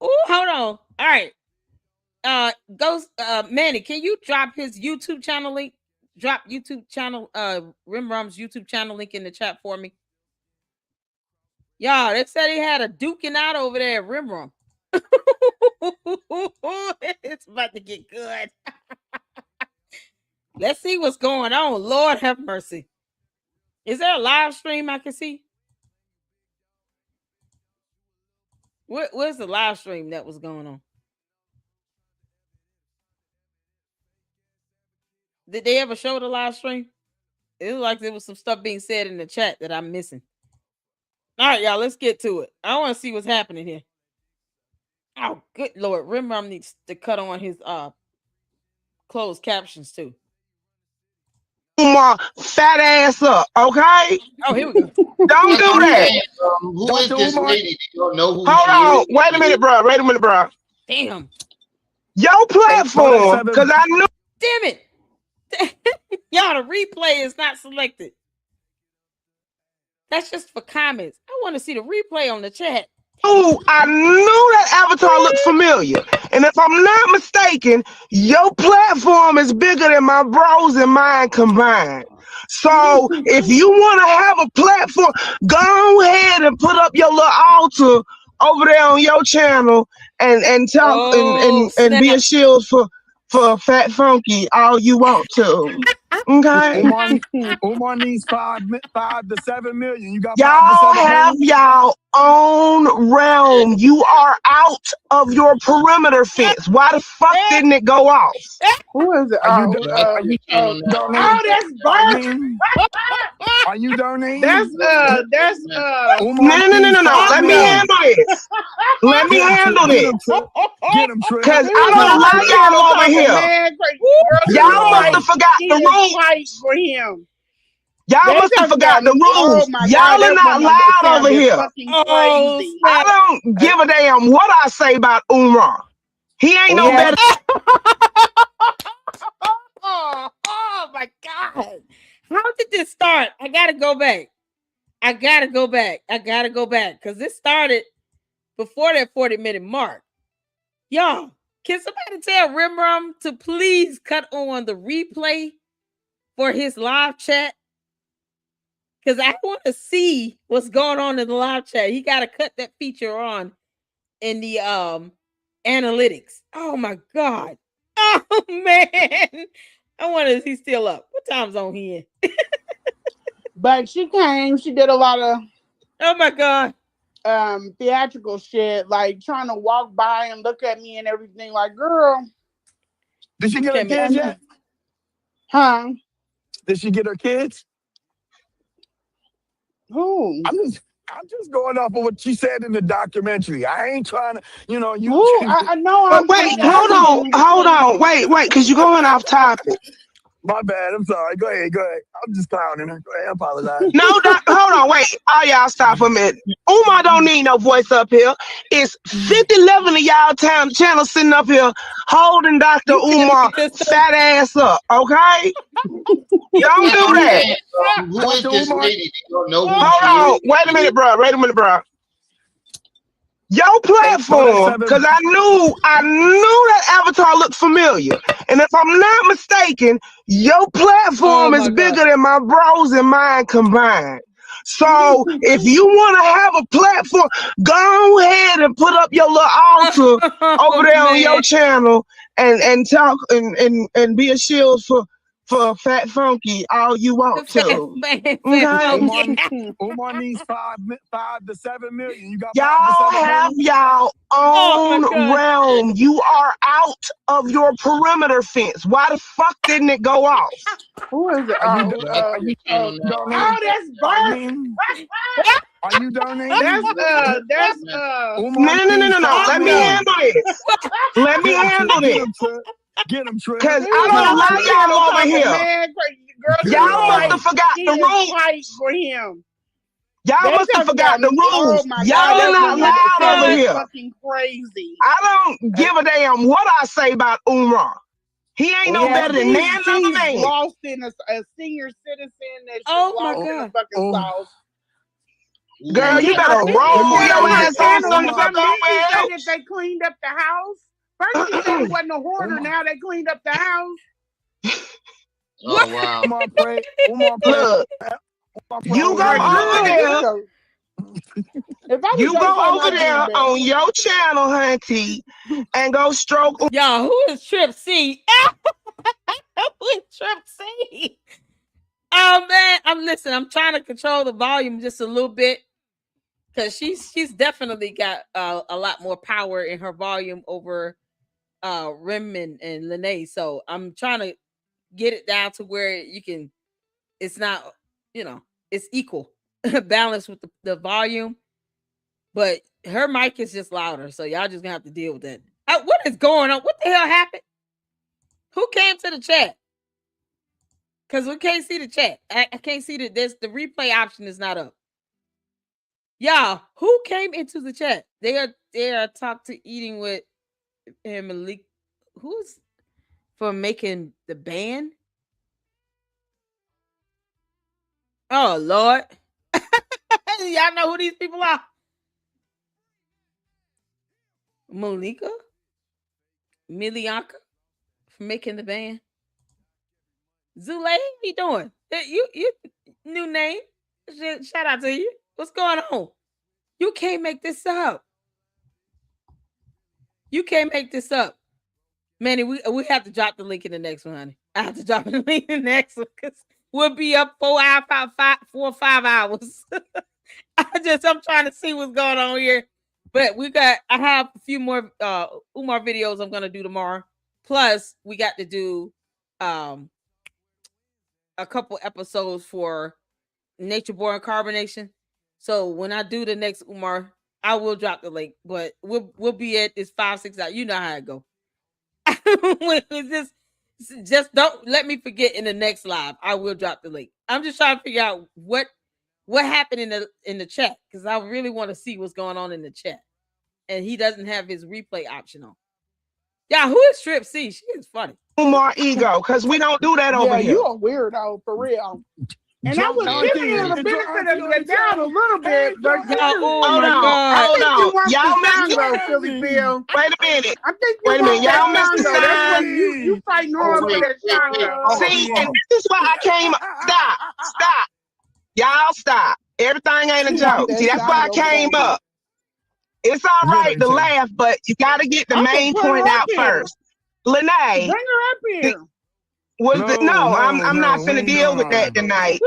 Oh, hold on. All right. Ghost Manny, can you drop his YouTube channel link? Drop YouTube channel, Rembrandt's YouTube channel link in the chat for me. Y'all, they said he had a duking out over there at Rembrandt. It's about to get good. Let's see what's going on. Lord have mercy. Is there a live stream I can see? Where's the live stream that was going on? Did they ever show the live stream? It was like there was some stuff being said in the chat that I'm missing. All right, y'all, let's get to it. I want to see what's happening here. Oh, good Lord. Rembrandt needs to cut on his closed captions too. Umar, fat ass up, okay? Oh, here we go. Don't do that. Who is this lady? You don't know who Hold on. she is? Wait a minute, bro. Damn. Your platform, because I knew. Damn it. Y'all, the replay is not selected. That's just for comments. I want to see the replay on the chat. Oh, I knew that avatar looked familiar. And if I'm not mistaken, your platform is bigger than my bros and mine combined. So if you want to have a platform, go ahead and put up your little altar over there on your channel and talk Oh, and be a snap. shield for Fat Funky all you want to. Okay? Umar needs 5 to 7 million. You got 5 to Y'all 7 have million? y'all own realm. You are out of your perimeter fence. Why the fuck didn't it go off? Who is it? Are you Are you donating? That's Bert. Arlene? Are you That's donating? that's Umar No. needs five Let me million. handle this. Let me Get him, handle Trip. Get this. him, Trip. Get him, Trip. Cause I he Get don't him, allow Trip. on y'all over top of here. man crazy. Girls Get still Y'all must fight, have forgot the still rules. fight for him. Y'all They must have talking about forgot the oh rules. my god, Y'all are that not woman loud over sounded here. fucking Oh, crazy. I snap. don't give a damn what I say about Umar. He ain't no Yeah, better. Oh my God. How did this start? I gotta go back. I gotta go back. I gotta go back. Because this started before that 40-minute mark. Y'all, can somebody tell Rimrum to please cut on the replay for his live chat? Because I want to see what's going on in the live chat. He got to cut that feature on in the analytics. Oh my God. Oh man. I wonder if he's still up. What time zone he in? but she came. She did a lot of Oh my God. theatrical shit, like trying to walk by and look at me and everything. Like, girl, Did she get her kids yet? huh? Did she get her kids? Who? I'm just going off of what she said in the documentary. I ain't trying to, you. Who? I know. But wait, I'm hold asking you. on. Wait, because you're going off topic. My bad. I'm sorry. Go ahead. I'm just clowning her. Go ahead. I apologize. No, hold on, wait. All y'all stop a minute. Umar don't need no voice up here. It's 11 of y'all channels sitting up here holding Dr. You feel me, Umar sister? fat ass up, okay? You Don't feel do me, that. sister? Who is Dr. this Umar? lady? They don't know who Hold she on. is. Wait a minute, bro. Your Hey, no, that's platform, seven. because I knew that avatar looked familiar. And if I'm not mistaken, your Oh platform is my God. bigger than my bros and mine combined. So if you want to have a platform, go ahead and put up your little altar Oh over there on your man. channel and talk and be a shield for Fat Funky all you want to. Fat Okay? funky. Umar needs 5 to 7 million. You got 5 to Y'all 7 have million? y'all Oh my own God. realm. You are out of your perimeter fence. Why the fuck didn't it go off? Who is it? Are you donating? That's Bert. Arlene? Are you donating? That's Umar needs No. 5 Let me million. handle this. Let me Get him, Trip. handle Get this. him, Trip. Get him, Trip. Cause I Get don't him, allow Trip. still y'all on over top of here. man crazy. Girls Get still Y'all must fight, have forgot the still rules. fight for him. Y'all They must have talking about forgot the oh rules. my god, Y'all are that not woman my loud over sounded God. here. fucking crazy. I don't Hey, give a damn what I say about Umar. He ain't no Yeah, Umar. better than nan she's other man. lost in a senior citizen that she's Oh my lost in a God. fucking Um, sauce. Girl, And you then better she roll said your on her ass on channel Umar. somewhere something. Did she somewhere say that else. they cleaned up the house? First she said it wasn't a hoarder. Umar. Now they cleaned up the house. What? Oh wow. Umar pray. Umar pray. Look, Umar pray you over go Girl, his over girl, job. you there. so if I was You your go son, over I'd do there better. on your channel, hunty, and go stroke. Y'all, who is Trip C? Who is Trip C? Oh man, I'm trying to control the volume just a little bit because she's definitely got a lot more power in her volume over Rim and Lene. So I'm trying to get it down to where you can. It's not, it's equal, balanced with the volume. But her mic is just louder, so y'all just gonna have to deal with that. What is going on? What the hell happened? Who came to the chat? Because we can't see the chat. I can't see that. There's the replay option is not up. Y'all, who came into the chat? They are talk to eating with him and Malik. Who's for making the band? Oh Lord. Y'all know who these people are. Malika Milianka for making the band. Zule, how you doing? You new name. Shout out to you. What's going on? You can't make this up. You can't make this up. Manny, we have to drop the link in the next one, honey. I have to drop the link in the next one because we'll be up 4 or 5 hours. I'm trying to see what's going on here. But I have a few more Umar videos I'm gonna do tomorrow. Plus, we got to do a couple episodes for Nature Born Carbonation. So when I do the next Umar, I will drop the link. But we'll be at this 5-6 hours. You know how it go. just don't let me forget in the next live. I will drop the link. I'm just trying to figure out what happened in the chat because I really want to see what's going on in the chat. And he doesn't have his replay option on. Yeah, who is Trip C? She is funny. Umar ego, because we don't do that over here. You a weirdo for real. And I was giving you the benefit of the doubt a little bit, but hold on. Y'all missed the Philly Bill. Wait a minute. I think wait a minute. Y'all missed the sign. sign. You fighting hard with that sign. See, and this is why I came. Stop. Y'all stop. Everything ain't a joke. See, that's why I came up. It's all right to laugh, but you got to get the main point out first. Lene. Bring her up here. I'm not finna deal with that tonight.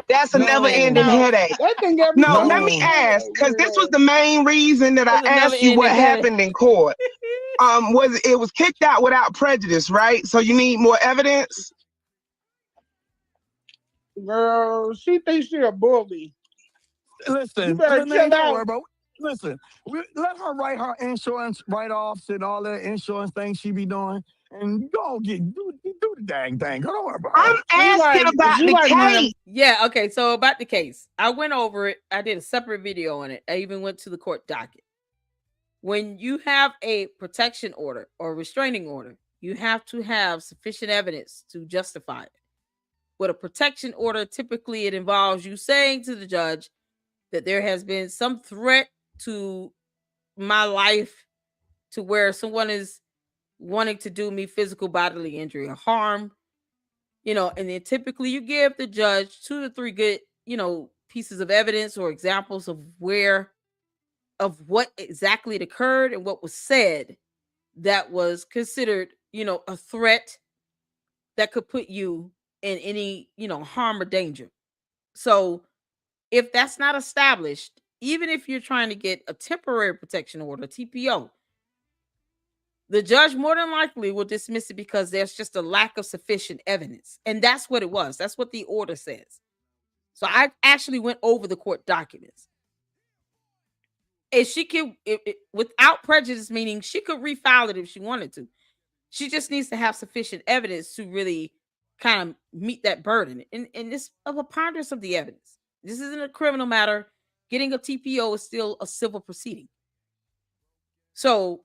That's a never-ending headache. No, let me ask, because this was the main reason that I asked you what happened in court. It was kicked out without prejudice, right? So you need more evidence? Girl, she thinks she's a bully. Listen, listen, let her write her insurance write-offs and all that insurance things she be doing. And go do the dang thing. Don't worry about it. I'm asking about the case. Yeah, okay. So about the case. I went over it. I did a separate video on it. I even went to the court docket. When you have a protection order or restraining order, you have to have sufficient evidence to justify it. With a protection order, typically it involves you saying to the judge that there has been some threat to my life to where someone is wanting to do me physical bodily injury or harm, and then typically you give the judge 2 to 3 good, pieces of evidence or examples of what exactly occurred and what was said that was considered, a threat that could put you in any, harm or danger. So if that's not established, even if you're trying to get a temporary protection order, TPO, the judge more than likely will dismiss it because there's just a lack of sufficient evidence. And that's what it was. That's what the order says. So I actually went over the court documents. And she can, without prejudice, meaning she could refile it if she wanted to. She just needs to have sufficient evidence to really kind of meet that burden. And it's of a ponderance of the evidence. This isn't a criminal matter. Getting a TPO is still a civil proceeding. So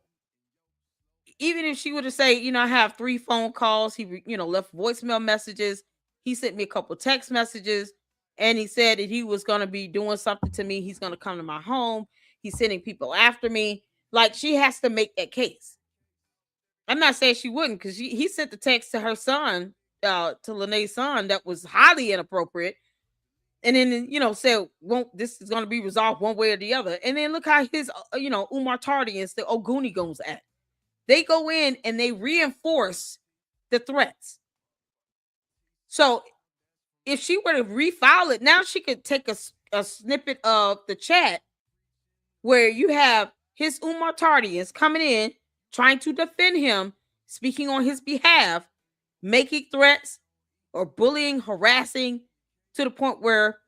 even if she were to say, I have 3 phone calls, he, left voicemail messages, he sent me a couple text messages, and he said that he was going to be doing something to me. He's going to come to my home. He's sending people after me. Like, she has to make that case. I'm not saying she wouldn't, because he sent the text to her son, to Lene's son, that was highly inappropriate. And then, said, this is going to be resolved one way or the other. And then look how his, Umar Tardians, the Oguni goes at. They go in and they reinforce the threats. So if she were to refile it, now she could take a snippet of the chat where you have his Umar Tardians coming in, trying to defend him, speaking on his behalf, making threats or bullying, harassing to the point where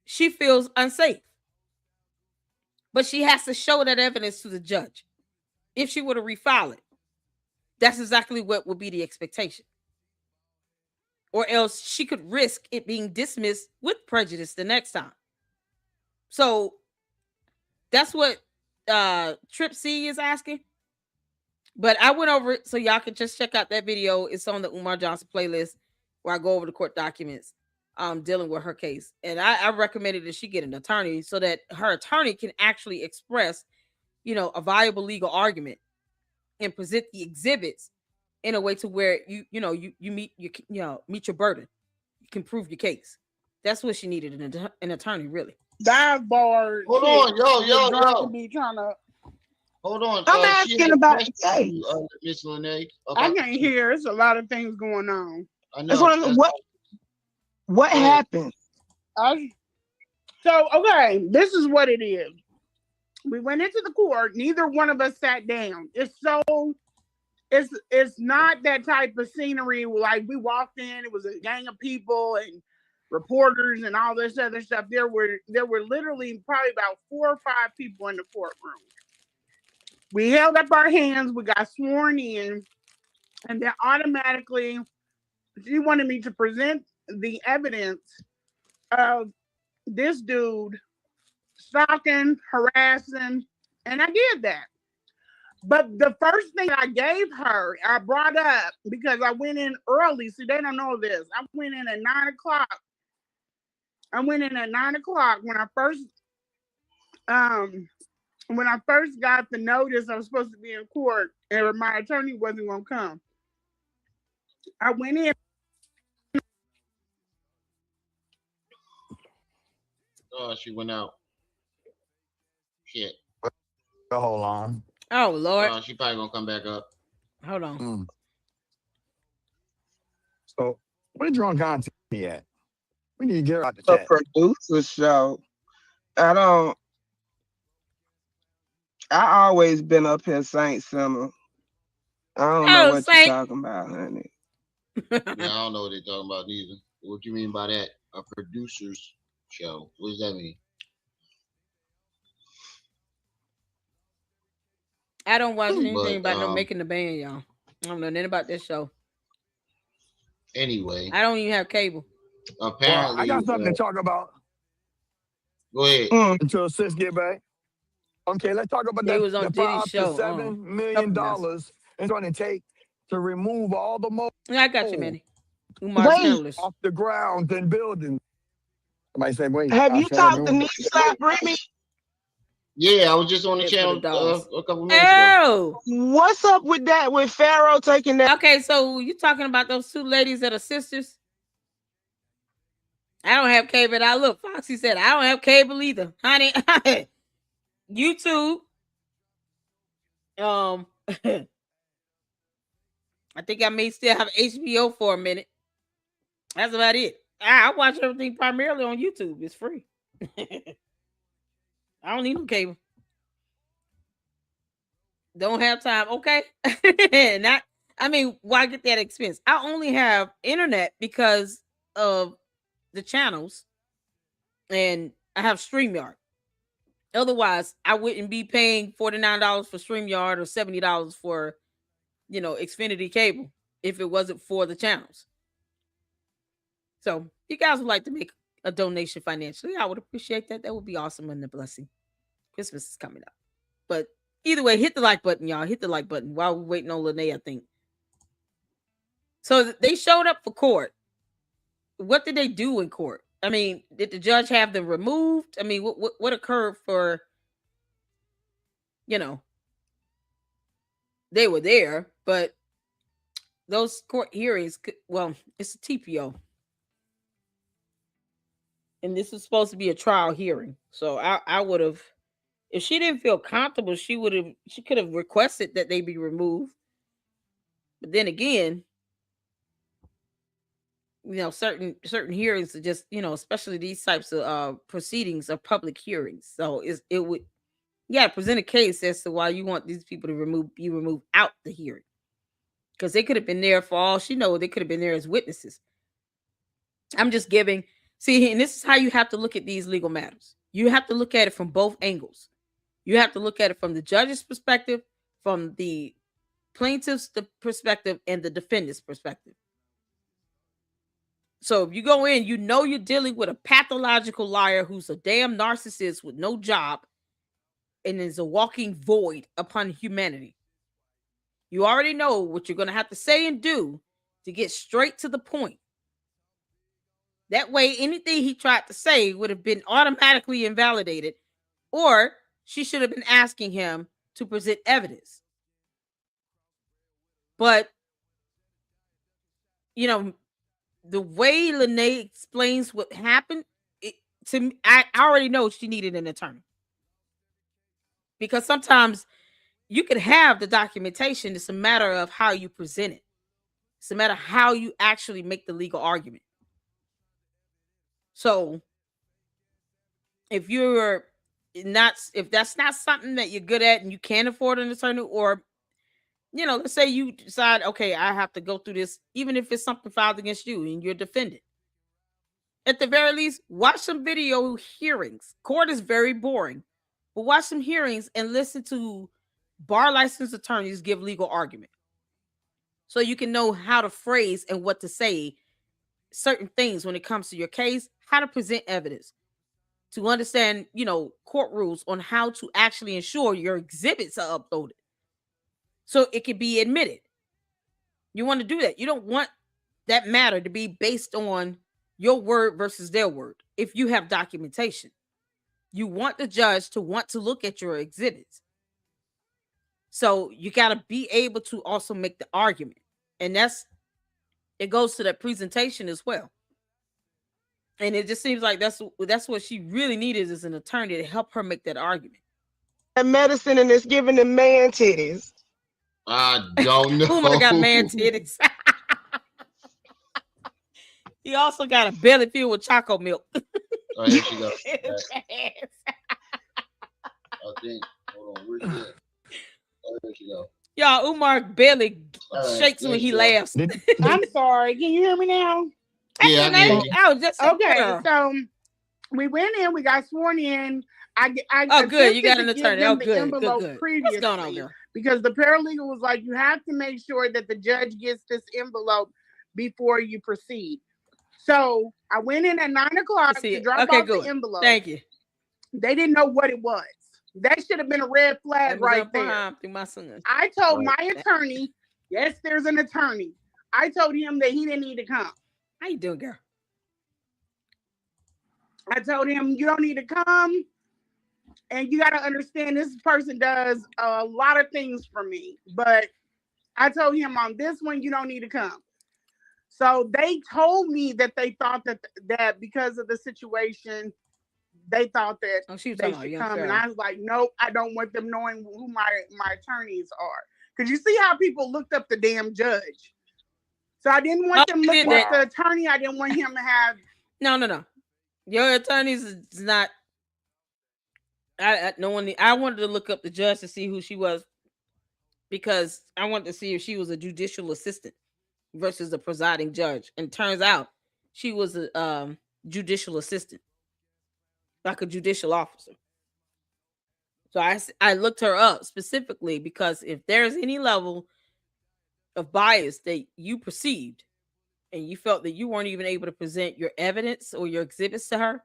she feels unsafe. But she has to show that evidence to the judge. If she were to refile it, that's exactly what would be the expectation. Or else she could risk it being dismissed with prejudice the next time. So that's what Trip C is asking. But I went over it so y'all can just check out that video. It's on the Umar Johnson playlist where I go over the court documents dealing with her case. And I recommended that she get an attorney so that her attorney can actually express a viable legal argument and present the exhibits in a way to where you meet meet your burden. You can prove your case. That's what she needed, an attorney, really. Dive bar. Hold on, yo. Be trying to. Hold on. I'm asking about the case. Miss Lene. I can't hear. It's a lot of things going on. I know. That's what happened? So, okay, this is what it is. We went into the court. Neither one of us sat down. It's not that type of scenery. Like, we walked in, it was a gang of people and reporters and all this other stuff. There were literally probably about 4 or 5 people in the courtroom. We held up our hands. We got sworn in, and then automatically she wanted me to present the evidence of this dude stalking, harassing, and I did that. But the first thing I gave her, I brought up because I went in early. See, they don't know this. I went in at 9 o'clock. When I first got the notice I was supposed to be in court and my attorney wasn't going to come. I went in. Oh, she went out. Shit. Hold on. Oh, Lord. She probably gonna come back up. Hold on. So, where drunk auntie at? We need to get her out the The chat. producer show. I always been up here, Saint Simmer. I don't know what you're talking about, honey. Yeah, I don't know what they're talking about either. What do you mean by that? A producer's show. What does that mean? I don't watch anything about no Making the Band, y'all. I don't know nothing about this show. Anyway. I don't even have cable. Apparently. I got something to talk about. Go ahead. Until sis get back. Okay, let's talk about that. Was on the $5 to $7 million it's going to take to remove all the mold. I got you, Manny. Umar's off the grounds and buildings. Somebody say, wait. Have you talked to Nick Slap Remy? Yeah, I was just on the channel a couple minutes ago. What's up with that? With Pharaoh taking that? Okay, so you talking about those 2 ladies that are sisters? I don't have cable. Look, Foxy said I don't have cable either, honey. YouTube. I think I may still have HBO for a minute. That's about it. I watch everything primarily on YouTube. It's free. I don't need no cable. Don't have time. Okay. Why get that expense? I only have internet because of the channels and I have StreamYard. Otherwise, I wouldn't be paying $49 for StreamYard or $70 for, Xfinity cable if it wasn't for the channels. So you guys would like to make a donation financially, I would appreciate that. That would be awesome and a blessing. Christmas is coming up. But either way, hit the like button, y'all. Hit the like button while we're waiting on Lene, I think. So they showed up for court. What did they do in court? I mean, did the judge have them removed? I mean, what occurred for, they were there, but those court hearings, it's a TPO. And this is supposed to be a trial hearing. So I would have, if she didn't feel comfortable, she could have requested that they be removed. But then again, certain hearings are just, especially these types of proceedings are public hearings. So present a case as to why you want these people to be removed out the hearing. Because they could have been there for all she knows. They could have been there as witnesses. I'm just giving. See, and this is how you have to look at these legal matters. You have to look at it from both angles. You have to look at it from the judge's perspective, from the plaintiff's perspective, and the defendant's perspective. So if you go in, you're dealing with a pathological liar who's a damn narcissist with no job and is a walking void upon humanity. You already know what you're going to have to say and do to get straight to the point. That way, anything he tried to say would have been automatically invalidated, or she should have been asking him to present evidence. But, you know, the way Lene explains what happened, to me, I already know she needed an attorney. Because sometimes you could have the documentation. It's a matter of how you present it. It's a matter of how you actually make the legal argument. So if that's not something that you're good at and you can't afford an attorney, or, you know, let's say you decide, okay, I have to go through this, even if it's something filed against you and you're defended. At the very least, watch some video hearings. Court is very boring, but watch some hearings and listen to bar licensed attorneys give legal argument. So you can know how to phrase and what to say certain things when it comes to your case, how to present evidence, to understand, you know, court rules on how to actually ensure your exhibits are uploaded so it can be admitted. You want to do that. You don't want that matter to be based on your word versus their word. If you have documentation, you want the judge to want to look at your exhibits. So you got to be able to also make the argument. And it goes to that presentation as well. And it just seems like that's what she really needed, is an attorney to help her make that argument. That medicine and it's giving them man titties. I don't know. Umar got man titties. He also got a belly filled with chocolate milk. Oh, here she goes. I think. Hold on. Where's that? Oh, here she goes. Y'all, Umar belly shakes when he laughs. I'm sorry. Can you hear me now? Yeah, I can hear you. Okay, so we went in. We got sworn in. I good. You got an attempted to give attorney. them Oh, the good. envelope Good. previously, What's going on, girl? because the paralegal was like, you have to make sure that the judge gets this envelope before you proceed. So I went in at 9 o'clock to drop off the envelope. Thank you. They didn't know what it was. That should have been a red flag right there. Through my son. I told my attorney, yes, there's an attorney. I told him that he didn't need to come. How you doing, girl? I told him, you don't need to come. And you got to understand, this person does a lot of things for me. But I told him, on this one, you don't need to come. So they told me that they thought that because of the situation, they thought that they should come. And I was like, nope, I don't want them knowing who my attorneys are. Because you see how people looked up the damn judge. So I didn't want them looking at the attorney. I didn't want him to have... No. Your attorneys is not... I wanted to look up the judge to see who she was, because I wanted to see if she was a judicial assistant versus a presiding judge. And turns out she was a judicial assistant, like a judicial officer. So I looked her up specifically because if there's any level of bias that you perceived and you felt that you weren't even able to present your evidence or your exhibits to her,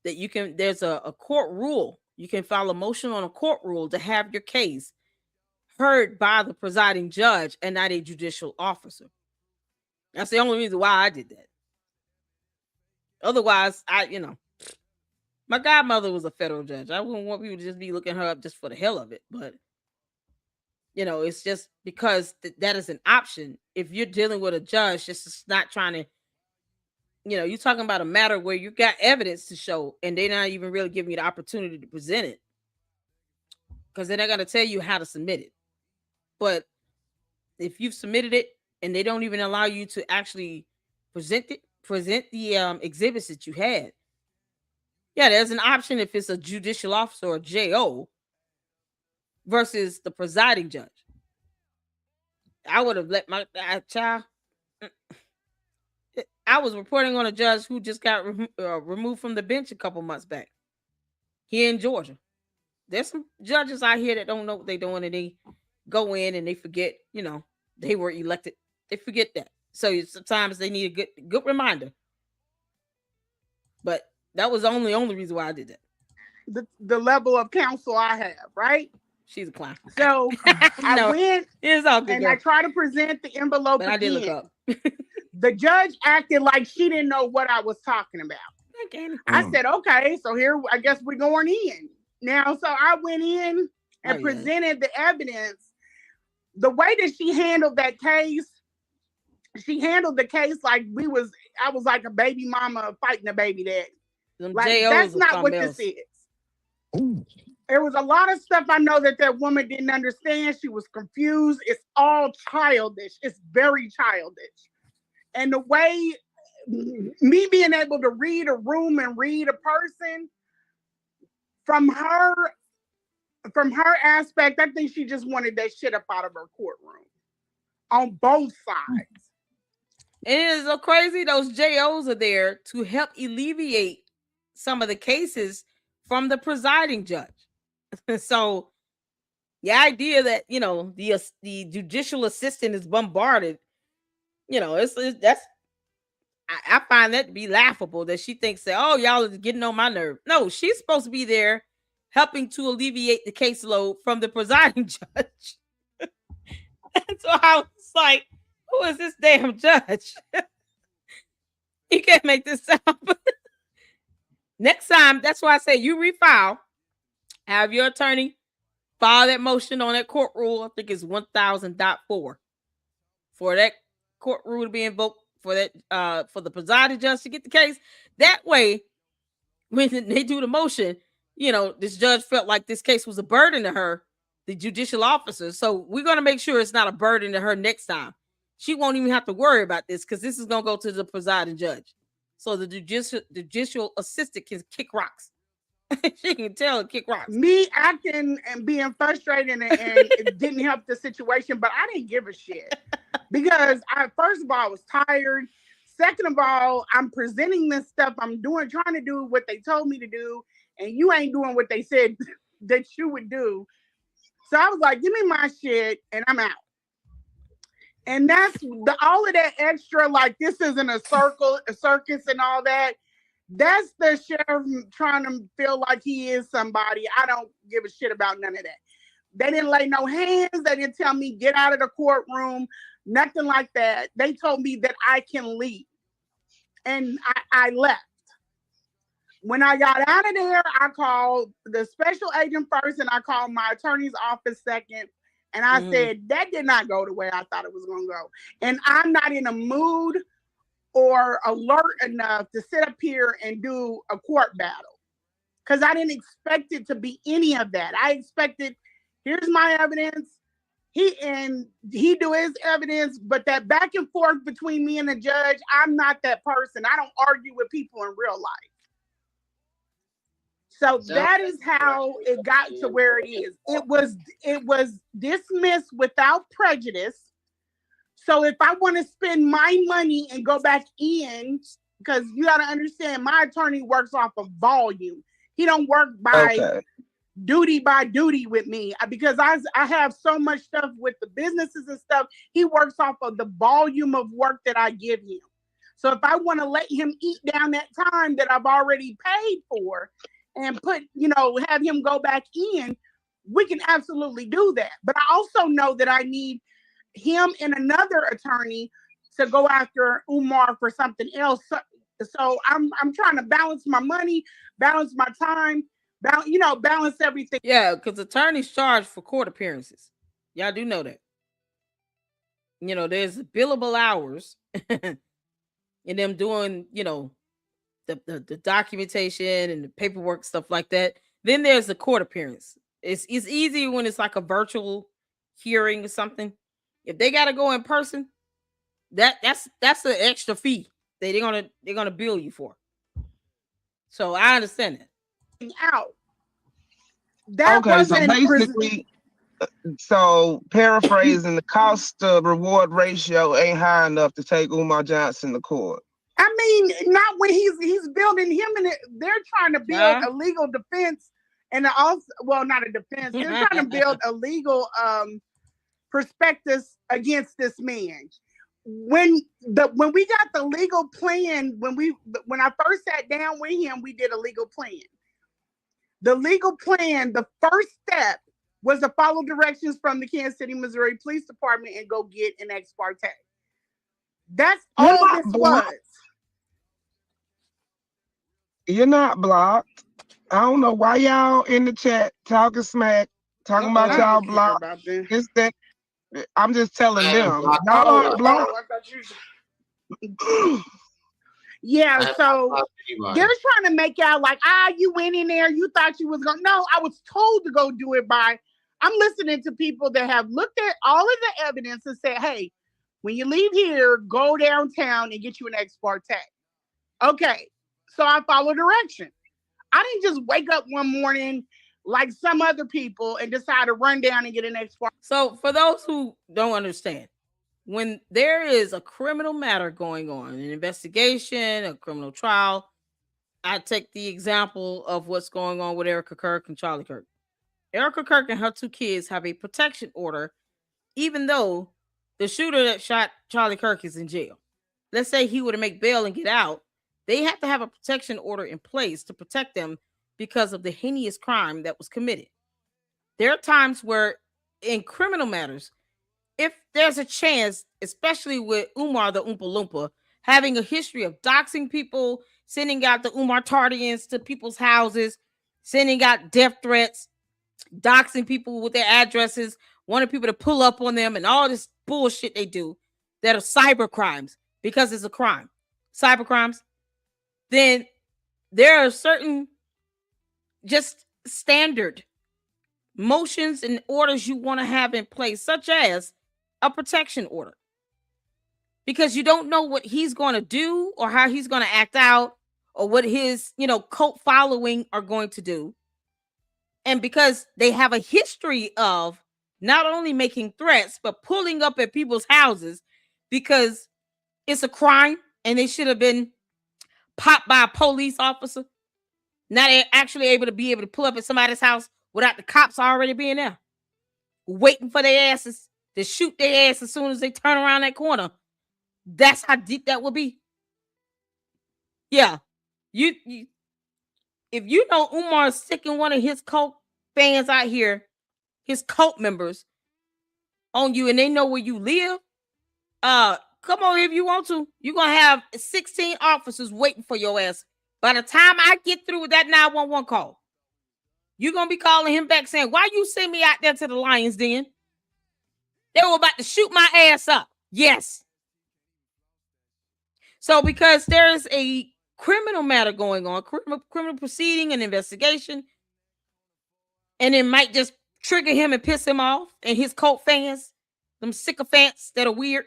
that there's a court rule. You can file a motion on a court rule to have your case heard by the presiding judge and not a judicial officer. That's the only reason why I did that. Otherwise, my godmother was a federal judge. I wouldn't want people to just be looking her up just for the hell of it. But, it's just because that is an option. If you're dealing with a judge, just not trying to, you're talking about a matter where you got evidence to show and they're not even really giving you the opportunity to present it, because they're not going to tell you how to submit it. But if you've submitted it and they don't even allow you to actually present the exhibits that you had, yeah, there's an option if it's a judicial officer or JO versus the presiding judge. I would have let my child. I was reporting on a judge who just got removed from the bench a couple months back here in Georgia. There's some judges out here that don't know what they're doing, and they go in and they forget, they were elected. They forget that. So sometimes they need a good reminder. But that was the only reason why I did that. The level of counsel I have, right? She's a clown. So I went it's all good, and girl. I tried to present the envelope but again. I did look up. The judge acted like she didn't know what I was talking about. Okay. I said, okay, so here, I guess we're going in. Now, so I went in and presented the evidence. The way that she handled that case, she handled the case like I was like a baby mama fighting a baby daddy. Like, that's not what this is. Ooh. There was a lot of stuff I know that woman didn't understand. She was confused. It's all childish. It's very childish. And the way me being able to read a room and read a person, from her aspect, I think she just wanted that shit up out of her courtroom on both sides. And it is so crazy. Those JOs are there to help alleviate some of the cases from the presiding judge. So the idea that, you know, the judicial assistant is bombarded, you know, I find that to be laughable, that she thinks that, oh, y'all are getting on my nerve. No, she's supposed to be there helping to alleviate the caseload from the presiding judge. And so I was like, who is this damn judge? You can't make this up. Next time, that's why I say you refile, have your attorney file that motion on that court rule. I think it's 1000.4 for that court rule to be invoked for that for the presiding judge to get the case. That way, when they do the motion, you know, this judge felt like this case was a burden to her, the judicial officer. So we're going to make sure it's not a burden to her next time. She won't even have to worry about this because this is going to go to the presiding judge. So the judicial assistant can kick rocks. She can tell and kick rocks. Me acting and being frustrated and it didn't help the situation, but I didn't give a shit because first of all, I was tired. Second of all, I'm presenting this stuff. I'm trying to do what they told me to do, and you ain't doing what they said that you would do. So I was like, give me my shit and I'm out. And that's all of that extra, like this isn't a circus and all that. That's the sheriff trying to feel like he is somebody. I don't give a shit about none of that. They didn't lay no hands. They didn't tell me get out of the courtroom. Nothing like that. They told me that I can leave. And I left. When I got out of there, I called the special agent first and I called my attorney's office second. And I said, that did not go the way I thought it was going to go. And I'm not in a mood or alert enough to sit up here and do a court battle. Because I didn't expect it to be any of that. I expected, here's my evidence. He do his evidence, but that back and forth between me and the judge, I'm not that person. I don't argue with people in real life. So that is how it got to where it is. It was dismissed without prejudice. So if I want to spend my money and go back in, because you got to understand, my attorney works off of volume. He don't work by duty with me, because I have so much stuff with the businesses and stuff. He works off of the volume of work that I give him. So if I want to let him eat down that time that I've already paid for and have him go back in, we can absolutely do that. But I also know that I need him and another attorney to go after Umar for something else. So I'm trying to balance my money, balance my time, balance everything. Yeah, because attorneys charge for court appearances. Y'all do know that. There's billable hours and them doing, the documentation and the paperwork, stuff like that. Then there's the court appearance. It's easy when it's like a virtual hearing or something. If they got to go in person, that's an extra fee they're gonna bill you for. So I understand that. Out. Okay, so basically, paraphrasing, the cost to reward ratio ain't high enough to take Umar Johnson to court. I mean, not when he's building him, and they're trying to build a legal defense, and also, well, not a defense. They're trying to build a legal prospectus against this man. When we got the legal plan, when I first sat down with him, we did a legal plan. The legal plan, the first step was to follow directions from the Kansas City, Missouri Police Department and go get an ex parte. That's all this was. You're not blocked. I don't know why y'all in the chat talking smack Talking about I y'all don't care block. about them. It's that. I'm just telling them. Y'all Oh, aren't blocked. I thought you. Yeah, so they're trying to make out like, you went in there, you thought you was gonna. No, I was told to go do it by. I'm listening to people that have looked at all of the evidence and said, hey, when you leave here, go downtown and get you an ex parte. Okay, so I follow direction. I didn't just wake up one morning like some other people and decide to run down and get an ex parte. So for those who don't understand, when there is a criminal matter going on, an investigation, a criminal trial, I take the example of what's going on with Erica Kirk and Charlie Kirk. Erica Kirk and her two kids have a protection order, even though the shooter that shot Charlie Kirk is in jail. Let's say he were to make bail and get out, they have to have a protection order in place to protect them because of the heinous crime that was committed. There are times where in criminal matters, if there's a chance, especially with Umar the Oompa Loompa, having a history of doxing people, sending out the Umar Tardians to people's houses, sending out death threats, doxing people with their addresses, wanting people to pull up on them, and all this bullshit they do that are cyber crimes because it's a crime, cyber crimes, then there are certain just standard motions and orders you want to have in place, such as a protection order, because you don't know what he's going to do or how he's going to act out or what his cult following are going to do. And because they have a history of not only making threats but pulling up at people's houses because it's a crime and they should have been popped by a police officer, now they're actually able to pull up at somebody's house without the cops already being there, waiting for their asses to shoot their ass as soon as they turn around that corner. That's how deep that would be. Yeah. You if you know Umar's sticking one of his cult fans out here, his cult members on you, and they know where you live, come on if you want to. You're gonna have 16 officers waiting for your ass. By the time I get through with that 911 call, you're gonna be calling him back saying, why you send me out there to the Lions Den? They were about to shoot my ass up. Yes. So because there is a criminal matter going on, criminal proceeding and investigation, and it might just trigger him and piss him off and his cult fans, them sycophants that are weird,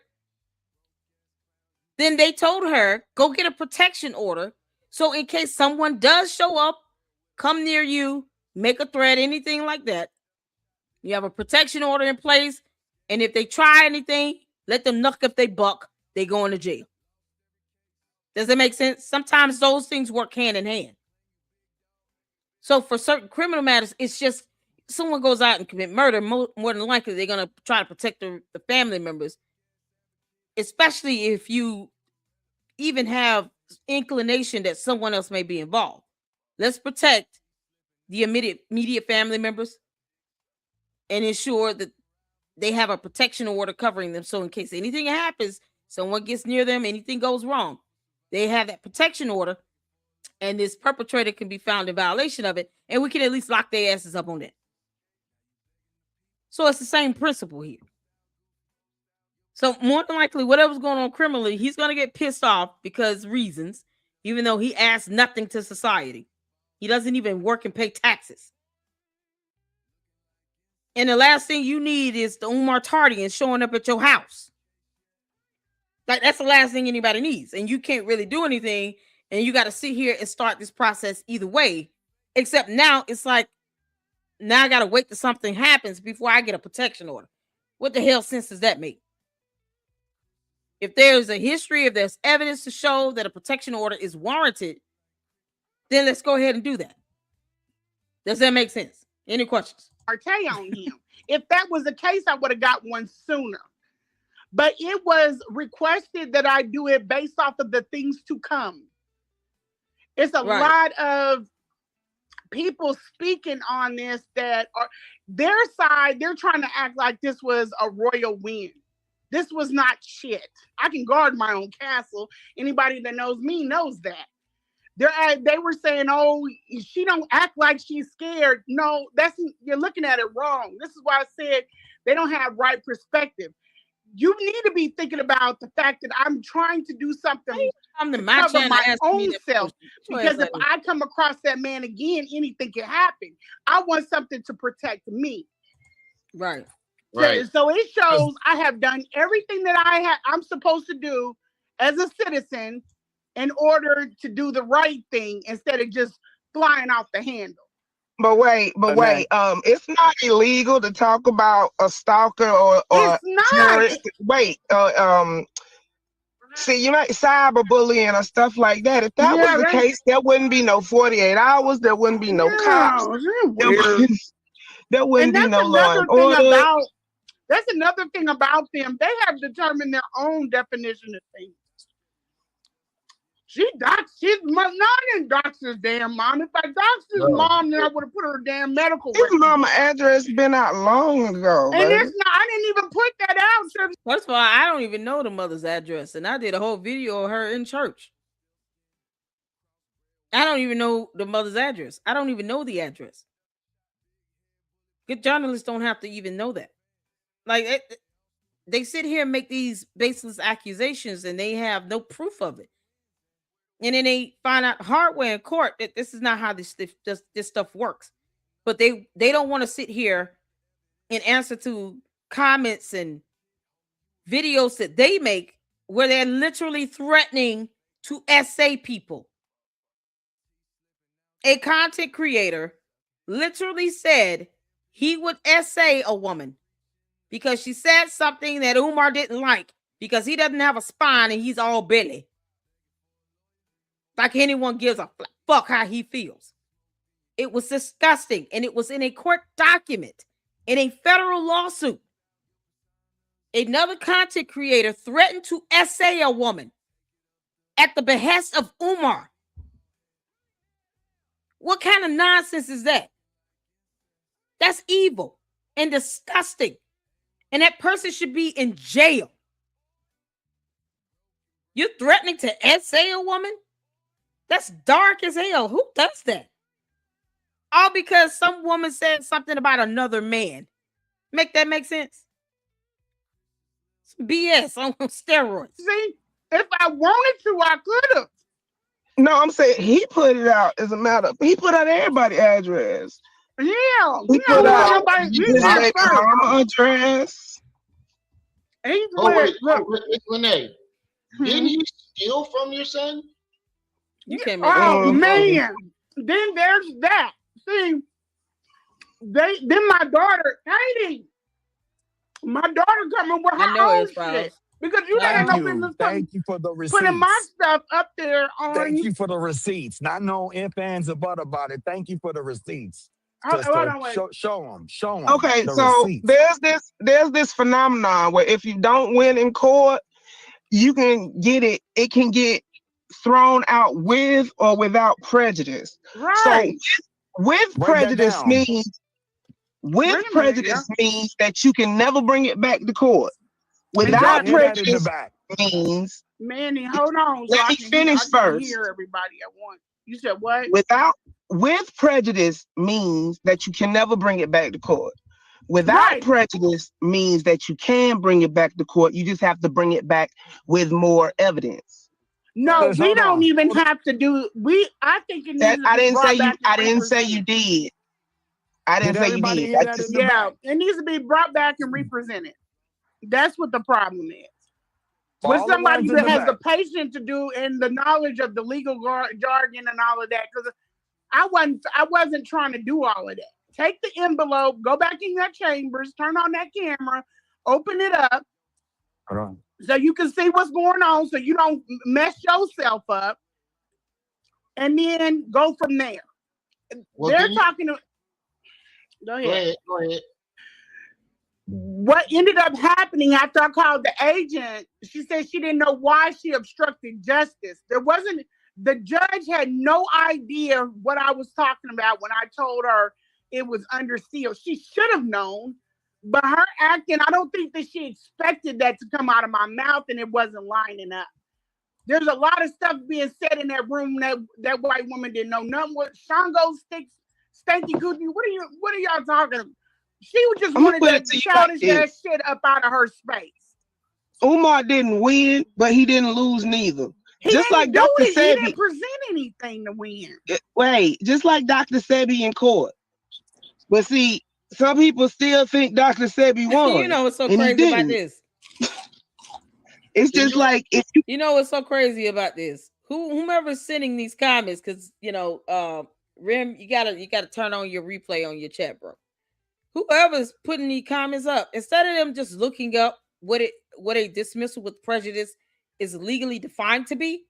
then they told her, go get a protection order. So in case someone does show up, come near you, make a threat, anything like that, you have a protection order in place. And if they try anything, let them knock if they buck, they go into jail. Does that make sense? Sometimes those things work hand in hand. So for certain criminal matters, it's just someone goes out and commit murder, more than likely they're going to try to protect the family members, especially if you even have inclination that someone else may be involved. Let's protect the immediate family members and ensure that they have a protection order covering them. So in case anything happens, someone gets near them, anything goes wrong, they have that protection order, and this perpetrator can be found in violation of it, and we can at least lock their asses up on that. So it's the same principle here. So more than likely, whatever's going on criminally, he's going to get pissed off because reasons, even though he adds nothing to society. He doesn't even work and pay taxes. And the last thing you need is the Umar Tardians showing up at your house. Like, that's the last thing anybody needs. And you can't really do anything. And you got to sit here and start this process either way. Except now it's like, now I got to wait till something happens before I get a protection order. What the hell sense does that make? If there's a history, if there's evidence to show that a protection order is warranted, then let's go ahead and do that. Does that make sense? Any questions? On him. If that was the case, I would have got one sooner. But it was requested that I do it based off of the things to come. It's a lot of people speaking on this that are their side. They're trying to act like this was a royal win. This was not shit. I can guard my own castle. Anybody that knows me knows that. They were saying, oh, she don't act like she's scared. No, you're looking at it wrong. This is why I said they don't have right perspective. You need to be thinking about the fact that I'm trying to do something to cover my own self. Because if I come across that man again, anything can happen. I want something to protect me. Right. So it shows I have done everything that I'm supposed to do as a citizen in order to do the right thing instead of just flying off the handle. But wait, it's not illegal to talk about a stalker or it's not. Terrorist. Wait, see, you might cyberbullying or stuff like that. If that was the case, there wouldn't be no 48 hours. There wouldn't be no cops. There wouldn't be no law and order. That's another thing about them. They have determined their own definition of things. She's not in Doc's damn mom. If I doxed his mom, then I would have put her damn medical record. His mama address been out long ago. And it's not. I didn't even put that out. First of all, I don't even know the mother's address, and I did a whole video of her in church. I don't even know the mother's address. I don't even know the address. Good journalists don't have to even know that. Like they sit here and make these baseless accusations, and they have no proof of it. And then they find out hardware in court that this is not how this stuff works. But they don't want to sit here and answer to comments and videos that they make where they're literally threatening to essay people. A content creator literally said he would essay a woman because she said something that Umar didn't like because he doesn't have a spine and he's all belly. Like anyone gives a fuck how he feels. It was disgusting, and it was in a court document, in a federal lawsuit. Another content creator threatened to essay a woman at the behest of Umar. What kind of nonsense is that? That's evil and disgusting, and that person should be in jail. You're threatening to essay a woman? That's dark as hell. Who does that? All because some woman said something about another man. Make that make sense? Some BS on steroids. See, if I wanted to, I could have. No, I'm saying he put it out as a matter. He put out everybody's address. Yeah. He put out his mama address. Renee, didn't he steal from your son? You can't make man. Then there's that. See, then my daughter, Katie, my daughter coming with her own shit. Because you don't have no business. Thank you for the receipts. Putting my stuff up there on. Thank you for the receipts. Not no ifs, ands, or buts about it. Thank you for the receipts. Show them. Okay, so receipts. there's this phenomenon where if you don't win in court, you can get it. It can get thrown out with or without prejudice. Right. So with prejudice means means that you can never bring it back to court. Without prejudice means Manny, hold on. Let me finish first. Hear everybody at once. You said what? With prejudice means that you can never bring it back to court. Without prejudice means that you can bring it back to court. You just have to bring it back with more evidence. No, we don't even have to do. I think it needs I didn't say you. I didn't say you did. I didn't say you did. It needs to be brought back and represented. That's what the problem is. With somebody that has the patience to do and the knowledge of the legal jargon and all of that, because I wasn't trying to do all of that. Take the envelope, go back in your chambers, turn on that camera, open it up. Hold on. So you can see what's going on, so you don't mess yourself up, and then go from there. Well, they're talking to. Go ahead. What ended up happening after I called the agent? She said she didn't know why she obstructed justice. The judge had no idea what I was talking about when I told her it was under seal. She should have known. But her acting, I don't think that she expected that to come out of my mouth, and it wasn't lining up. There's a lot of stuff being said in that room that white woman didn't know nothing. What Shango sticks, stanky Gucci. What are y'all talking about? She just wanted that childish ass shit up out of her space. Umar didn't win, but he didn't lose neither. He just like didn't Dr. He Sebi. didn't present anything to win. Wait, just like Dr. Sebi in court. But see, some people still think Dr. Sebi won. You know what's so crazy about this? It's just like if you know what's so crazy about this. Whomever's sending these comments, because Rim, you gotta turn on your replay on your chat, bro. Whoever's putting these comments up, instead of them just looking up what a dismissal with prejudice is legally defined to be,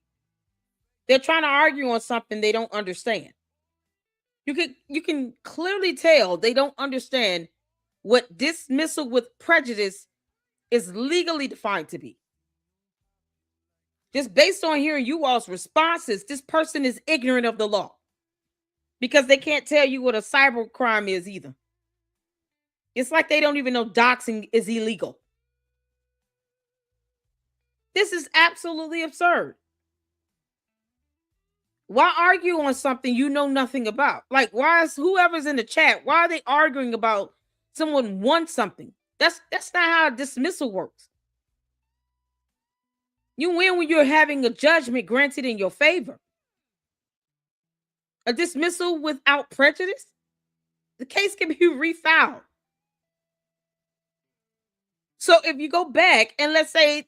they're trying to argue on something they don't understand. You can clearly tell they don't understand what dismissal with prejudice is legally defined to be. Just based on hearing you all's responses, this person is ignorant of the law because they can't tell you what a cyber crime is either. It's like they don't even know doxing is illegal. This is absolutely absurd. Why argue on something you know nothing about? Like, why is whoever's in the chat, why are they arguing about someone wants something? That's not how a dismissal works. You win when you're having a judgment granted in your favor. A dismissal without prejudice, the case can be refiled. So if you go back and let's say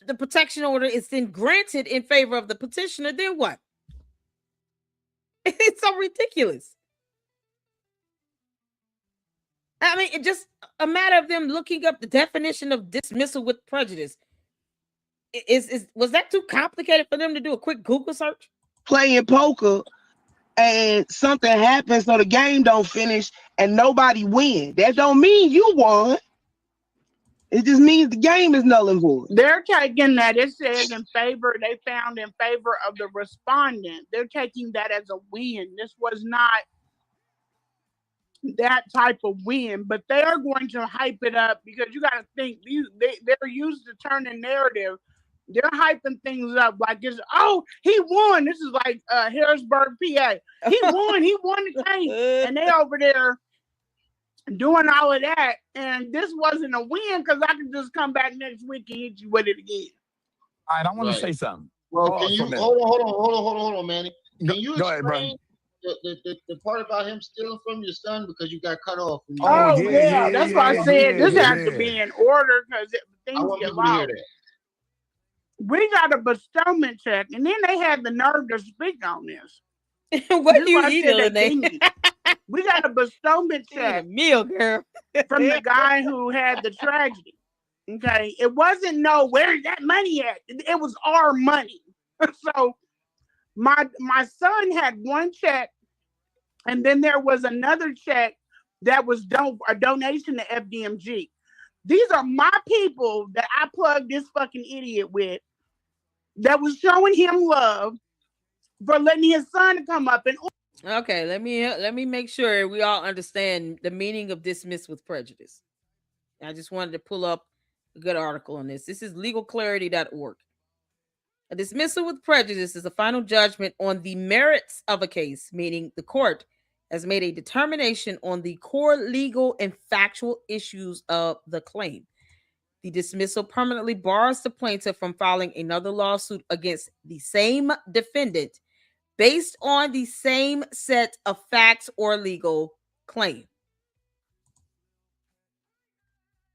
the protection order is then granted in favor of the petitioner, then what? It's so ridiculous. I mean, it's just a matter of them looking up the definition of dismissal with prejudice. Was that too complicated for them to do a quick Google search? Playing poker and something happens so the game don't finish and nobody wins. That don't mean you won. It just means the game is null and void. They're taking that. It says in favor, they found in favor of the respondent. They're taking that as a win. This was not that type of win, but they are going to hype it up because you got to think they're used to turning narrative. They're hyping things up like it's, oh, he won. This is like Harrisburg, PA. He won the case. And they over there doing all of that, and this wasn't a win because I can just come back next week and hit you with it again. All right, I want to say something. Well, can you hold on, Manny? Can you explain the part about him stealing from your son because you got cut off? That's why I said this has to be in order because things get lost. We got a bestowment check, and then they had the nerve to speak on this. What do you eat? We got a bestowment check meal, girl, from the guy who had the tragedy. Okay, it wasn't where's that money at? It was our money. So my son had one check, and then there was another check that was a donation to FDMG. These are my people that I plugged this fucking idiot with that was showing him love for letting his son come up and. Okay, let me make sure we all understand the meaning of dismiss with prejudice. I just wanted to pull up a good article on this. This is legalclarity.org. A dismissal with prejudice is a final judgment on the merits of a case, meaning the court has made a determination on the core legal and factual issues of the claim. The dismissal permanently bars the plaintiff from filing another lawsuit against the same defendant based on the same set of facts or legal claim.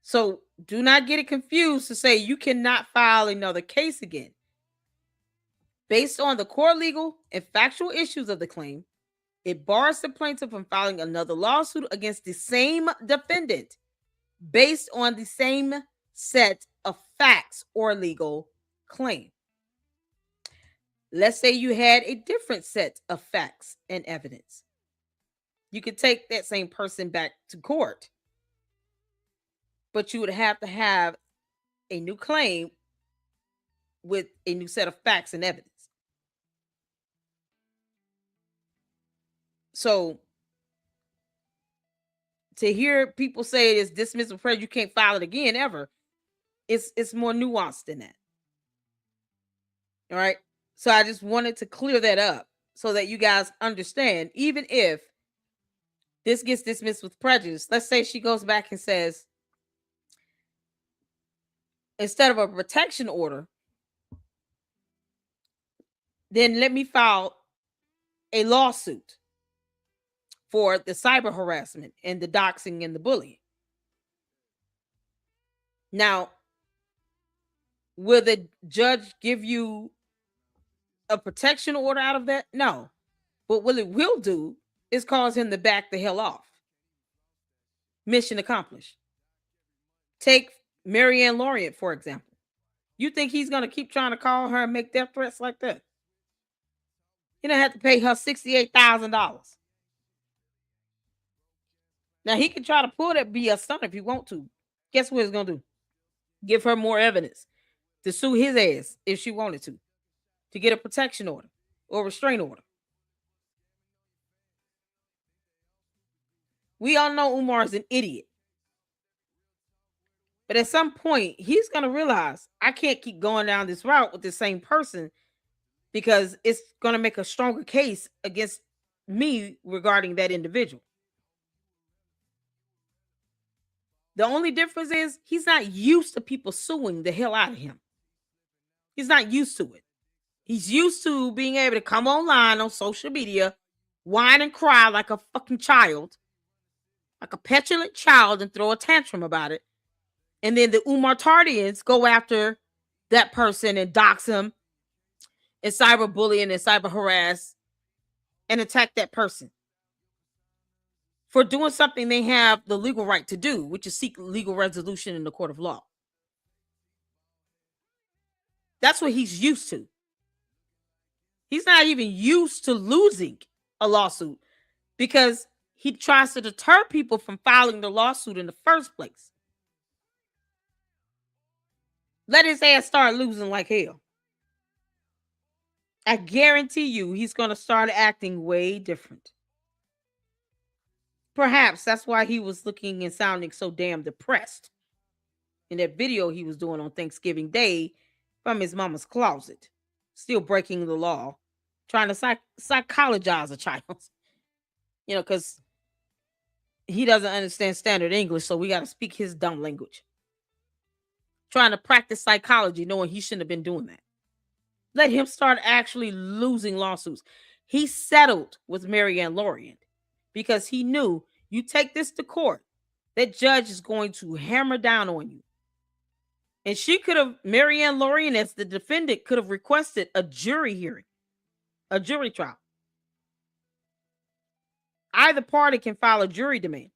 So do not get it confused to say you cannot file another case again. Based on the core legal and factual issues of the claim, it bars the plaintiff from filing another lawsuit against the same defendant based on the same set of facts or legal claim. Let's say you had a different set of facts and evidence. You could take that same person back to court, but you would have to have a new claim with a new set of facts and evidence. So to hear people say it is dismissal prejudice, you can't file it again ever, it's more nuanced than that. All right. So I just wanted to clear that up so that you guys understand, even if this gets dismissed with prejudice, let's say she goes back and says, instead of a protection order, then let me file a lawsuit for the cyber harassment and the doxing and the bullying. Now, will the judge give you a protection order out of that? No. But what it will do is cause him to back the hell off. Mission accomplished. Take Marianne Lorient, for example. You think he's going to keep trying to call her and make death threats like that? You're going to have to pay her $68,000. Now, he can try to pull that BS stunt if he want to. Guess what he's going to do? Give her more evidence to sue his ass if she wanted to get a protection order or restraint order. We all know Umar is an idiot. But at some point, he's going to realize, I can't keep going down this route with the same person because it's going to make a stronger case against me regarding that individual. The only difference is he's not used to people suing the hell out of him. He's not used to it. He's used to being able to come online on social media, whine and cry like a fucking child, like a petulant child, and throw a tantrum about it. And then the Umar Tardians go after that person and dox him and cyberbully and cyber harass and attack that person for doing something they have the legal right to do, which is seek legal resolution in the court of law. That's what he's used to. He's not even used to losing a lawsuit because he tries to deter people from filing the lawsuit in the first place. Let his ass start losing like hell. I guarantee you he's going to start acting way different. Perhaps that's why he was looking and sounding so damn depressed in that video he was doing on Thanksgiving Day from his mama's closet, still breaking the law, trying to psychologize a child. You know, because he doesn't understand standard English, so we got to speak his dumb language. Trying to practice psychology, knowing he shouldn't have been doing that. Let him start actually losing lawsuits. He settled with Marianne Lorient because he knew you take this to court, that judge is going to hammer down on you. And she could have, Marianne Lorient, as the defendant, could have requested a jury hearing, a jury trial. Either party can file a jury demand.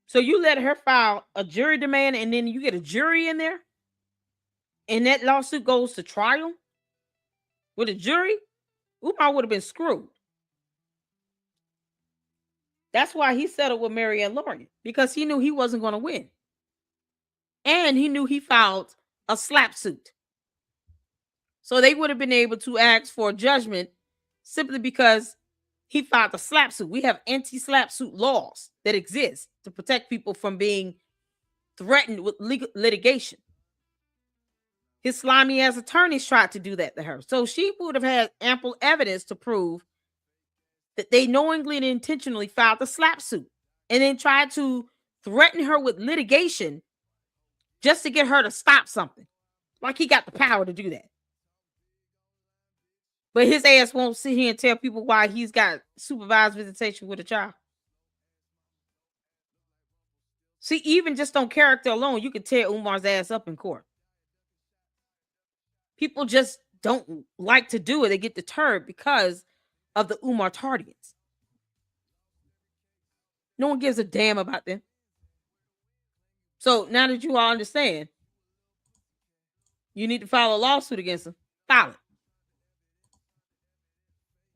So you let her file a jury demand and then you get a jury in there and that lawsuit goes to trial with a jury, Umar would have been screwed. That's why he settled with Marianne Lorient, because he knew he wasn't going to win. And he knew he filed a slap suit. So they would have been able to ask for a judgment simply because he filed a slap suit. We have anti-slap suit laws that exist to protect people from being threatened with legal litigation. His slimy ass attorneys tried to do that to her. So she would have had ample evidence to prove that they knowingly and intentionally filed a slap suit and then tried to threaten her with litigation just to get her to stop something. Like he got the power to do that. But his ass won't sit here and tell people why he's got supervised visitation with a child. See, even just on character alone, you could tear Umar's ass up in court. People just don't like to do it. They get deterred because of the Umar Tardians. No one gives a damn about them. So now that you all understand, you need to file a lawsuit against him. File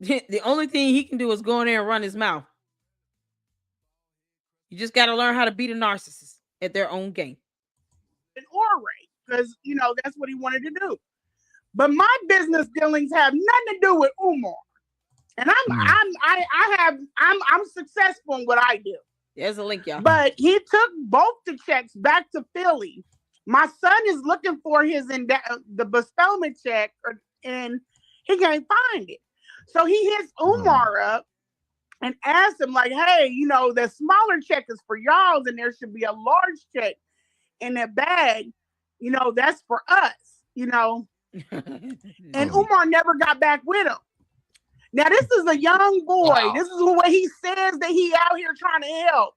it. The only thing he can do is go in there and run his mouth. You just got to learn how to beat a narcissist at their own game. An orate, because that's what he wanted to do. But my business dealings have nothing to do with Umar, and I'm successful in what I do. There's a link, y'all. But he took both the checks back to Philly My son is looking for the bestowment check, and he can't find it. So he hits Umar up and asks him, like, hey, the smaller check is for y'all, and there should be a large check in that bag. That's for us, And Umar never got back with him. Now, this is a young boy. Wow. This is the way he says that he out here trying to help.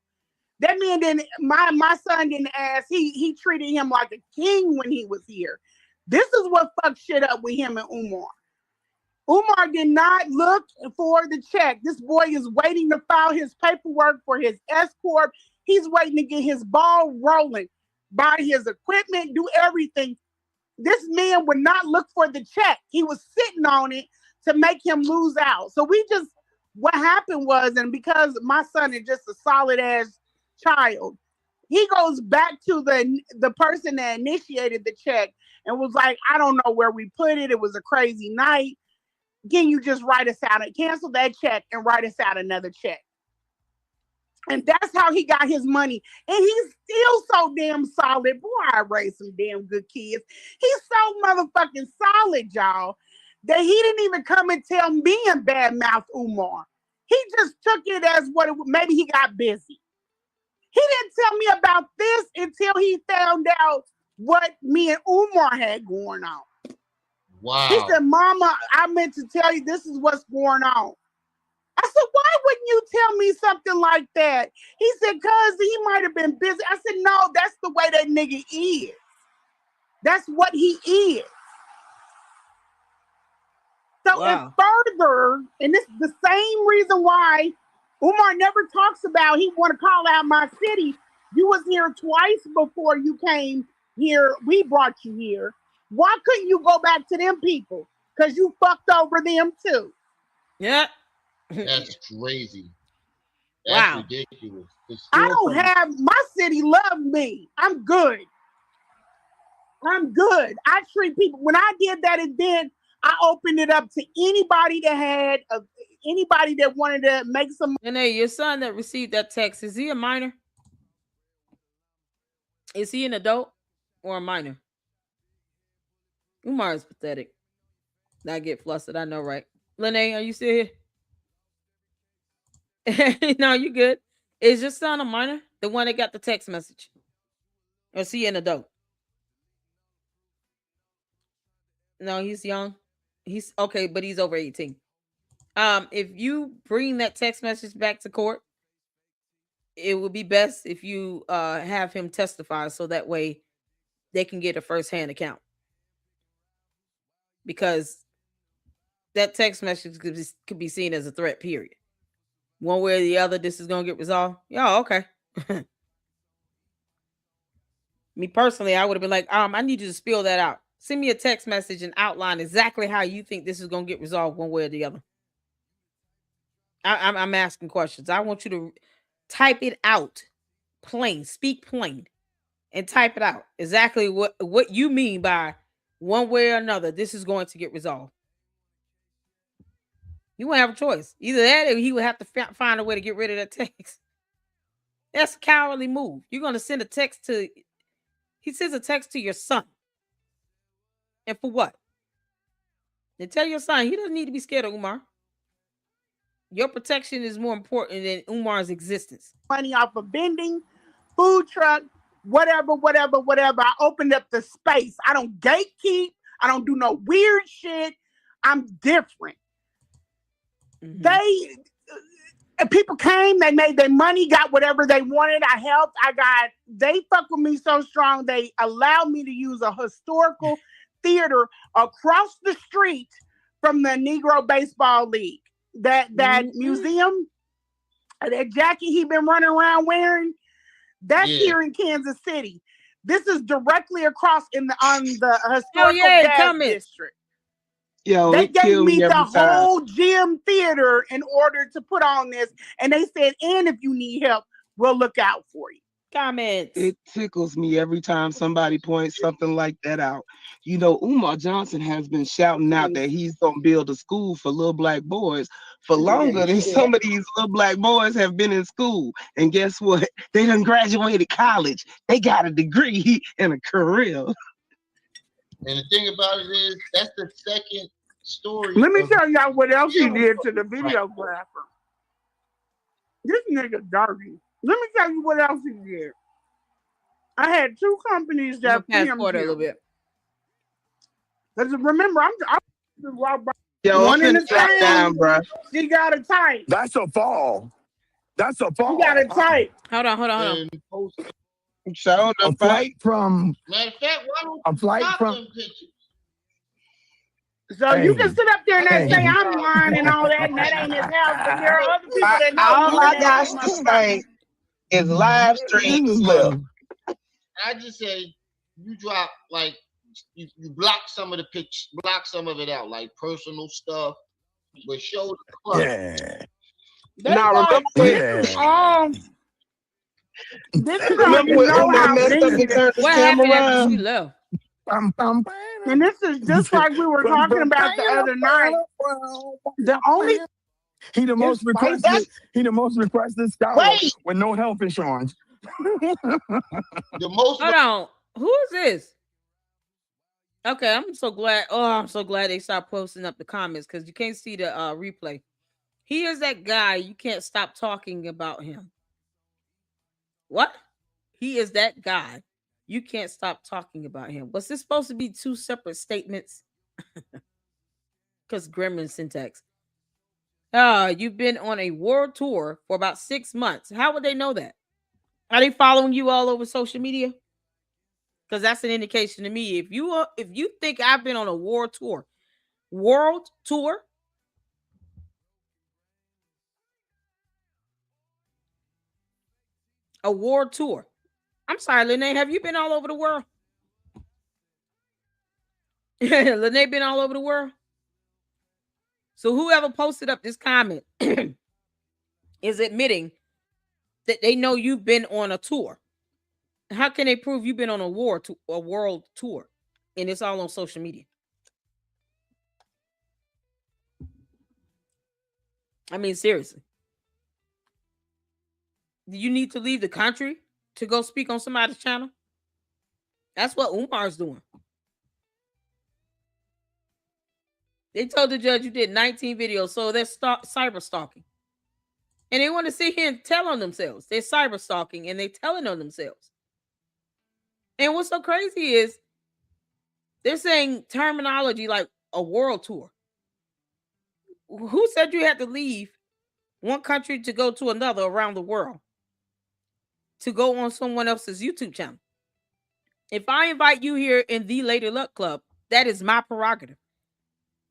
That man didn't, my son didn't ask. He treated him like a king when he was here. This is what fucked shit up with him and Umar. Umar did not look for the check. This boy is waiting to file his paperwork for his S-Corp. He's waiting to get his ball rolling, buy his equipment, do everything. This man would not look for the check. He was sitting on it to make him lose out. So what happened was, and because my son is just a solid ass child, he goes back to the person that initiated the check and was like, I don't know where we put it. It was a crazy night. Can you just write us out and cancel that check and write us out another check? And that's how he got his money. And he's still so damn solid. Boy, I raised some damn good kids. He's so motherfucking solid, y'all, that he didn't even come and tell me and badmouth Umar. He just took it as maybe he got busy. He didn't tell me about this until he found out what me and Umar had going on. Wow. He said, Mama, I meant to tell you this is what's going on. I said, why wouldn't you tell me something like that? He said, cuz he might have been busy. I said, no, that's the way that nigga is. That's what he is. So and further, and this is the same reason why Umar never talks about he want to call out my city. You was here twice before you came here. We brought you here. Why couldn't you go back to them people? Because you fucked over them too. Yeah. That's crazy. That's ridiculous. I don't have, my city love me. I'm good. I treat people, when I did that event, I opened it up to anybody that had, anybody that wanted to make some. And hey, your son that received that text, is he a minor? Is he an adult or a minor? Umar is pathetic. I get flustered, I know, right? Lene, are you still here? No, you good. Is your son a minor? The one that got the text message? Or is he an adult? No, he's young. He's okay, but he's over 18. If you bring that text message back to court, it would be best if you have him testify so that way they can get a first-hand account. Because that text message could be seen as a threat, period. One way or the other, this is going to get resolved. Yeah, okay. Me personally, I would have been like, I need you to spill that out. Send me a text message and outline exactly how you think this is going to get resolved one way or the other. I'm asking questions. I want you to type it out plain, speak plain, and type it out. Exactly what you mean by one way or another, this is going to get resolved. You won't have a choice. Either that or he would have to find a way to get rid of that text. That's a cowardly move. You're going to send a text to, he sends a text to your son. And for what? And tell your son, he doesn't need to be scared of Umar. Your protection is more important than Umar's existence. Money off of vending, food truck, whatever. I opened up the space. I don't gatekeep. I don't do no weird shit. I'm different. Mm-hmm. People came, they made their money, got whatever they wanted. I helped. They fuck with me so strong. They allowed me to use a historical theater across the street from the Negro Baseball League. That museum, that jacket he been running around wearing, that's here in Kansas City. This is directly across on the historical gas district. Yo, they gave me the whole gym theater in order to put on this, and they said, and if you need help, we'll look out for you. Comments. It tickles me every time somebody points something like that out. You know, Umar Johnson has been shouting out that he's going to build a school for little black boys for longer than some of these little black boys have been in school. And guess what? They done graduated college. They got a degree and a career. And the thing about it is, that's the second story. Let me tell y'all what else he did to the videographer. This nigga dirty. Let me tell you what else he did. I had two companies that filmed him. A little bit. Because remember, I'm Yo, one in the drop down, bro. She got it tight. That's a fall. That's a fall. She got it tight. Hold on. So a flight from Matter of fact, why don't a flight from. them pictures? So you can sit up there and say I'm lying and all that, and that ain't his house. But there are other people that know. All I got to say is live stream slip. I just say you drop like you block some of the pictures, block some of it out, like personal stuff, but show the club. Yeah. Now remember this is how you know how what happened after she left? And this is just like we were talking about the other night. The only he the most requested scholar with no health insurance. The most. Hold on. Who is this? Okay, I'm so glad. Oh, I'm so glad they stopped posting up the comments because you can't see the replay. He is that guy. You can't stop talking about him. What? He is that guy. You can't stop talking about him. Was this supposed to be two separate statements? Because gremlin syntax. You've been on a world tour for about 6 months. How would they know that? Are they following you all over social media? Because that's an indication to me. If you think I've been on a world tour, a world tour. I'm sorry, Lene, have you been all over the world? Lene been all over the world? So whoever posted up this comment is admitting that they know you've been on a tour. How can they prove you've been on a world tour? And it's all on social media. I mean, seriously. Do you need to leave the country to go speak on somebody's channel? That's what Umar's doing. They told the judge you did 19 videos, so they're cyber stalking. And they want to sit here and tell on themselves. They're cyber stalking and they're telling on themselves. And what's so crazy is they're saying terminology like a world tour. Who said you had to leave one country to go to another around the world to go on someone else's YouTube channel? If I invite you here in the Lady Luck Club, that is my prerogative.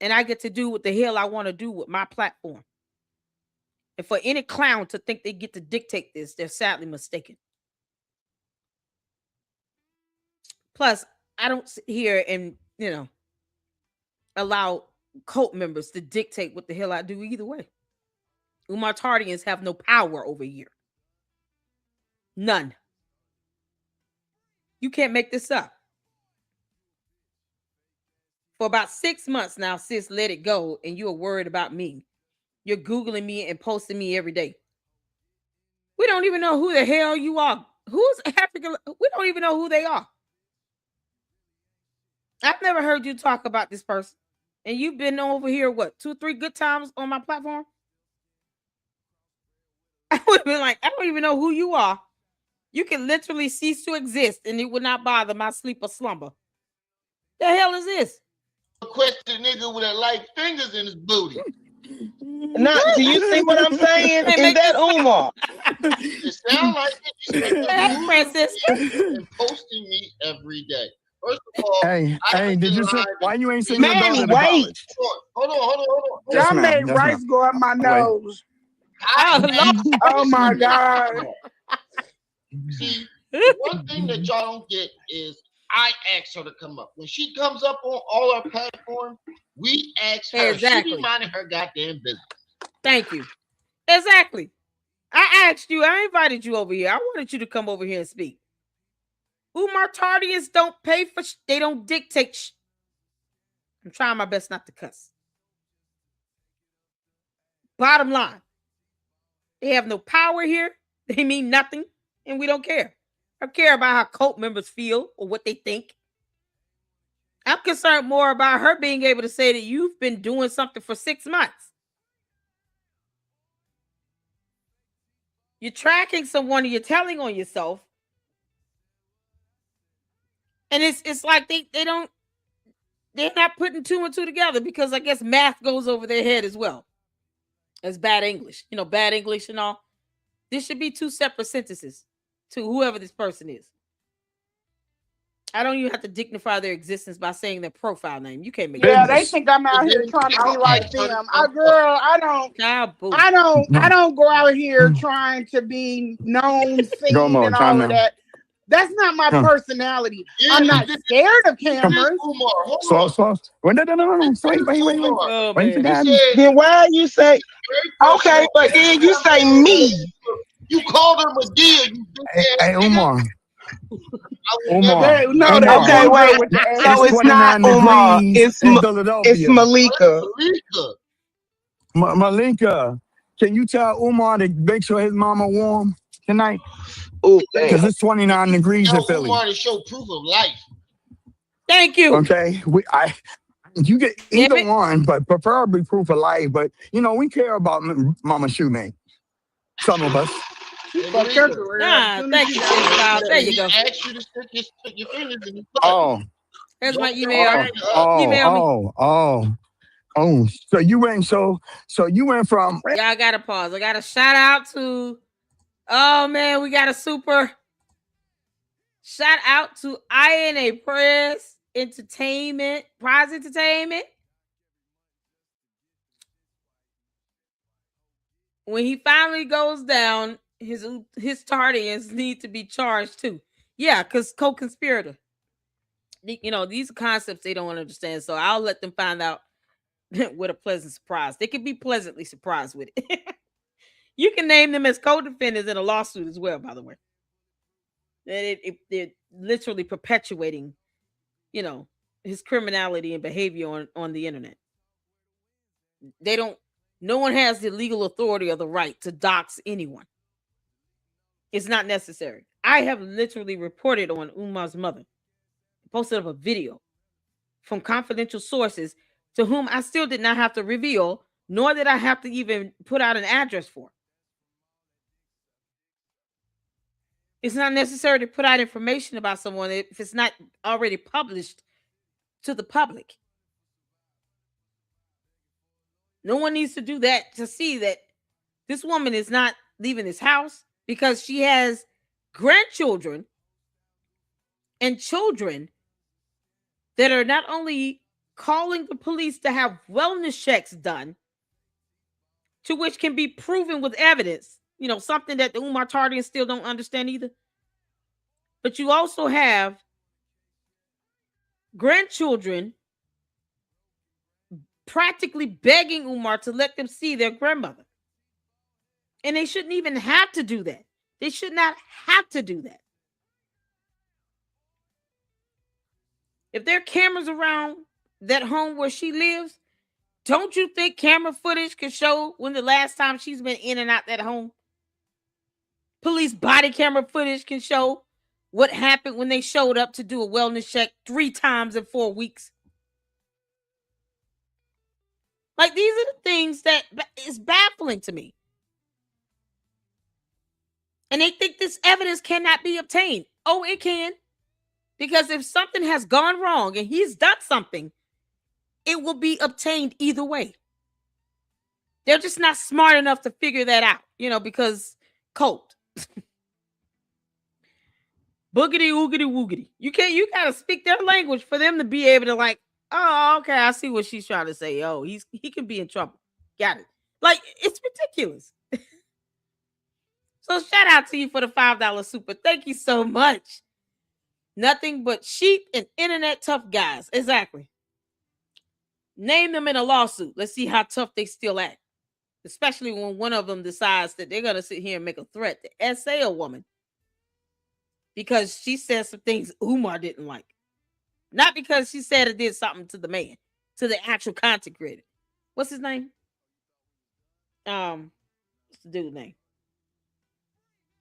And I get to do what the hell I want to do with my platform. And for any clown to think they get to dictate this, they're sadly mistaken. Plus, I don't sit here and, allow cult members to dictate what the hell I do either way. Umar Tardians have no power over here. None. You can't make this up. For about 6 months now, sis, let it go, and you're worried about me. You're Googling me and posting me every day. We don't even know who the hell you are. Who's African? We don't even know who they are. I've never heard you talk about this person. And you've been over here, 2, 3 good times on my platform? I would have been like, I don't even know who you are. You can literally cease to exist and it would not bother my sleep or slumber. The hell is this? Question nigga with a light fingers in his booty. Now, do you see what I'm saying? Is that Umar? It sounds like it. Princess. And posting me every day. First of all, hey, did you say why you ain't seen Manny, wait. Hold on. Y'all made rice go up my nose. Oh my God. See, one thing that y'all don't get is I ask her to come up. When she comes up on all our platforms, we ask her. Exactly. She be minding her goddamn business. Thank you. Exactly. I asked you, I invited you over here. I wanted you to come over here and speak. Umar Tardians don't pay for they don't dictate I'm trying my best not to cuss. Bottom line, they have no power here. They mean nothing, and we don't care. I don't care about how cult members feel or what they think. I'm concerned more about her being able to say that you've been doing something for 6 months. You're tracking someone and you're telling on yourself. And it's like they're not putting 2 and 2 together because I guess math goes over their head as well. As bad English. Bad English and all. This should be 2 separate sentences to whoever this person is. I don't even have to dignify their existence by saying their profile name. You can't make Yeah, they think I'm out here trying to be like them. I don't go out here trying to be known, seen, and all of that. That's not my personality. I'm not scared of cameras. So, wait. Oh, then why you say, okay, but then you say me. You called her Medea. Hey, Umar. Okay, wait. So it's not Umar. It's Malika. Malika, can you tell Umar to make sure his mama warm tonight? Oh, because it's 29 degrees in Philly. Umar to show proof of life. Thank you. Okay, you get either one, but preferably proof of life. But we care about Mama Shoemake. Some of us. Thank you, there you go. Ask you to stick your fingers in your butt. Oh. Here's my email. Email me. So you went from. Yeah, I gotta pause. I gotta shout out to. Oh man, we got a super shout out to INA Press Entertainment, Prize Entertainment. When he finally goes down, his Tardians need to be charged too. Yeah, because co-conspirator. These are concepts they don't understand. So I'll let them find out with a pleasant surprise. They can be pleasantly surprised with it. You can name them as co-defendants in a lawsuit as well, by the way. They're literally perpetuating, his criminality and behavior on the internet. No one has the legal authority or the right to dox anyone. It's not necessary. I have literally reported on Umar's mother, posted up a video from confidential sources to whom I still did not have to reveal, nor did I have to even put out an address for. It's not necessary to put out information about someone if it's not already published to the public. No one needs to do that to see that this woman is not leaving this house because she has grandchildren and children that are not only calling the police to have wellness checks done, to which can be proven with evidence, something that the Umar Tardians still don't understand either. But you also have grandchildren practically begging Umar to let them see their grandmother. And they shouldn't even have to do that. They should not have to do that. If there are cameras around that home where she lives, don't you think camera footage could show when the last time she's been in and out that home? Police body camera footage can show what happened when they showed up to do a wellness check 3 times in 4 weeks. Like, these are the things that is baffling to me. And they think this evidence cannot be obtained. Oh, it can. Because if something has gone wrong and he's done something, it will be obtained either way. They're just not smart enough to figure that out, because cult. Boogity, oogity, woogity. You gotta speak their language for them to be able to oh, okay, I see what she's trying to say. Oh, he can be in trouble. Got it. It's ridiculous. So shout out to you for the $5 super. Thank you so much. Nothing but sheep and internet tough guys. Exactly. Name them in a lawsuit. Let's see how tough they still act. especially when one of them decides that they're going to sit here and make a threat to essay a woman because she said some things Umar didn't like. Not because she said it did something to the man, to the actual content creator. What's his name? What's the dude's name?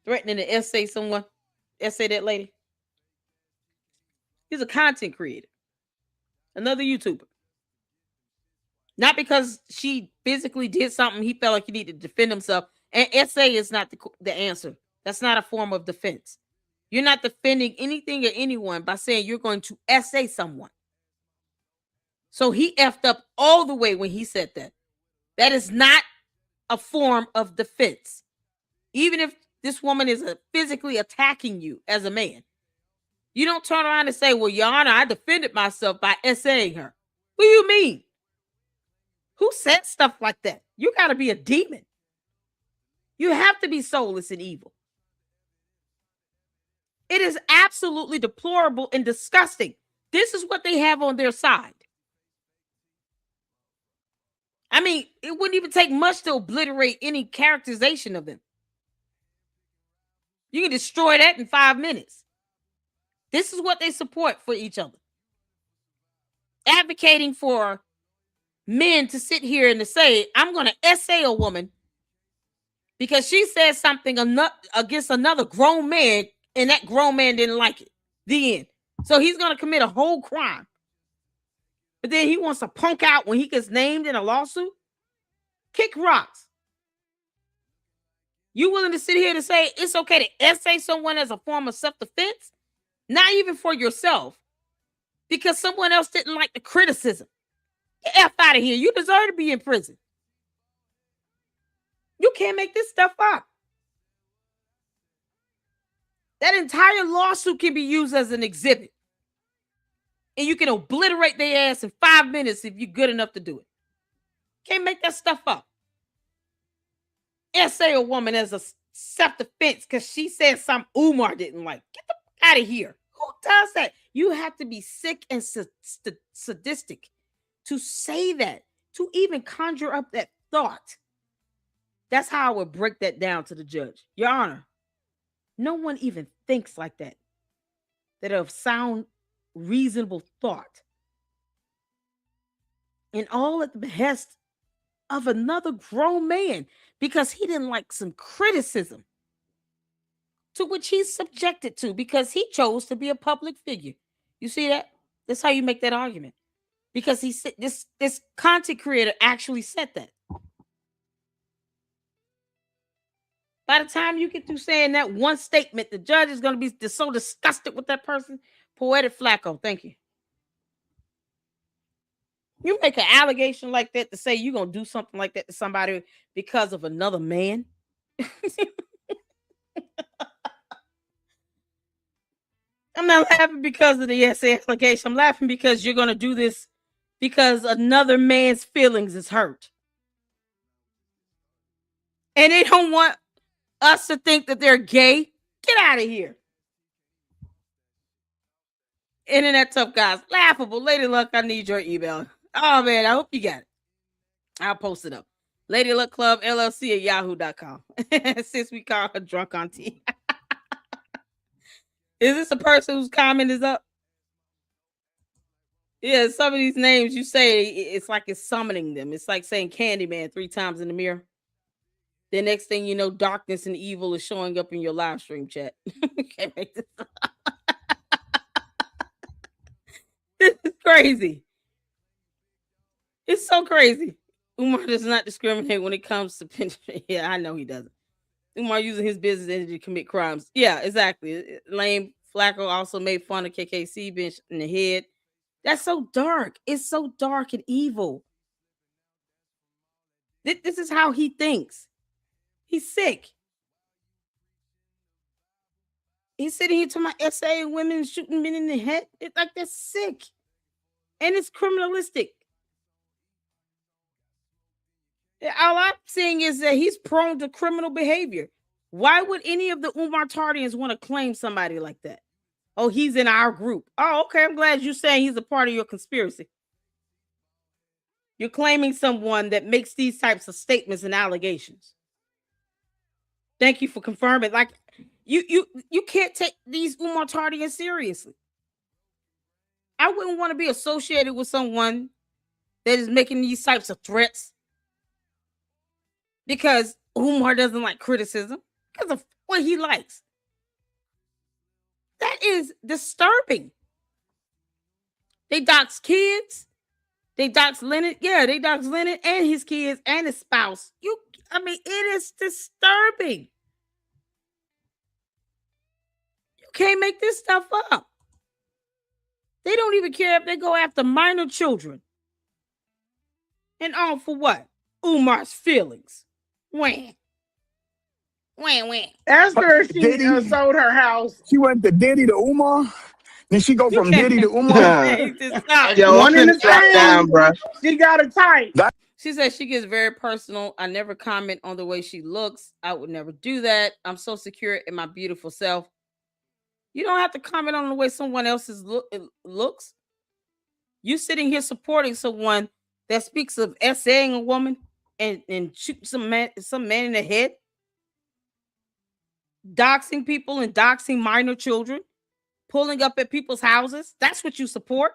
Threatening to essay someone, essay that lady. He's a content creator, another YouTuber. Not because she physically did something he felt like he needed to defend himself. And essay is not the answer. That's not a form of defense. You're not defending anything or anyone by saying you're going to essay someone. So he effed up all the way when he said that. That is not a form of defense. Even if this woman is physically attacking you as a man, you don't turn around and say, well, Your Honor, I defended myself by essaying her. What do you mean? Who said stuff like that? You got to be a demon. You have to be soulless and evil. It is absolutely deplorable and disgusting. This is what they have on their side. I mean, it wouldn't even take much to obliterate any characterization of them. You can destroy that in 5 minutes. This is what they support for each other. Advocating for men to sit here and to say, I'm going to essay a woman because she said something against another grown man and that grown man didn't like it. The end. So he's going to commit a whole crime. But then he wants to punk out when he gets named in a lawsuit? Kick rocks. You willing to sit here to say it's okay to essay someone as a form of self-defense? Not even for yourself. Because someone else didn't like the criticism. Get F out of here. You deserve to be in prison. You can't make this stuff up. That entire lawsuit can be used as an exhibit. And you can obliterate their ass in 5 minutes if you're good enough to do it. Can't make that stuff up. Essay a woman as a self-defense because she said something Umar didn't like. Get the fuck out of here. Who does that? You have to be sick and sadistic to say that, to even conjure up that thought. That's how I would break that down to the judge. Your Honor, no one even thinks like that. That of sound, reasonable thought. And all at the behest of another grown man because he didn't like some criticism to which he's subjected to because he chose to be a public figure. You see that? That's how you make that argument. Because he said this content creator actually said that. By the time you get through saying that one statement, the judge is going to be so disgusted with that person. Poetic Flacco, thank you. You make an allegation like that to say you're going to do something like that to somebody because of another man. I'm not laughing because of the essay application. I'm laughing because you're going to do this because another man's feelings is hurt. And they don't want us to think that they're gay. Get out of here. Internet tough guys. Laughable. Lady Luck, I need your email. Oh, man, I hope you got it. I'll post it up. Lady Luck Club, LLC at yahoo.com. Since we call her drunk auntie. Is this a person whose comment is up? Yeah, some of these names you say, it's like it's summoning them. It's like saying Candyman 3 times in the mirror. The next thing you know, darkness and evil is showing up in your live stream chat. Can't make this up. This is crazy. It's so crazy. Umar does not discriminate when it comes to penetration. Yeah, I know he doesn't. Umar using his business energy to commit crimes. Yeah, exactly. Lame Flacco also made fun of KKC bench in the head. That's so dark. It's so dark and evil. This is how he thinks. He's sick. He's sitting here to my essay women shooting men in the head. It's like that's sick. And it's criminalistic. All I'm saying is that he's prone to criminal behavior. Why would any of the Umar Tardians want to claim somebody like that? Oh, he's in our group. Oh, okay. I'm glad you're saying he's a part of your conspiracy. You're claiming someone that makes these types of statements and allegations. Thank you for confirming. Like you can't take these Umar Tardians seriously. I wouldn't want to be associated with someone that is making these types of threats because Umar doesn't like criticism because of what he likes. That is disturbing. They dox kids. They dox Leonard. Yeah, they dox Leonard and his kids and his spouse. It is disturbing. You can't make this stuff up. They don't even care if they go after minor children. And all for what? Umar's feelings. When? Ask her if she sold her house. She went to Diddy to Umar. Then she go from Diddy to Umar. Yo, one in the same, bro. She got a type. She says she gets very personal. I never comment on the way she looks. I would never do that. I'm so secure in my beautiful self. You don't have to comment on the way someone else's looks. You sitting here supporting someone that speaks of essaying a woman and shooting some man in the head, doxing people and doxing minor children, pulling up at people's houses. That's what you support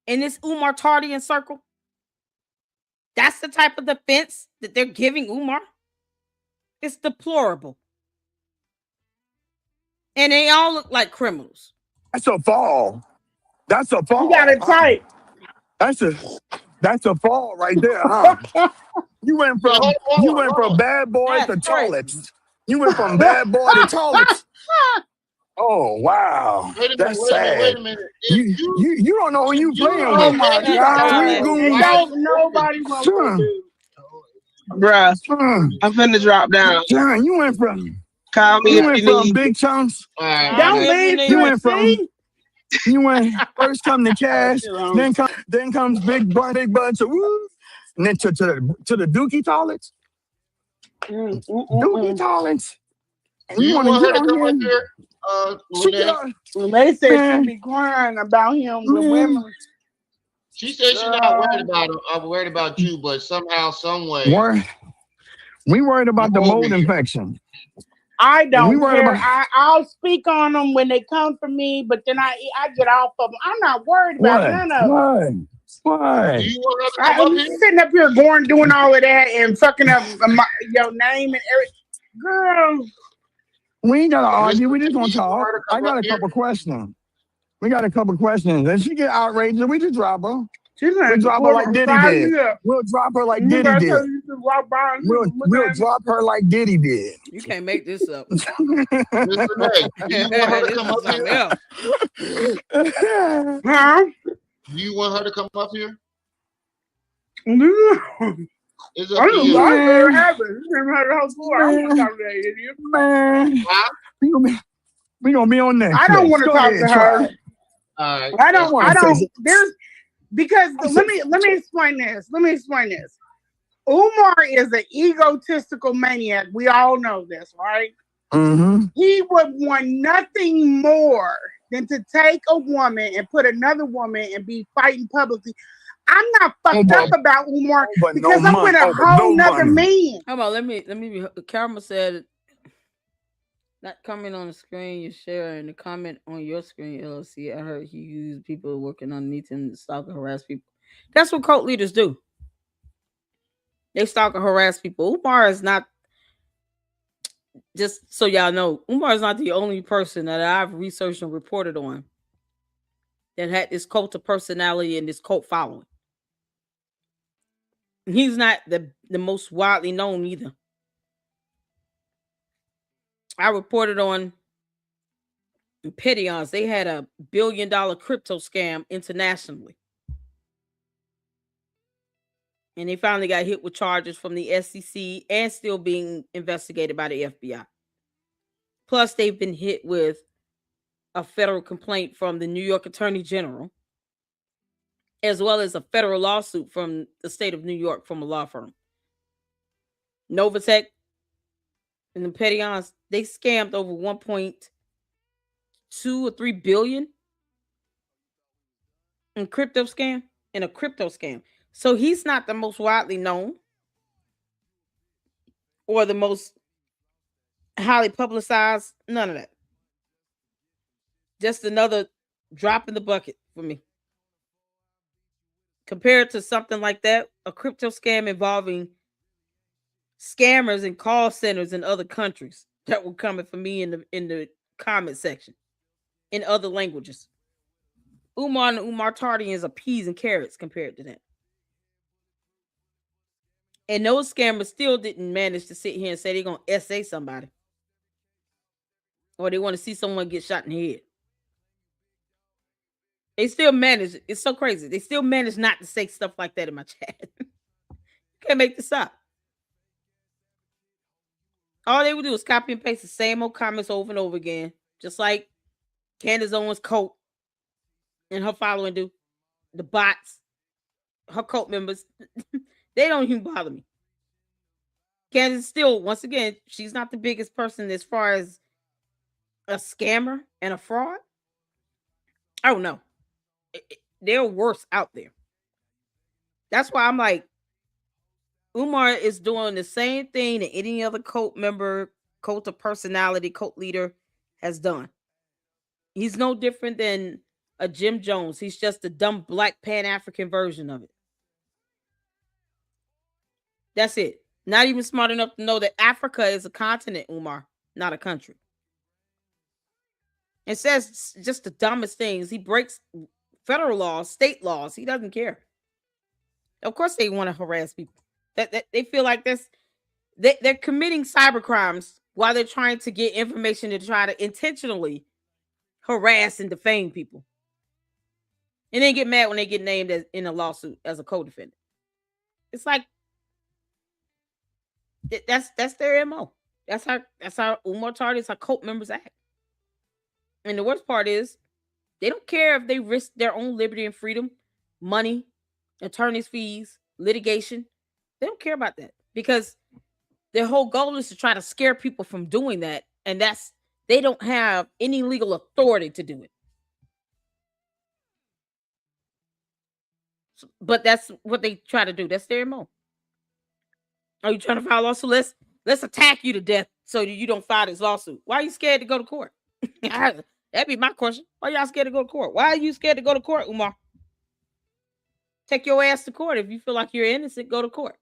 in this Umar Tardian circle. That's the type of defense that they're giving Umar. It's deplorable. And they all look like criminals. That's a fall. That's a fall. You got it tight. That's a fall right there, huh? You went from bad boy to toilets. You went from bad boy to toilets. Oh wow, that's sad. Wait a minute. You don't know who you playing with. Oh my God! Nobody wants to do. Bruh, I'm finna drop down. John, you went from big chunks. Don't leave. You went first come to cash, then comes big bunch of woo, and then to the dookie toilets. Dookie toilets. And you want her to come up here? They said she be crying about him with women. She said she's not worried about him. I'm worried about you, but somehow, some way. We worried about the mold infection. I don't care. I'll speak on them when they come for me, but then I get off of them. I'm not worried about none of them. Why? I'm sitting up here doing all of that and fucking up your name and everything. Girl. We ain't gotta argue. We just gonna talk. I got a couple questions. We got a couple questions. And she get outraged, we just drop her. We'll drop her like Diddy did. We'll drop her like Diddy did. We'll drop her like Diddy did. You can't make this up. Huh? Do you want her to come up here? It's up to you. I never have it. Never had a house before. I don't want to talk to that idiot. Man, we gonna be on next. I don't want to talk to her. I don't. There's because let me explain this. Umar is an egotistical maniac. We all know this, right? Mm-hmm. He would want nothing more than to take a woman and put another woman and be fighting publicly. I'm not fucked up about Umar because I'm with a whole nother man. How about let me be. Karma said, not comment on the screen you share and the comment on your screen, LLC. I heard he used people working underneath him to stalk and harass people. That's what cult leaders do. They stalk and harass people. Umar is not, just so y'all know, Umar is not the only person that I've researched and reported on that had this cult of personality and this cult following. He's not the most widely known either. I reported on Petions. They had a $1 billion crypto scam internationally. And they finally got hit with charges from the SEC and still being investigated by the FBI. Plus, they've been hit with a federal complaint from the New York Attorney General, as well as a federal lawsuit from the state of New York from a law firm. Novatech and the Petions, they scammed over 1.2 or 3 billion in a crypto scam. So he's not the most widely known or the most highly publicized. None of that. Just another drop in the bucket for me. Compared to something like that, a crypto scam involving scammers and call centers in other countries that were coming for me in the comment section in other languages. Umar and Umar Tardians are peas and carrots compared to that. And those scammers still didn't manage to sit here and say they're gonna SA somebody. Or they want to see someone get shot in the head. They still manage. It's so crazy. They still manage not to say stuff like that in my chat. Can't make this up. All they would do is copy and paste the same old comments over and over again. Just like Candace Owens' cult and her following do. The bots, her cult members, they don't even bother me. Candace still, once again, she's not the biggest person as far as a scammer and a fraud. Oh no. They're worse out there. That's why I'm like, Umar is doing the same thing that any other cult member, cult of personality, cult leader has done. He's no different than a Jim Jones. He's just a dumb black Pan-African version of it. That's it. Not even smart enough to know that Africa is a continent, Umar, not a country. It says just the dumbest things. He breaks federal laws, state laws. He doesn't care. Of course they want to harass people. That they feel like they're committing cyber crimes while they're trying to get information to try to intentionally harass and defame people. And then get mad when they get named as in a lawsuit as a co-defendant. It's like that's their MO. That's how Umar Tardi's, how cult members act. And the worst part is they don't care if they risk their own liberty and freedom, money, attorney's fees, litigation. They don't care about that because their whole goal is to try to scare people from doing that. And they don't have any legal authority to do it. But that's what they try to do. That's their MO. Are you trying to file a lawsuit? Let's attack you to death so that you don't file this lawsuit. Why are you scared to go to court? That'd be my question. Why y'all scared to go to court? Why are you scared to go to court, Umar? Take your ass to court. If you feel like you're innocent, go to court.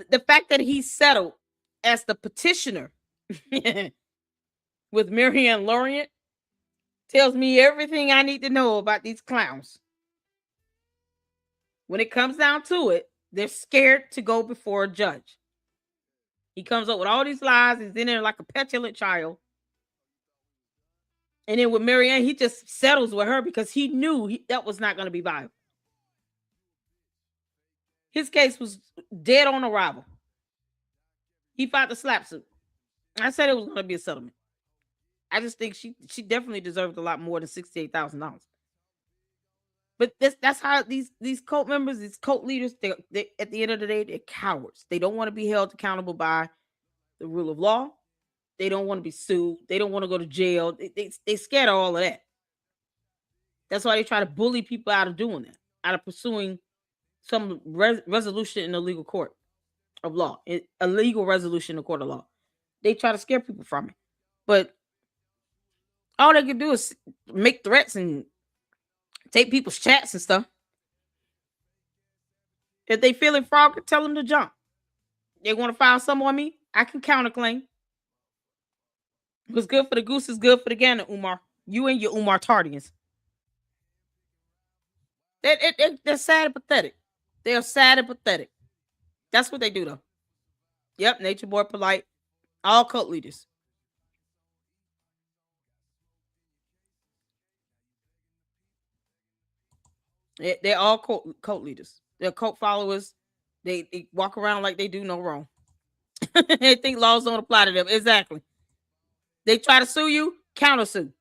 The fact that he settled as the petitioner with Marianne Lorient tells me everything I need to know about these clowns. When it comes down to it, they're scared to go before a judge. He comes up with all these lies. He's in there like a petulant child. And then with Marianne, he just settles with her because he knew that was not going to be viable. His case was dead on arrival. He filed the slap suit. I said it was going to be a settlement. I just think she definitely deserved a lot more than $68,000. But that's how these cult members, these cult leaders, they at the end of the day, they're cowards. They don't want to be held accountable by the rule of law. They don't want to be sued. They don't want to go to jail. They scared of all of that. That's why they try to bully people out of doing that, out of pursuing some resolution in the legal court of law, a legal resolution in the court of law. They try to scare people from it. But all they can do is make threats and take people's chats and stuff. If they feeling froggy, tell them to jump. They want to file something on me, I can counterclaim. What's good for the goose is good for the gander, Umar. You and your Umar Tardians. They're sad and pathetic. They are sad and pathetic. That's what they do, though. Yep, Nature Boy Polite. All cult leaders. They're all cult leaders. They're cult followers. They walk around like they do no wrong. They think laws don't apply to them. Exactly. They try to sue you, countersue.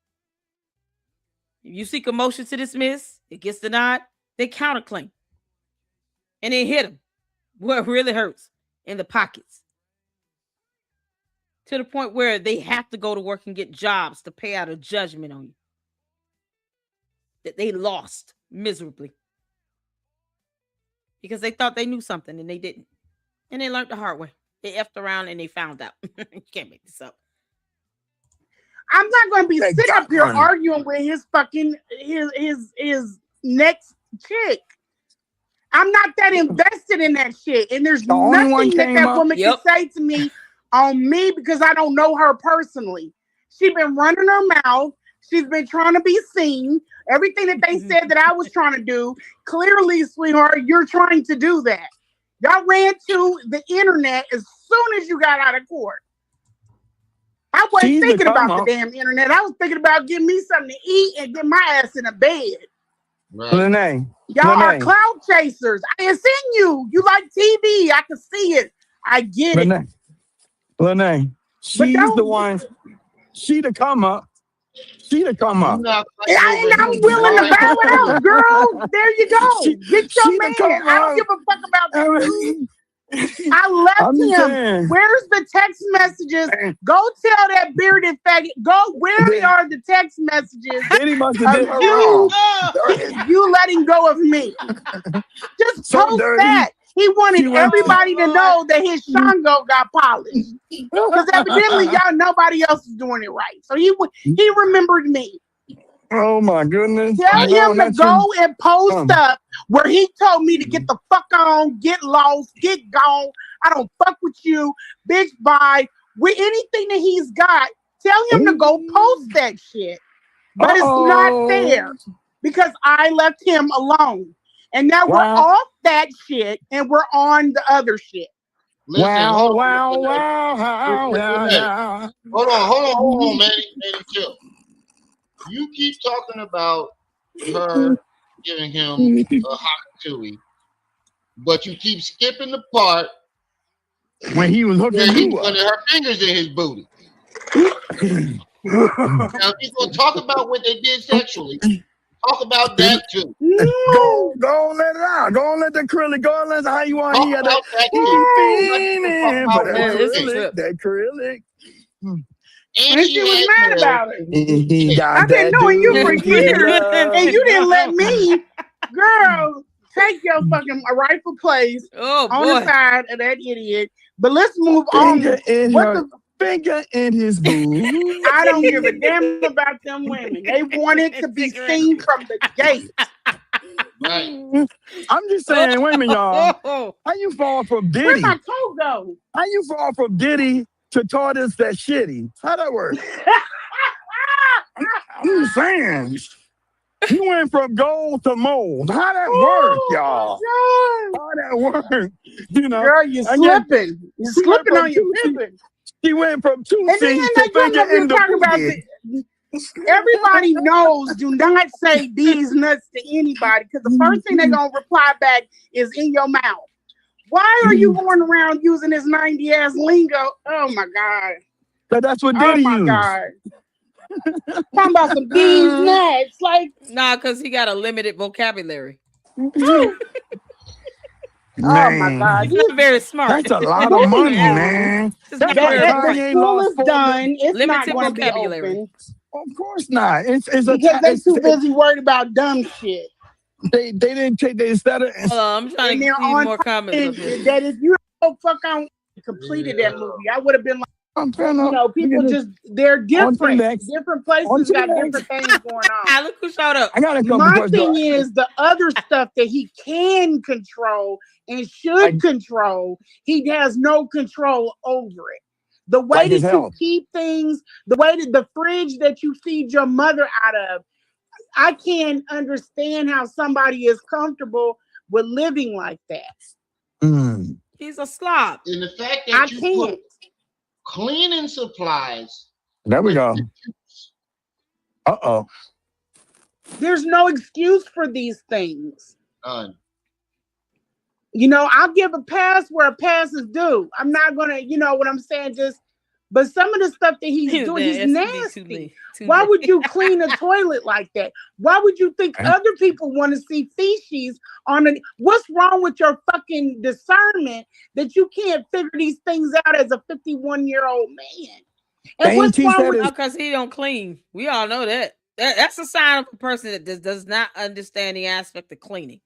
If you seek a motion to dismiss, it gets denied, they counterclaim. And they hit them where it really hurts, in the pockets. To the point where they have to go to work and get jobs to pay out a judgment on you that they lost miserably. because they thought they knew something and they didn't. And they learned the hard way. They effed around and they found out. You can't make this up. I'm not going to be They sitting got up here money. arguing with his fucking his next chick. I'm not that invested in that shit, and there's The only one nothing that came that up. woman Yep. can say to me on me because I don't know her personally. She's been running her mouth. She's been trying to be seen. Everything that they said that I was trying to do, clearly, sweetheart, you're trying to do that. Y'all ran to the internet as soon as you got out of court. I wasn't She's the thinking come about up. the damn internet. I was thinking about getting me something to eat and get my ass in a bed. Right. Lene. Y'all are Lene. cloud chasers. I ain't seen you. You like TV. I can see it. I get it. Lene. Lene. But She's the don't. one. She the come up. She the come You up. not fighting And over I'm him. willing to bow out, girl. There you go. She, Get she your the man. come I don't up. give a fuck about I you. mean, I left I'm just him. saying. Where's the text messages? Go tell that bearded faggot. Go. Where Did- are the text messages Diddy must have of did her you? wrong. You letting go of me. Just So post dirty. that. He wanted She went to- everybody to know that his Shango got polished. Because evidently y'all nobody else is doing it right. So he remembered me. Oh my goodness. Tell No, him to not go you. and post up where he told me to get the fuck on, get lost, get gone. I don't fuck with you, bitch. Bye. With anything that he's got, tell him to go post that shit. But it's not there because I left him alone. And now we're Wow. off that shit and we're on the other shit. Listen, Wow, hold on, wow, Lene. wow, wow, Lene. wow. Hold on, Manny, chill. You keep talking about her giving him a hot tui, but you keep skipping the part When he was where hooking he you put up. her fingers in his booty. Now, if he's gonna talk about what they did sexually, talk about that too. Go on, let it out. Go on, let the acrylic. Go on, let how you want. Talk He had about that. that He too. be Talk feeling about for that Man, it's a acrylic. trip. That acrylic. And And she was had mad nails. about it. He got I've been that knowing you for dookie years, love. and you didn't let me, girl, take your fucking rightful place Oh on the boy. side of that idiot. But let's move Finger on. in What her. the? Finger in his boo. I don't give a damn about them women. They wanted to be seen from the gate. Right. I'm just saying, wait a minute, y'all. Oh, How you fall from Where'd Diddy? my coat go? How you fall from Diddy to tortoise that shitty? How that work? I'm just saying. You went from gold to mold. How that work, y'all? Oh, How that work? You know, girl, you're I guess slipping. You're she went slipping from on your Tusi. pimping. She went from And then Tusi they to come up finger here in the talking about booty. everybody knows do not say these nuts to anybody because the first thing they're gonna reply back is in your mouth. Why are you going around using this 90 ass lingo? Oh my god. But that's what Oh Diddy my used. god. Talking about some these nuts. Like, nah, because he got a limited vocabulary. oh my Man, god. He's not very smart. that's a lot of money, Moving on. man. Just That's not like very The bright. Kanye school lost is 4 done. It's not Limited going to be vocabulary. open Of course not. It's a because they too it's, busy worried about dumb shit. they didn't take they instead of Hold on, I'm trying And to they're see on more comments up here. that if you don't fuck on completed that movie, I would have been like, I'm trying you to know, people just they're on to the different. next. Different On places to the got next. different things going on. Ah, look who showed up. I got a couple My questions. thing is the other stuff that he can control and should control, he has no control over it. The way Like his that you health. keep things, the way that the fridge that you feed your mother out of, I can't understand how somebody is comfortable with living like that. Mm. He's a slob. And the fact I that you put can't. cleaning supplies There we with go. juice. Uh-oh. There's no excuse for these things. None. You know, I'll give a pass where a pass is due. I'm not gonna, you know what I'm saying? But some of the stuff that he's doing, he's nasty. Why would you clean a toilet like that? Why would you think other people want to see feces on it? What's wrong with your fucking discernment that you can't figure these things out as a 51-year-old man? And what's wrong with because he don't clean? We all know that. That's a sign of a person that does not understand the aspect of cleaning.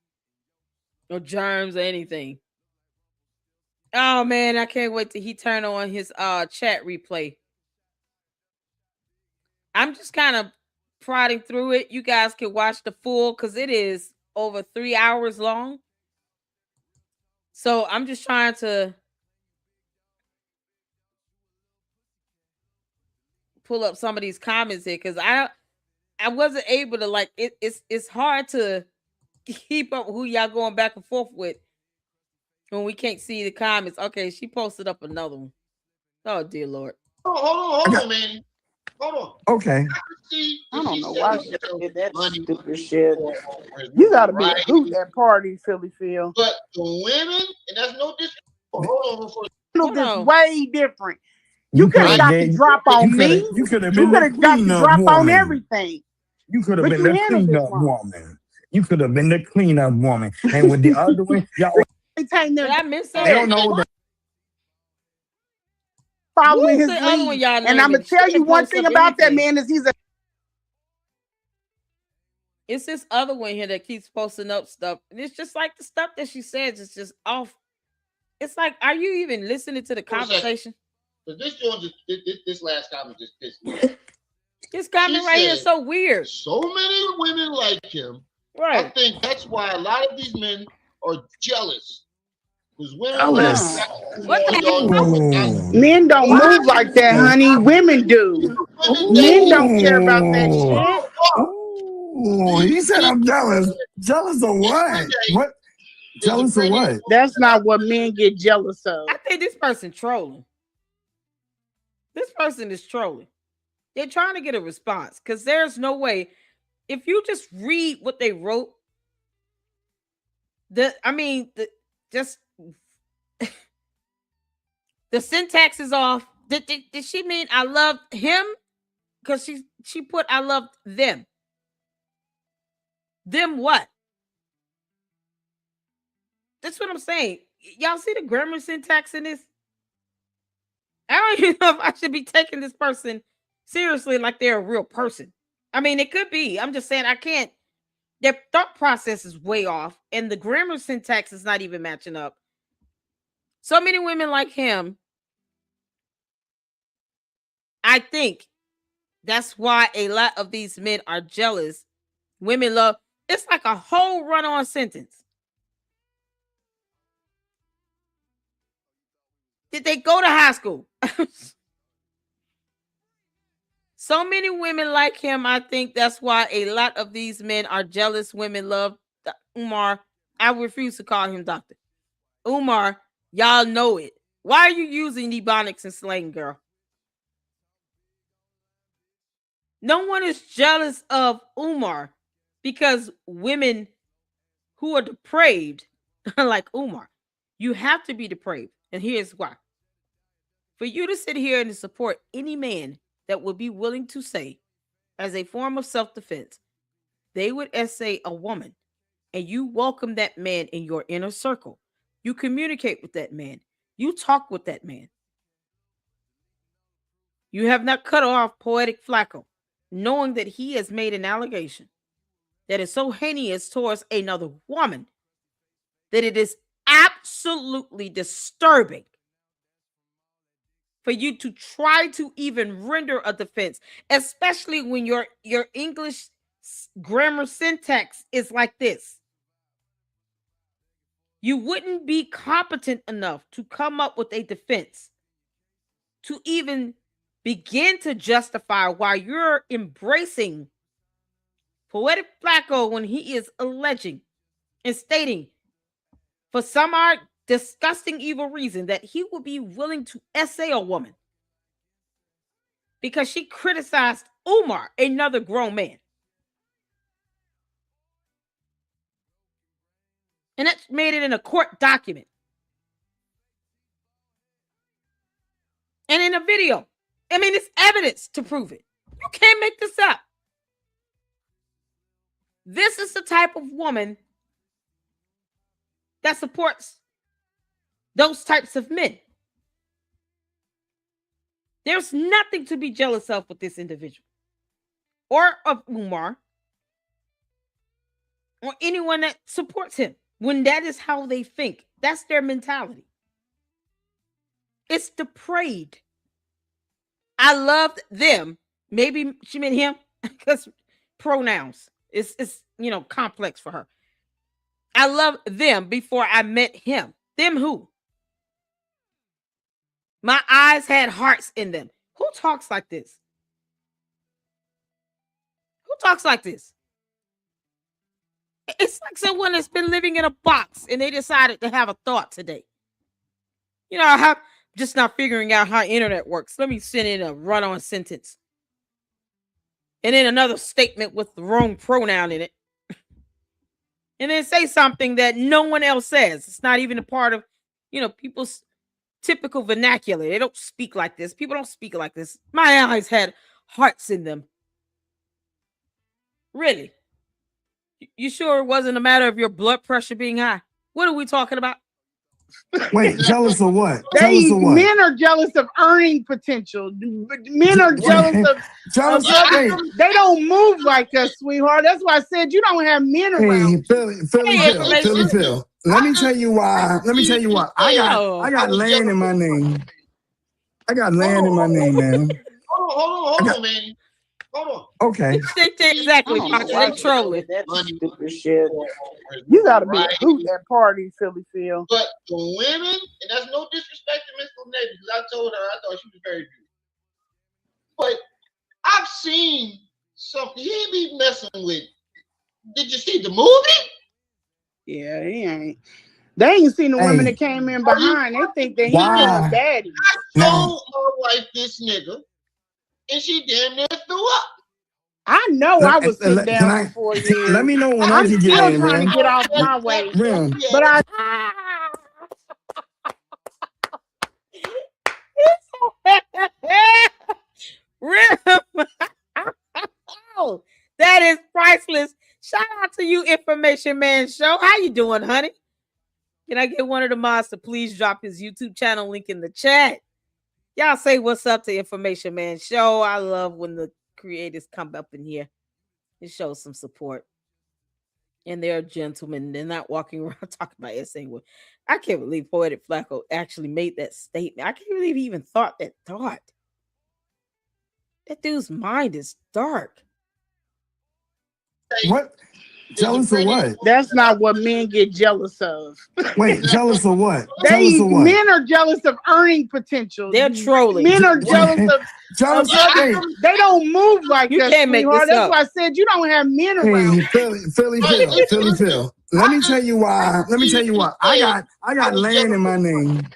or germs or anything. Oh man, I can't wait till he turn on his chat replay. I'm just kind of prodding through it. You guys can watch the full because it is over 3 hours long. So I'm just trying to pull up some of these comments here because I wasn't able to like it's hard to keep up with who y'all going back and forth with when we can't see the comments. Okay, she posted up another one. Oh dear Lord. Hold on, man. Hold on. Okay. I don't know why she did that stupid shit. You gotta be a hoot at parties, Philly Phil. But the women, and that's no disrespect. Hold on. Look, it's way different. You could have got the drop on me. You could have You been could the have got the cleanup drop on woman. everything. You could have But been you the handled this cleanup wrong. woman. You could have been the cleanup woman. And with the other one, y'all. Did I miss They don't know that. Following his the other one lead. y'all And I'm naming? gonna tell She you didn't one post thing up about that anything. man is he's a. It's this other one here that keeps posting up stuff. And it's just like the stuff that she says is just off. It's like, are you even listening to the conversation? This last comment just pissed me. This comment right here is so weird. So many women like him. Right. I think that's why a lot of these men are jealous. Because women Men don't move like that, honey. Women do. Men don't care about that shit. Oh, he said I'm jealous. Jealous of what? What? Jealous of what? That's not what men get jealous of. I think this person trolling. This person is trolling. They're trying to get a response because there's no way. If you just read what they wrote, just the syntax is off. Did she mean I loved him? Because she put I loved them. Them what? That's what I'm saying. Y'all see the grammar syntax in this? I don't even know if I should be taking this person seriously like they're a real person. I mean, it could be. I'm just saying I can't. Their thought process is way off, and the grammar syntax is not even matching up. So many women like him. I think that's why a lot of these men are jealous. Women love. It's like a whole run-on sentence. Did they go to high school? So many women like him. I think that's why a lot of these men are jealous. Women love Umar. I refuse to call him doctor. Umar, y'all know it. Why are you using ebonics and slang, girl? No one is jealous of Umar because women who are depraved like Umar. You have to be depraved. And here's why. For you to sit here and support any man that would be willing to say, as a form of self-defense, they would essay a woman, and you welcome that man in your inner circle. You communicate with that man. You talk with that man. You have not cut off Poetic Flacco, knowing that he has made an allegation that is so heinous towards another woman that it is absolutely disturbing for you to try to even render a defense, especially when your English grammar syntax is like this. You wouldn't be competent enough to come up with a defense to even begin to justify why you're embracing Poetic Flacco when he is alleging and stating for some disgusting evil reason that he would be willing to essay a woman because she criticized Umar, another grown man. And that made it in a court document. And in a video. I mean, it's evidence to prove it. You can't make this up. This is the type of woman that supports those types of men. There's nothing to be jealous of with this individual or of Umar or anyone that supports him. when that is how they think. That's their mentality. It's depraved. I loved them. Maybe she meant him because pronouns. It's complex for her. I loved them before I met him. Them who? My eyes had hearts in them. Who talks like this? Who talks like this? It's like someone that's been living in a box and they decided to have a thought today. I'm just not figuring out how internet works. Let me send in a run-on sentence. And then another statement with the wrong pronoun in it. And then say something that no one else says. It's not even a part of, people's typical vernacular. They don't speak like this. People don't speak like this. My eyes had hearts in them. Really? You sure it wasn't a matter of your blood pressure being high? What are we talking about? Wait, jealous of what? Jealous of what? Men are jealous of earning potential. Men are jealous of they don't move like us, sweetheart. That's why I said you don't have men around. Philly Phil. Let me tell you why. I got land in my name. I got land in my name, man. Hold on, man. Hold on. Okay. Exactly. They trolling. You gotta be a hoot at parties, Philly Phil. But the women, and that's no disrespect to Miss Lene, because I told her I thought she was very beautiful. But I've seen something he be messing with. Did you see the movie? Yeah, he ain't. They ain't seen the women that came in behind. They think that he's a daddy. I told my wife this nigga, and she damn near threw up. I know I was sitting down for 4 years. Let me know when I can get in, man. I'm still trying to get off my way. But that is priceless. Shout out to you, Information Man Show. How you doing, honey? Can I get one of the mods to please drop his YouTube channel link in the chat? Y'all say what's up to Information Man Show. I love when the creators come up in here and show some support. And they're gentlemen. They're not walking around talking about essaying. I can't believe Poetic Flacco actually made that statement. I can't believe he even thought that thought. That dude's mind is dark. What? Jealous of what? That's not what men get jealous of. Wait, jealous of what? Men are jealous of earning potential. They're trolling. Men are jealous of they don't move like you that. Can't make this That's up. why I said you don't have men around. Philly Phil. Let me tell you why. I got land in my name.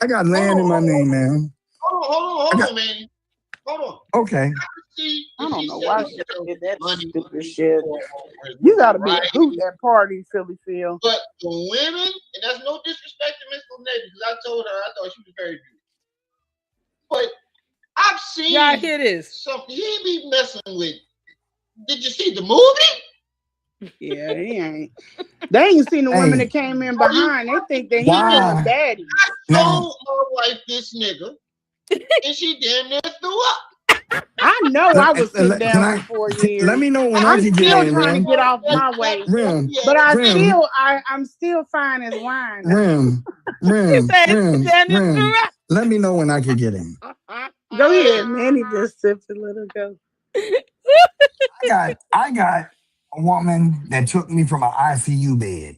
I got land in my name, man. Hold on, man. Hold on. Okay. I don't know why she did that stupid shit. You gotta be a hoot at parties, Philly Phil. But the women, and that's no disrespect to Miss Lene, because I told her I thought she was very beautiful. But I've seen here it is. Something he be messing with. Did you see the movie? Yeah, he ain't. They ain't seen the women that came in behind. They think that he's a daddy. I told my wife this nigga, and she damn near threw up. I know I was sitting down for 4 years. Let me know when I can get in, I'm still trying to get off my way. But I'm still fine as wine. Let me know when I can get in. Go ahead, man. He just sipped a little go. I got a woman that took me from an ICU bed.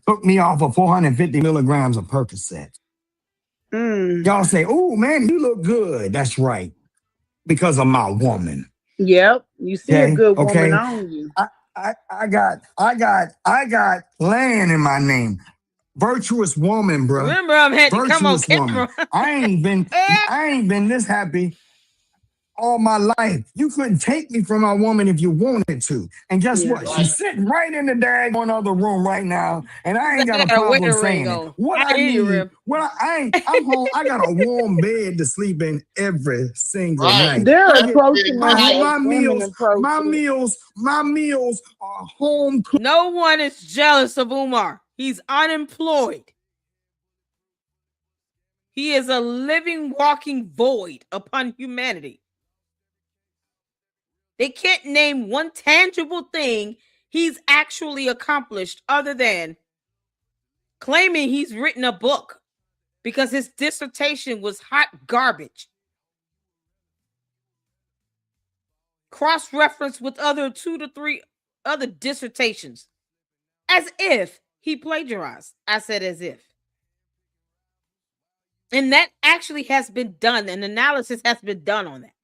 Took me off of 450 milligrams of Percocet. Y'all say, "Oh man, you look good." That's right, because of my woman. Yep, you see a good woman on you. I got land in my name. Virtuous woman, bro. Remember, I'm had to come on camera. I ain't been this happy all my life. You couldn't take me from my woman if you wanted to. And guess what? She's sitting right in the daggone other room right now, and I ain't got a problem saying it. What I need, I'm home. I got a warm bed to sleep in every single night. They're approaching my meals are home cooked. No one is jealous of Umar. He's unemployed. He is a living, walking void upon humanity. They can't name one tangible thing he's actually accomplished other than claiming he's written a book because his dissertation was hot garbage. Cross-reference with other 2 to 3 other dissertations. As if he plagiarized. I said as if. And that actually has been done. An analysis has been done on that.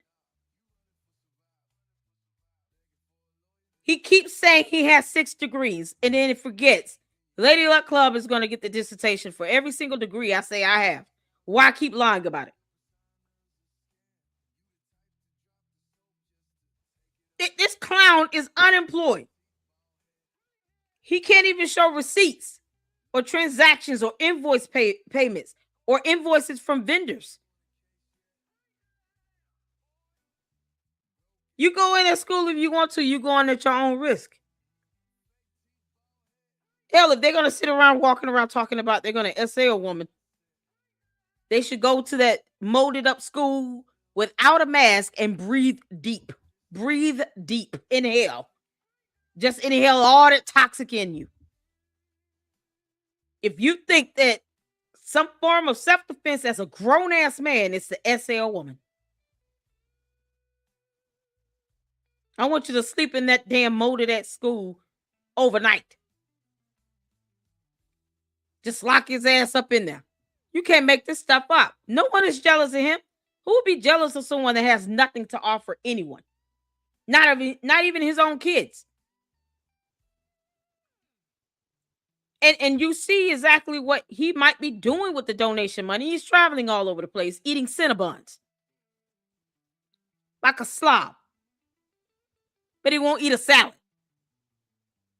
He keeps saying he has 6 degrees and then he forgets. Lady Luck Club is going to get the dissertation for every single degree I say I have. Why keep lying about it? This clown is unemployed. He can't even show receipts or transactions or invoice payments or invoices from vendors. You go in at school if you want to. You go in at your own risk. Hell, if they're going to sit around walking around talking about they're going to essay a woman, they should go to that molded up school without a mask and breathe deep. Breathe deep. Inhale. Just inhale all that toxic in you. If you think that some form of self-defense as a grown-ass man is to essay a woman, I want you to sleep in that damn molded at school overnight. Just lock his ass up in there. You can't make this stuff up. No one is jealous of him. Who would be jealous of someone that has nothing to offer anyone? Not even his own kids. And you see exactly what he might be doing with the donation money. He's traveling all over the place, eating Cinnabons. Like a slob. But he won't eat a salad.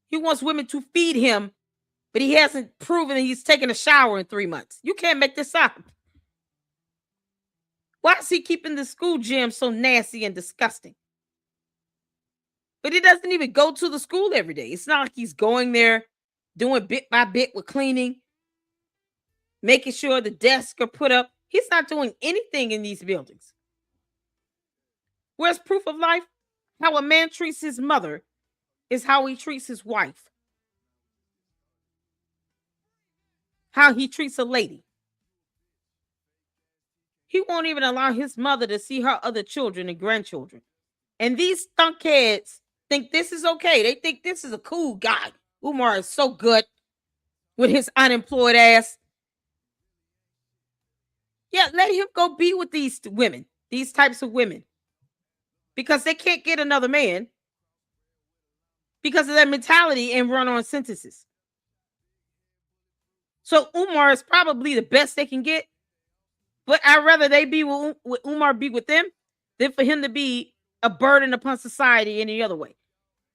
He wants women to feed him, but he hasn't proven that he's taken a shower in 3 months. You can't make this up. Why is he keeping the school gym so nasty and disgusting? But he doesn't even go to the school every day. It's not like he's going there, doing bit by bit with cleaning, making sure the desks are put up. He's not doing anything in these buildings. Where's proof of life? How a man treats his mother is how he treats his wife. How he treats a lady. He won't even allow his mother to see her other children and grandchildren. And these stunkheads think this is okay. They think this is a cool guy. Umar is so good with his unemployed ass. Yeah, let him go be with these women, these types of women. Because they can't get another man because of their mentality and run-on sentences. So Umar is probably the best they can get. But I'd rather they be with Umar be with them than for him to be a burden upon society any other way.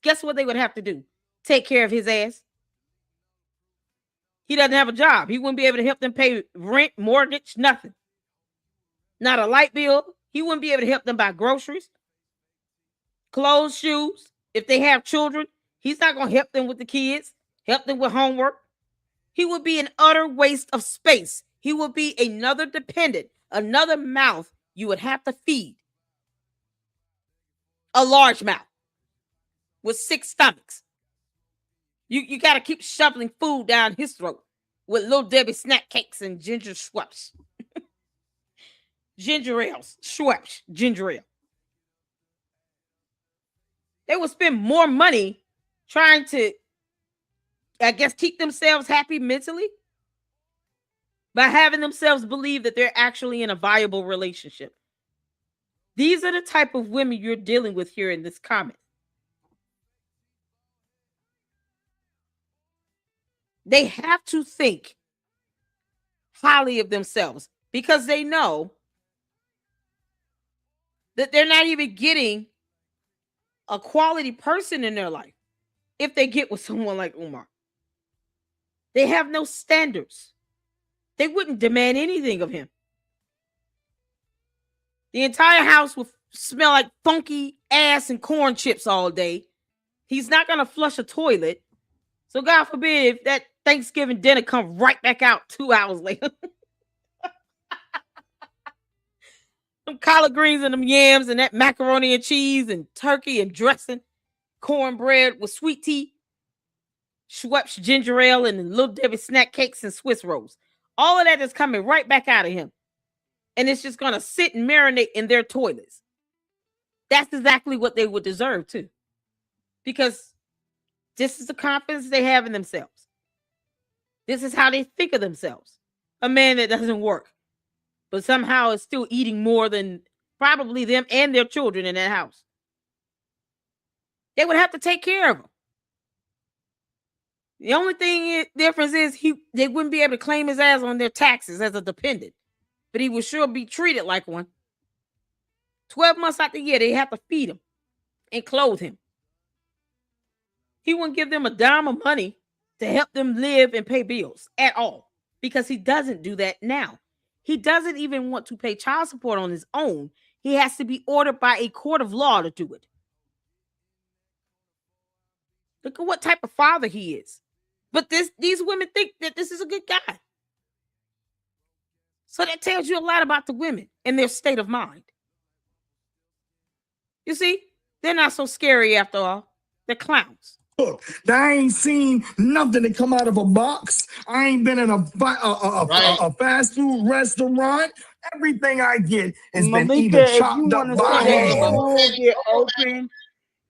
Guess what they would have to do? Take care of his ass. He doesn't have a job. He wouldn't be able to help them pay rent, mortgage, nothing. Not a light bill. He wouldn't be able to help them buy groceries, clothes, shoes. If they have children, he's not going to help them with the kids, help them with homework. He would be an utter waste of space. He would be another dependent, another mouth you would have to feed. A large mouth with 6 stomachs. You got to keep shoveling food down his throat with Little Debbie snack cakes and ginger Schweppes. Ginger ales, Schweppes, ginger ale. They will spend more money trying to, I guess, keep themselves happy mentally by having themselves believe that they're actually in a viable relationship. These are the type of women you're dealing with here in this comment. They have to think highly of themselves because they know that they're not even getting a quality person in their life if they get with someone like Umar. They have no standards. They wouldn't demand anything of him. The entire house would smell like funky ass and corn chips all day. He's not going to flush a toilet. So God forbid if that Thanksgiving dinner comes right back out 2 hours later. Them collard greens and them yams and that macaroni and cheese and turkey and dressing, cornbread with sweet tea. Schweppes ginger ale and Little Debbie snack cakes and Swiss rolls. All of that is coming right back out of him. And it's just going to sit and marinate in their toilets. That's exactly what they would deserve too. Because this is the confidence they have in themselves. This is how they think of themselves. A man that doesn't work, but somehow is still eating more than probably them and their children in that house. They would have to take care of him. The only difference is they wouldn't be able to claim his ass on their taxes as a dependent, but he would sure be treated like one. 12 months out the year, they have to feed him and clothe him. He wouldn't give them a dime of money to help them live and pay bills at all, because he doesn't do that now. He doesn't even want to pay child support on his own. He has to be ordered by a court of law to do it. Look at what type of father he is. But these women think that this is a good guy. So that tells you a lot about the women and their state of mind. You see, they're not so scary after all. They're clowns. Look, I ain't seen nothing that come out of a box. I ain't been in a fast food restaurant. Everything I get has been either Malika, if you chopped want up to by see that hand. school get open,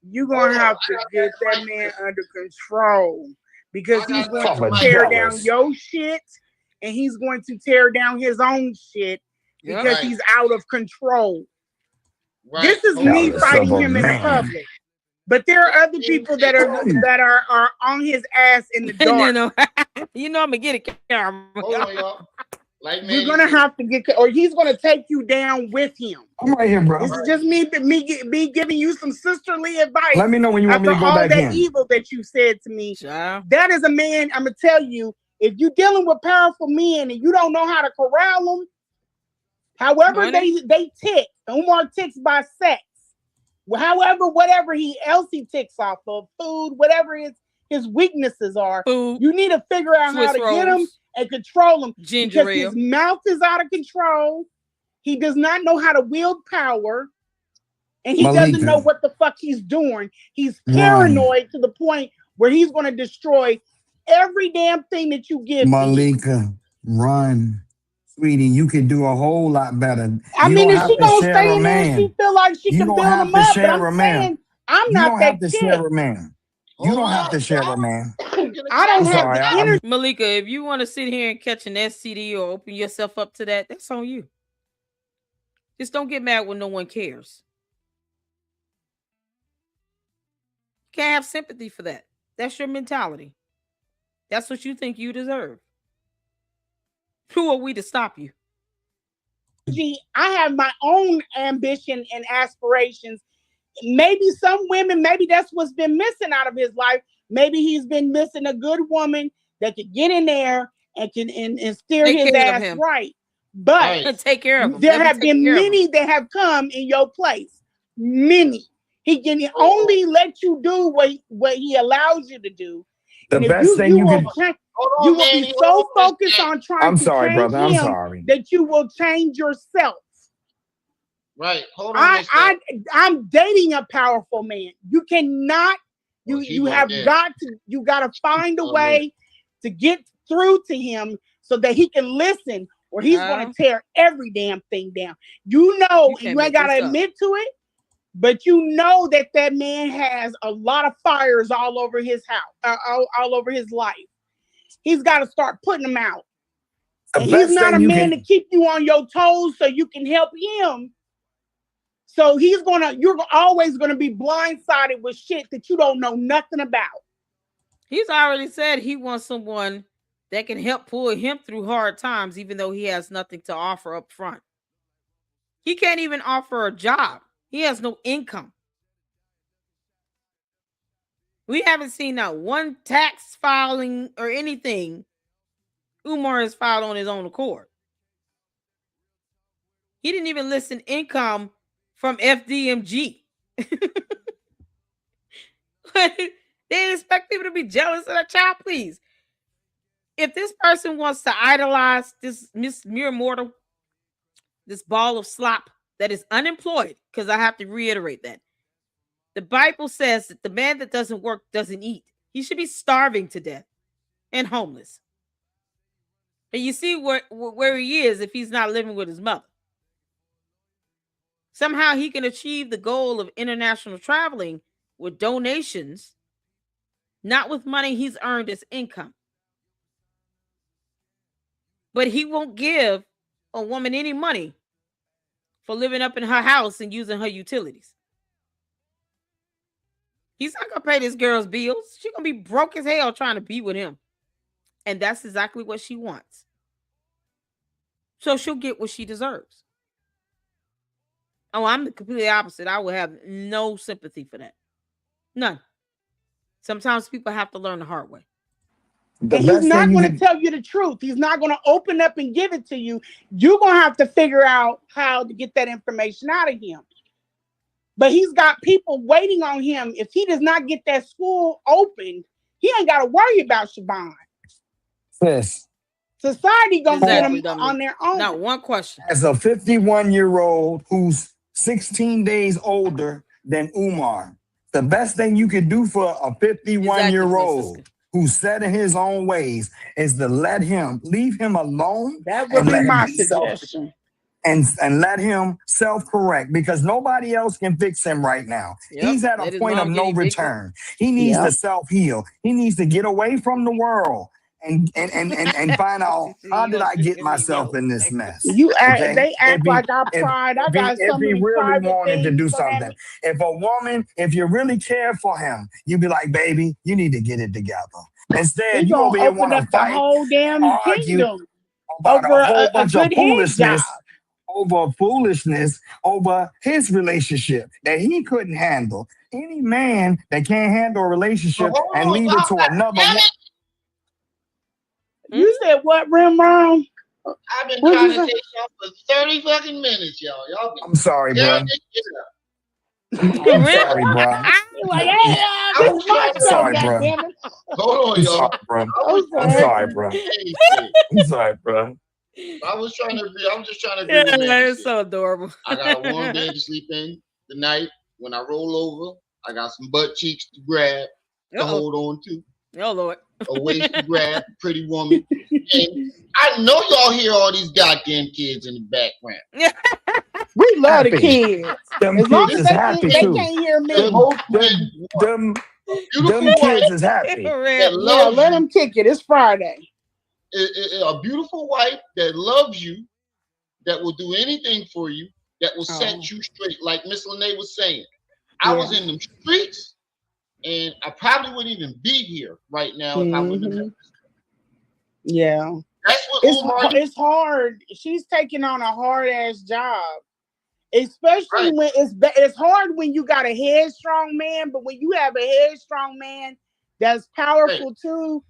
you're going to have to get that man under control, because he's going to tear down your shit and he's going to tear down his own shit because he's out of control. This is me fighting him in the public. But there are other people that are on his ass in the dark. You know I'm gonna get a camera. You're gonna have to get, or he's gonna take you down with him. I'm right here, bro. This is just me giving you some sisterly advice. Let me know when you want me to go back in. After all that evil that you said to me, that is a man. I'm gonna tell you, if you're dealing with powerful men and you don't know how to corral them, however they tick, Umar ticks by sex. However, whatever else he ticks off of, food, whatever his weaknesses are, you need to figure out how to get him and control him. Because his mouth is out of control. He does not know how to wield power. And he doesn't know what the fuck he's doing. He's paranoid to the point where he's going to destroy every damn thing that you give Malika, run. Sweetie, you could do a whole lot better. I mean, if she gonna stay in there and she feel like she can build him up, but I'm saying I'm not that chick. You don't have to share a man. You don't have to share a man. I don't have the energy. Malika, if you want to sit here and catch an STD or open yourself up to that, that's on you. Just don't get mad when no one cares. You can't have sympathy for that. That's your mentality. That's what you think you deserve. Who are we to stop you? I have my own ambition and aspirations. Maybe some women, maybe that's what's been missing out of his life. Maybe he's been missing a good woman that could get in there and can and steer his ass right. But take care of him. There have been many that have come in your place. Many. He can only let you do what he allows you to do. The best thing you can. You will be so focused on trying to change brother. I'm him sorry. that you will change yourself. Right. Hold on. I'm dating a powerful man. You cannot. You have got to. You got to find a way to get through to him so that he can listen, or he's going to tear every damn thing down. You know, you ain't got to admit to it, but you know that man has a lot of fires all over his house, all over his life. He's got to start putting them out. And he's not a man to keep you on your toes so you can help him. So you're always gonna be blindsided with shit that you don't know nothing about. He's already said he wants someone that can help pull him through hard times, even though he has nothing to offer up front. He can't even offer a job. He has no income. We haven't seen not one tax filing or anything Umar has filed on his own accord. He didn't even list an income from FDMG. They expect people to be jealous of their child, please. If this person wants to idolize this mere mortal, this ball of slop that is unemployed, because I have to reiterate that. The Bible says that the man that doesn't work doesn't eat. He should be starving to death and homeless. And you see where he is if he's not living with his mother. Somehow he can achieve the goal of international traveling with donations, not with money he's earned as income. But he won't give a woman any money for living up in her house and using her utilities. He's not going to pay this girl's bills. She's going to be broke as hell trying to be with him. And that's exactly what she wants. So she'll get what she deserves. Oh, I'm the completely opposite. I would have no sympathy for that. None. Sometimes people have to learn the hard way. And he's not going to tell you the truth. He's not going to open up and give it to you. You're going to have to figure out how to get that information out of him. But he's got people waiting on him. If he does not get that school opened, he ain't got to worry about Siobhan. Sis. Society going to get him on their own. Not one question. As a 51-year-old who's 16 days older than Umar, the best thing you could do for a 51-year-old who's set in his own ways is to leave him alone. That would be my suggestion. And let him self-correct, because nobody else can fix him right now. Yep. He's at a point of no return. He needs to self-heal. He needs to get away from the world and find out, how did I get myself in this mess? They act like I cried. I got so many really wanted things to do something. If you really care for him, you'd be like, baby, you need to get it together. Instead, you over here want to fight, whole damn argue kingdom about over a whole bunch of foolishness. Over his relationship that he couldn't handle. Any man that can't handle a relationship and leave it to another woman. You said what, Rimron? I've been trying to say something for 30 fucking minutes, y'all. I'm sorry, bro. I'm sorry, bro. Like, hey, I'm sorry, bro. Hold on, y'all. I'm sorry, bro. I'm sorry, bro. I'm just trying to be it's so adorable. I got a warm bed to sleep in tonight. When I roll over, I got some butt cheeks to grab, to hold on to. Oh, Lord. A waist to grab, pretty woman. And I know y'all hear all these goddamn kids in the background. We love the kids. Them as long kids as is happy they too. Can't hear me. Them kids is happy. Yeah, let them kick it. It's Friday. A beautiful wife that loves you, that will do anything for you, that will set you straight. Like Miss Lene was saying, I was in them streets, and I probably wouldn't even be here right now if I wouldn't have. Yeah, that's what it's hard. She's taking on a hard ass job, especially when it's hard when you got a headstrong man. But when you have a headstrong man that's powerful too.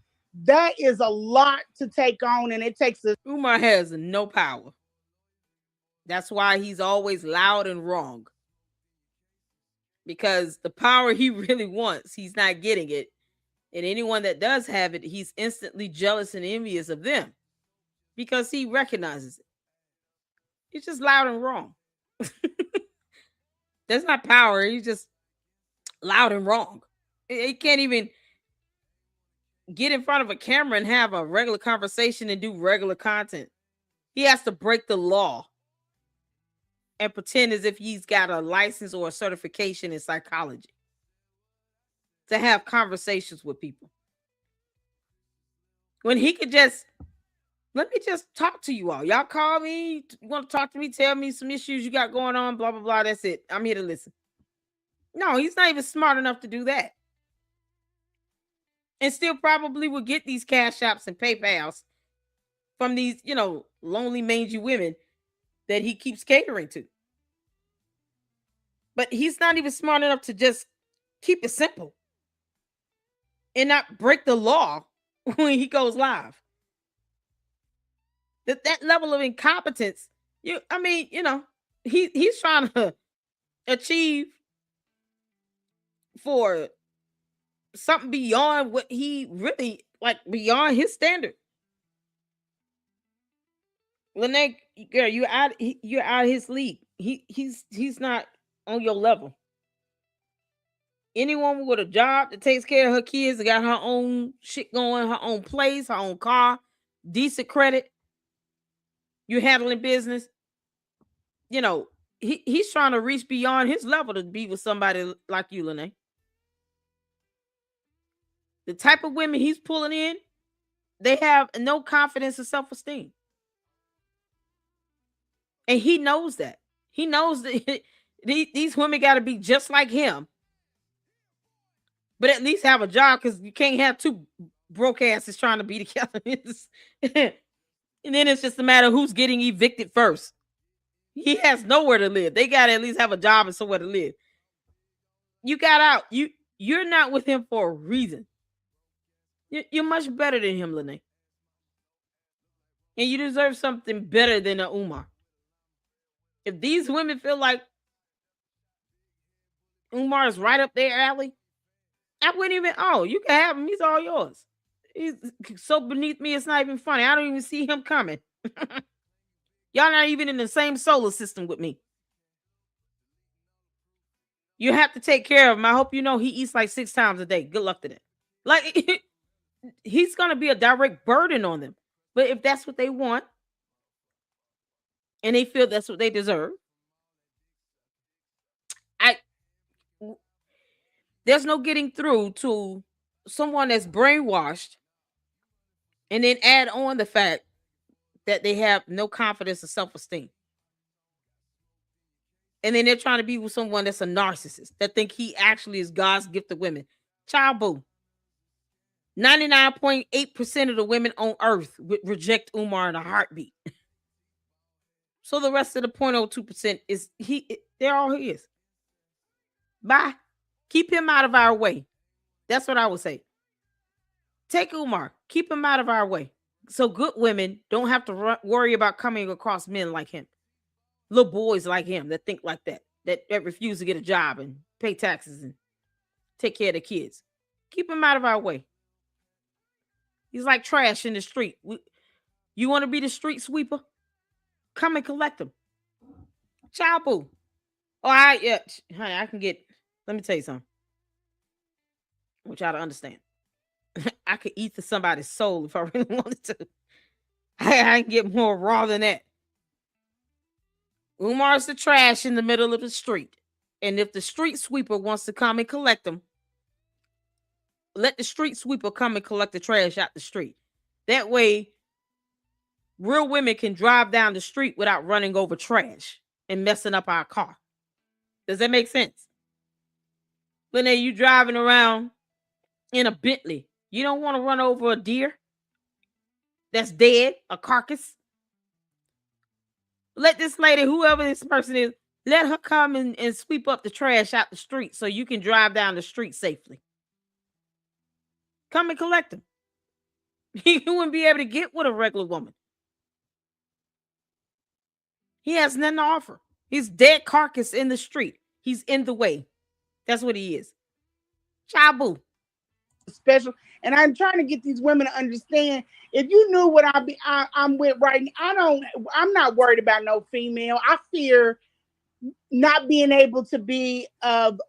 That is a lot to take on, and it takes a. Umar has no power. That's why he's always loud and wrong. Because the power he really wants, he's not getting it. And anyone that does have it, he's instantly jealous and envious of them. Because he recognizes it. He's just loud and wrong. That's not power. He's just loud and wrong. He can't even get in front of a camera and have a regular conversation and do regular content. He has to break the law and pretend as if he's got a license or a certification in psychology to have conversations with people. When he could just, let me just talk to you all. Y'all call me, you want to talk to me, tell me some issues you got going on, blah, blah, blah. That's it. I'm here to listen. No, he's not even smart enough to do that. And still probably will get these cash apps and PayPals from these, lonely, mangy women that he keeps catering to. But he's not even smart enough to just keep it simple and not break the law when he goes live. That level of incompetence, he's trying to achieve for something beyond what he really beyond his standard. Lene, girl, you're out his league. He's not on your level. Any woman with a job that takes care of her kids, that got her own shit going, her own place, her own car, decent credit, you're handling business, you know, he's trying to reach beyond his level to be with somebody like you, Lene. The type of women he's pulling in, they have no confidence or self-esteem. And he knows that. He knows that these women got to be just like him, but at least have a job, because you can't have two broke asses trying to be together. And then it's just a matter of who's getting evicted first. He has nowhere to live. They got to at least have a job and somewhere to live. You got out. You're not with him for a reason. You're much better than him, Lene. And you deserve something better than a Umar. If these women feel like Umar is right up their alley, I wouldn't even, you can have him. He's all yours. He's so beneath me, it's not even funny. I don't even see him coming. Y'all not even in the same solar system with me. You have to take care of him. I hope you know he eats like 6 times a day. Good luck to that. Like, he's going to be a direct burden on them. But if that's what they want, and they feel that's what they deserve, there's no getting through to someone that's brainwashed and then add on the fact that they have no confidence or self-esteem. And then they're trying to be with someone that's a narcissist, that think he actually is God's gift to women. Child boo. 99.8% of the women on earth would reject Umar in a heartbeat. So the rest of the 0.02% is they're all his. Bye. Keep him out of our way. That's what I would say. Take Umar. Keep him out of our way. So good women don't have to worry about coming across men like him. Little boys like him that think like that refuse to get a job and pay taxes and take care of the kids. Keep him out of our way. He's like trash in the street. You want to be the street sweeper? Come and collect them. Child boo. Oh, honey, I can get, let me tell you something. I want y'all to understand. I could eat to somebody's soul if I really wanted to. I can get more raw than that. Umar's the trash in the middle of the street. And if the street sweeper wants to come and collect them, let the street sweeper come and collect the trash out the street. That way, real women can drive down the street without running over trash and messing up our car. Does that make sense? When you driving around in a Bentley, you don't want to run over a deer that's dead, a carcass. Let this lady, whoever this person is, let her come and sweep up the trash out the street so you can drive down the street safely. Come and collect them. You wouldn't be able to get with a regular woman. He has nothing to offer. He's dead carcass in the street. He's in the way. That's what he is. Chabu. Special. And I'm trying to get these women to understand, if you knew what I'm with right now, I'm not worried about no female. I fear not being able to be of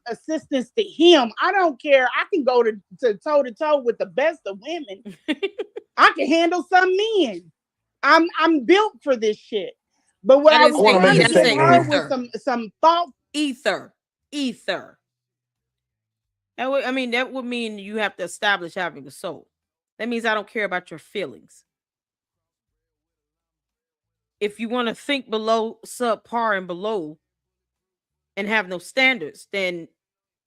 assistance to him. I don't care. I can go to toe to toe with the best of women. I can handle some men. I'm built for this shit. But what I was trying to get her with some thought. Ether. That would mean you have to establish having a soul. That means I don't care about your feelings. If you want to think below subpar and below and have no standards, then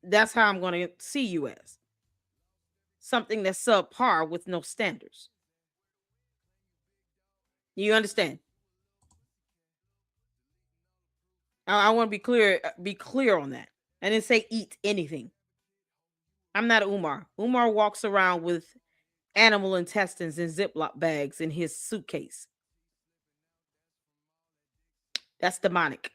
that's how I'm going to see you as. Something that's subpar with no standards. You understand? I want to be clear on that. I didn't say eat anything. I'm not Umar. Umar walks around with animal intestines in Ziploc bags in his suitcase. That's demonic.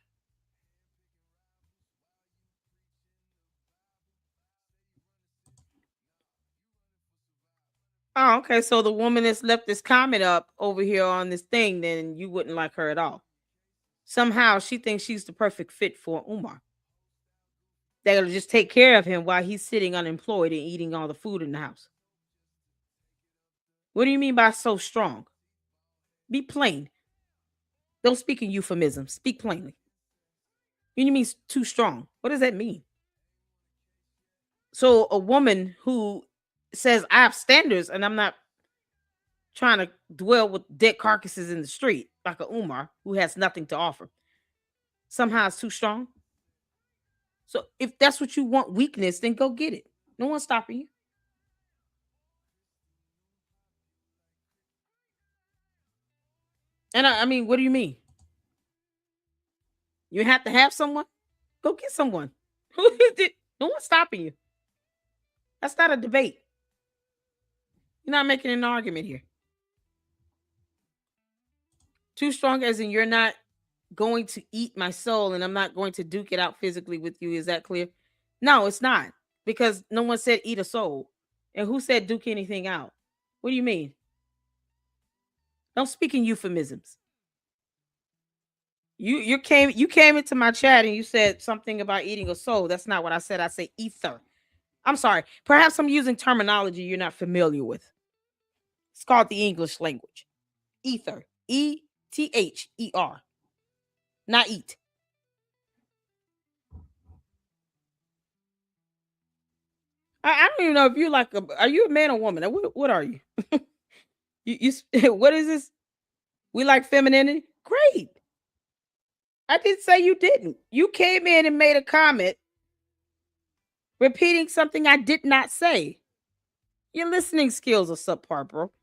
Oh, okay. So the woman that's left this comment up over here on this thing, then you wouldn't like her at all. Somehow she thinks she's the perfect fit for Umar. that'll just take care of him while he's sitting unemployed and eating all the food in the house. What do you mean by so strong? Be plain. Don't speak in euphemisms. Speak plainly. You mean too strong? What does that mean? So a woman who says I have standards and I'm not trying to dwell with dead carcasses in the street like a Umar who has nothing to offer, somehow it's too strong. So if that's what you want, weakness, then go get it. No one's stopping you. And I mean, what do you mean? You have to have someone? Go get someone. No one's stopping you. That's not a debate. You're not making an argument here. Too strong as in you're not going to eat my soul and I'm not going to duke it out physically with you. Is that clear? No, it's not. Because no one said eat a soul. And who said duke anything out? What do you mean? Don't speak in euphemisms. You came into my chat and you said something about eating a soul. That's not what I said. I said ether. I'm sorry. Perhaps I'm using terminology you're not familiar with. It's called the English language. Ether. E-T-H-E-R. Not eat. I don't even know if you're like are you a man or woman? What are you? you what is this? We like femininity? Great. I didn't say you didn't. You came in and made a comment repeating something I did not say. Your listening skills are subpar, bro.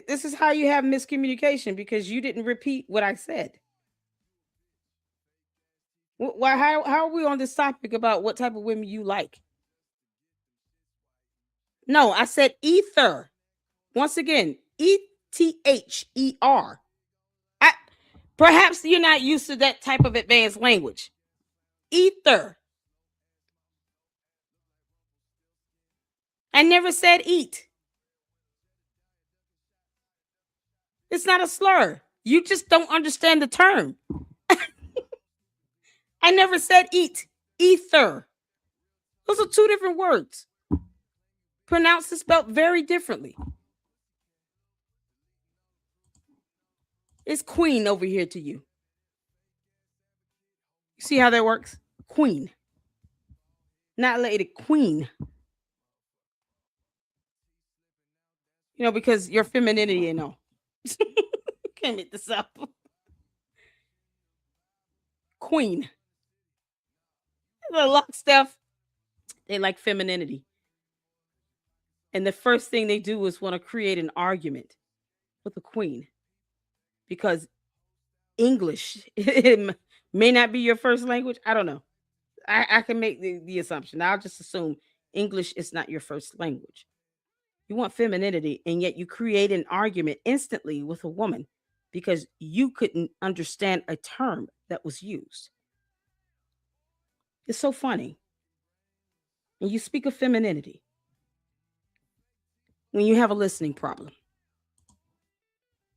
This is how you have miscommunication because you didn't repeat what I said. Why? How are we on this topic about what type of women you like? No, I said ether. Once again, E-T-H-E-R. Perhaps you're not used to that type of advanced language. Ether. I never said eat. It's not a slur. You just don't understand the term. I never said eat. Ether. Those are two different words. Pronounced and spelled very differently. It's queen over here to you. You see how that works? Queen. Not lady, queen. You know, because your femininity, you know. Can't make this up. Queen. The lockstep, they like femininity. And the first thing they do is want to create an argument with the queen. Because English it may not be your first language. I don't know. I can make the assumption. I'll just assume English is not your first language. You want femininity, and yet you create an argument instantly with a woman because you couldn't understand a term that was used. It's so funny. And you speak of femininity when you have a listening problem.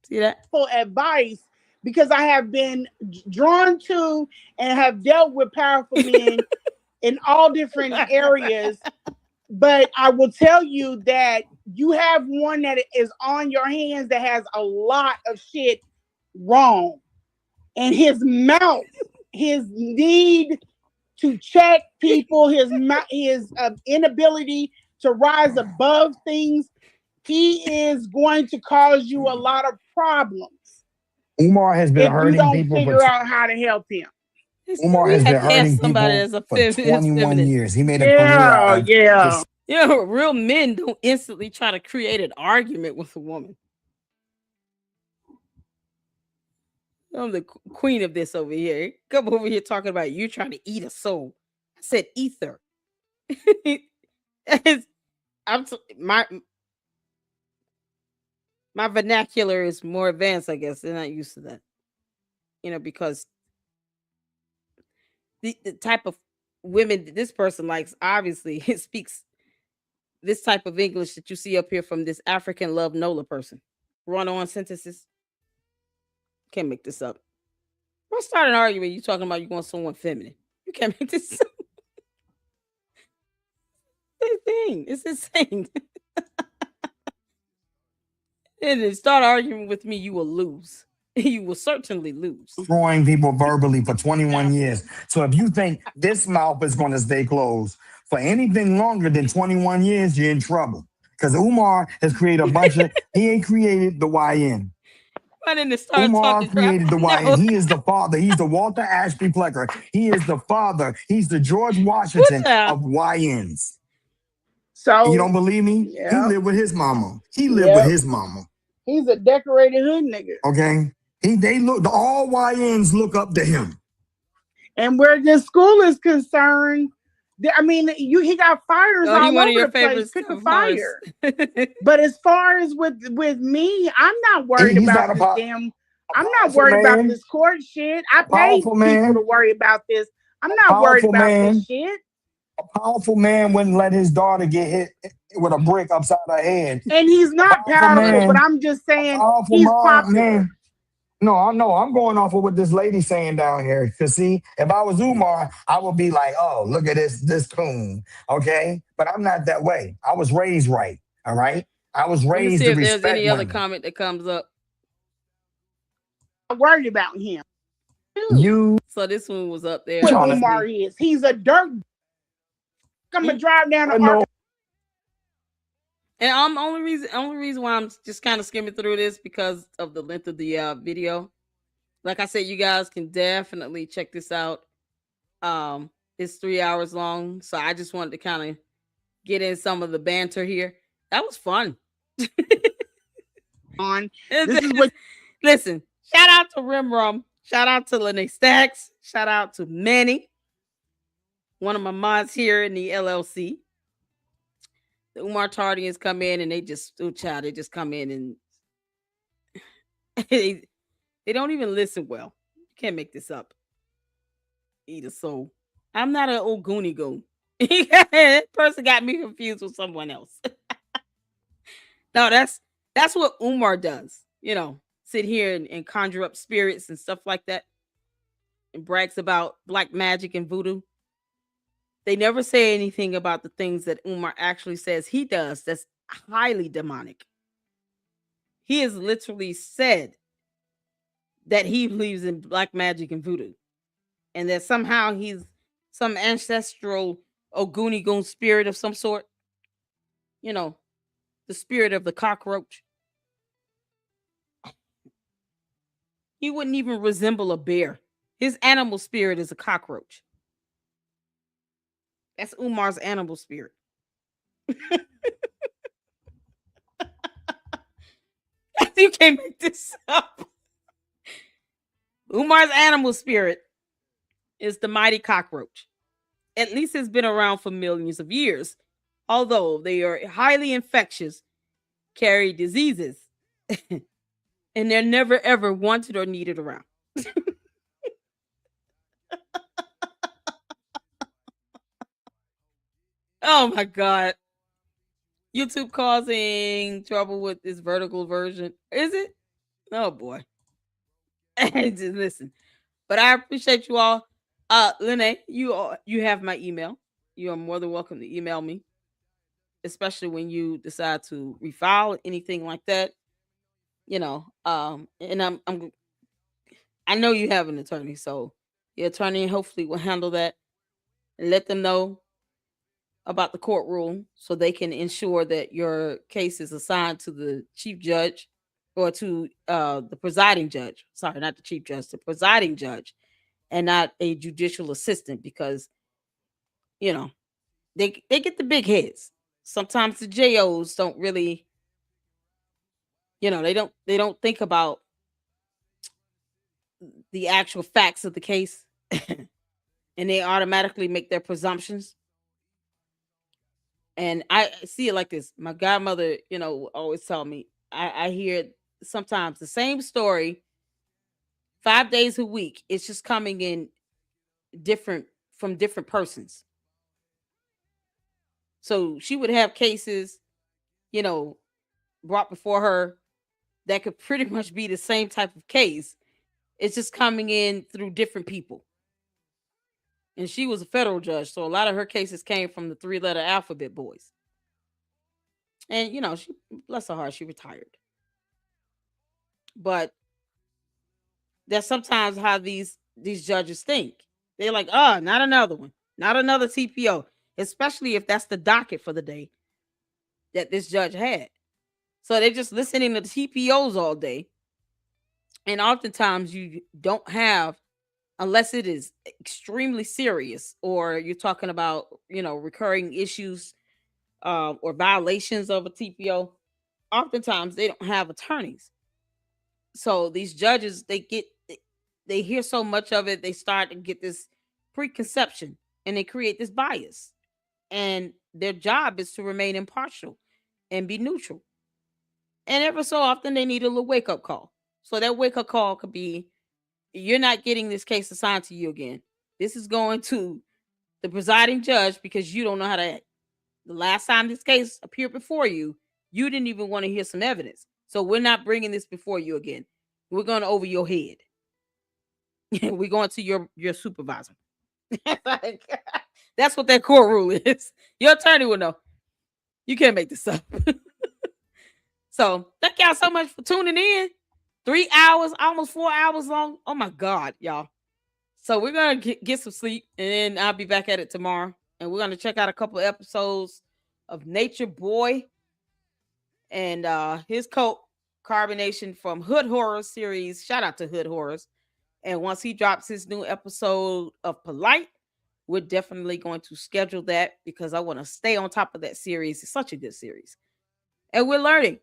See that? For advice, because I have been drawn to and have dealt with powerful men in all different areas. But I will tell you that you have one that is on your hands that has a lot of shit wrong. And his mouth, his need to check people, his inability to rise above things, he is going to cause you a lot of problems. Umar has been if you hurting don't people figure out how to help him. Umar has been hurting people for 21 years. He made a career out of yeah. You know, real men don't instantly try to create an argument with a woman. I'm the queen of this over here. Come over here talking about you trying to eat a soul. I said ether. My vernacular is more advanced, I guess. They're not used to that. You know, because the type of women this person likes, obviously, it speaks this type of English that you see up here from this African love Nola person. Run on sentences. Can't make this up. Why start an argument? You talking about you want someone feminine? You can't make this thing. It's insane. And then start arguing with me, you will lose. You will certainly lose. Destroying people verbally for 21 years. So if you think this mouth is going to stay closed for anything longer than 21 years, you're in trouble. Because Umar has created a bunch of, he ain't created the YN. I didn't start Umar talking crap. created the No. YN. He is the father. He's the Walter Ashby Plecker. He is the father. He's the George Washington of YNs. So You don't believe me? yeah. He lived with his mama. He lived with his mama. He's a decorated hood nigga. Okay. They look, all YNs look up to him. And where the school is concerned, I mean, he got fires all over the place. Pick a fire. But as far as with me, I'm not worried about this damn. I'm not worried about this court shit. I pay people to worry about this. I'm not worried about this shit. A powerful man wouldn't let his daughter get hit with a brick upside her head. And he's not powerful, but I'm just saying he's popular. No, I'm going off of what this lady's saying down here. Because see, if I was Umar, I would be like, oh, look at this coon. Okay? But I'm not that way. I was raised right. All right? I was raised to respect women. If there's any other comment that comes up. I'm worried about him. So this one was up there. What Umar is. He's a dirt. I'm gonna drive down the park. And only reason why I'm just kind of skimming through this because of the length of the video. Like I said, you guys can definitely check this out. It's 3 hours long, so I just wanted to kind of get in some of the banter here. That was fun. Listen, shout out to Rim Rum, shout out to Lene Stacks, shout out to Manny, one of my mods here in the LLC. The Umar Tardians come in and they just come in and they don't even listen well. You can't make this up either. So I'm not an old Goonie goon. That person got me confused with someone else. No, that's what Umar does. You know, sit here and conjure up spirits and stuff like that, and brags about black magic and voodoo. They never say anything about the things that Umar actually says he does that's highly demonic. He has literally said that he believes in black magic and voodoo, and that somehow he's some ancestral Oguni Goon spirit of some sort. You know, the spirit of the cockroach. He wouldn't even resemble a bear. His animal spirit is a cockroach. That's Umar's animal spirit. You can't make this up. Umar's animal spirit is the mighty cockroach. At least it's been around for millions of years. Although they are highly infectious, carry diseases, and they're never ever wanted or needed around. Oh my God. YouTube causing trouble with this vertical version. Is it? Oh boy. Just listen. But I appreciate you all. Lene, you have my email. You are more than welcome to email me. Especially when you decide to refile anything like that. You know, and I know you have an attorney, so your attorney hopefully will handle that and let them know about the court rule so they can ensure that your case is assigned to the chief judge or to the presiding judge. Sorry, not the chief judge, the presiding judge, and not a judicial assistant, because you know they get the big heads. Sometimes the JOs don't really, you know, they don't think about the actual facts of the case and they automatically make their presumptions. And I see it like this. My godmother, you know, always tell me, I hear sometimes the same story 5 days a week. It's just coming in from different persons. So she would have cases, you know, brought before her that could pretty much be the same type of case, It's just coming in through different people. And she was a federal judge, so a lot of her cases came from the 3-letter alphabet boys. And she, bless her heart, she retired. But that's sometimes how these judges think. They're like, oh, not another one, not another TPO, especially if that's the docket for the day that this judge had. So they're just listening to TPOs all day. And oftentimes you don't have, unless it is extremely serious or you're talking about, recurring issues or violations of a TPO, oftentimes they don't have attorneys. So these judges, they hear so much of it, they start to get this preconception and they create this bias. And their job is to remain impartial and be neutral. And ever so often they need a little wake-up call. So that wake-up call could be, you're not getting this case assigned to you again. This is going to the presiding judge because you don't know how to act. The last time this case appeared before you, you didn't even want to hear some evidence. So we're not bringing this before you again. We're going over your head. We're going to your supervisor. That's what that court rule is. Your attorney will know. You can't make this up. So thank y'all so much for tuning in. 3 hours, almost 4 hours long. Oh my God, y'all. So we're going to get some sleep and then I'll be back at it tomorrow. And we're going to check out a couple of episodes of Nature Boy and his cult Carbonation from Hood Horror series. Shout out to Hood Horrors. And once he drops his new episode of Polite, we're definitely going to schedule that because I want to stay on top of that series. It's such a good series. And we're learning,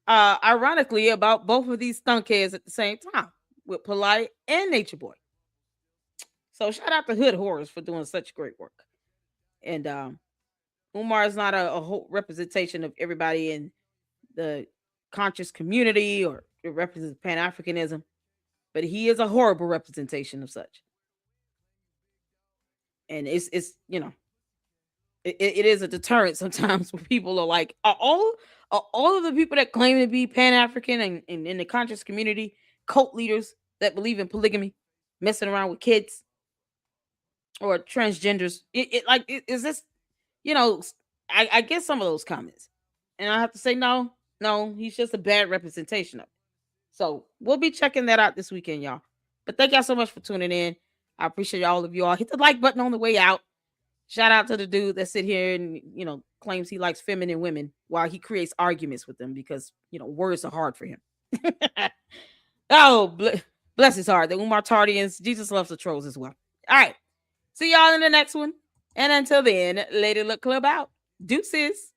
ironically, about both of these stunkheads at the same time with Polite and Nature Boy. So shout out to Hood Horrors for doing such great work. And Umar is not a whole representation of everybody in the conscious community or it represents Pan-Africanism, but he is a horrible representation of such. And it's it is a deterrent sometimes when people are like, are all of the people that claim to be Pan-African and in the conscious community cult leaders that believe in polygamy, messing around with kids or transgenders? Is this, I get some of those comments and I have to say, no, he's just a bad representation of it. So we'll be checking that out this weekend, y'all. But thank y'all so much for tuning in. I appreciate all of you all. Hit the like button on the way out. Shout out to the dude that sit here and, claims he likes feminine women while he creates arguments with them because, words are hard for him. Oh, bless his heart. The Umar Tardians, Jesus loves the trolls as well. All right. See y'all in the next one. And until then, Lady Luck Club out. Deuces.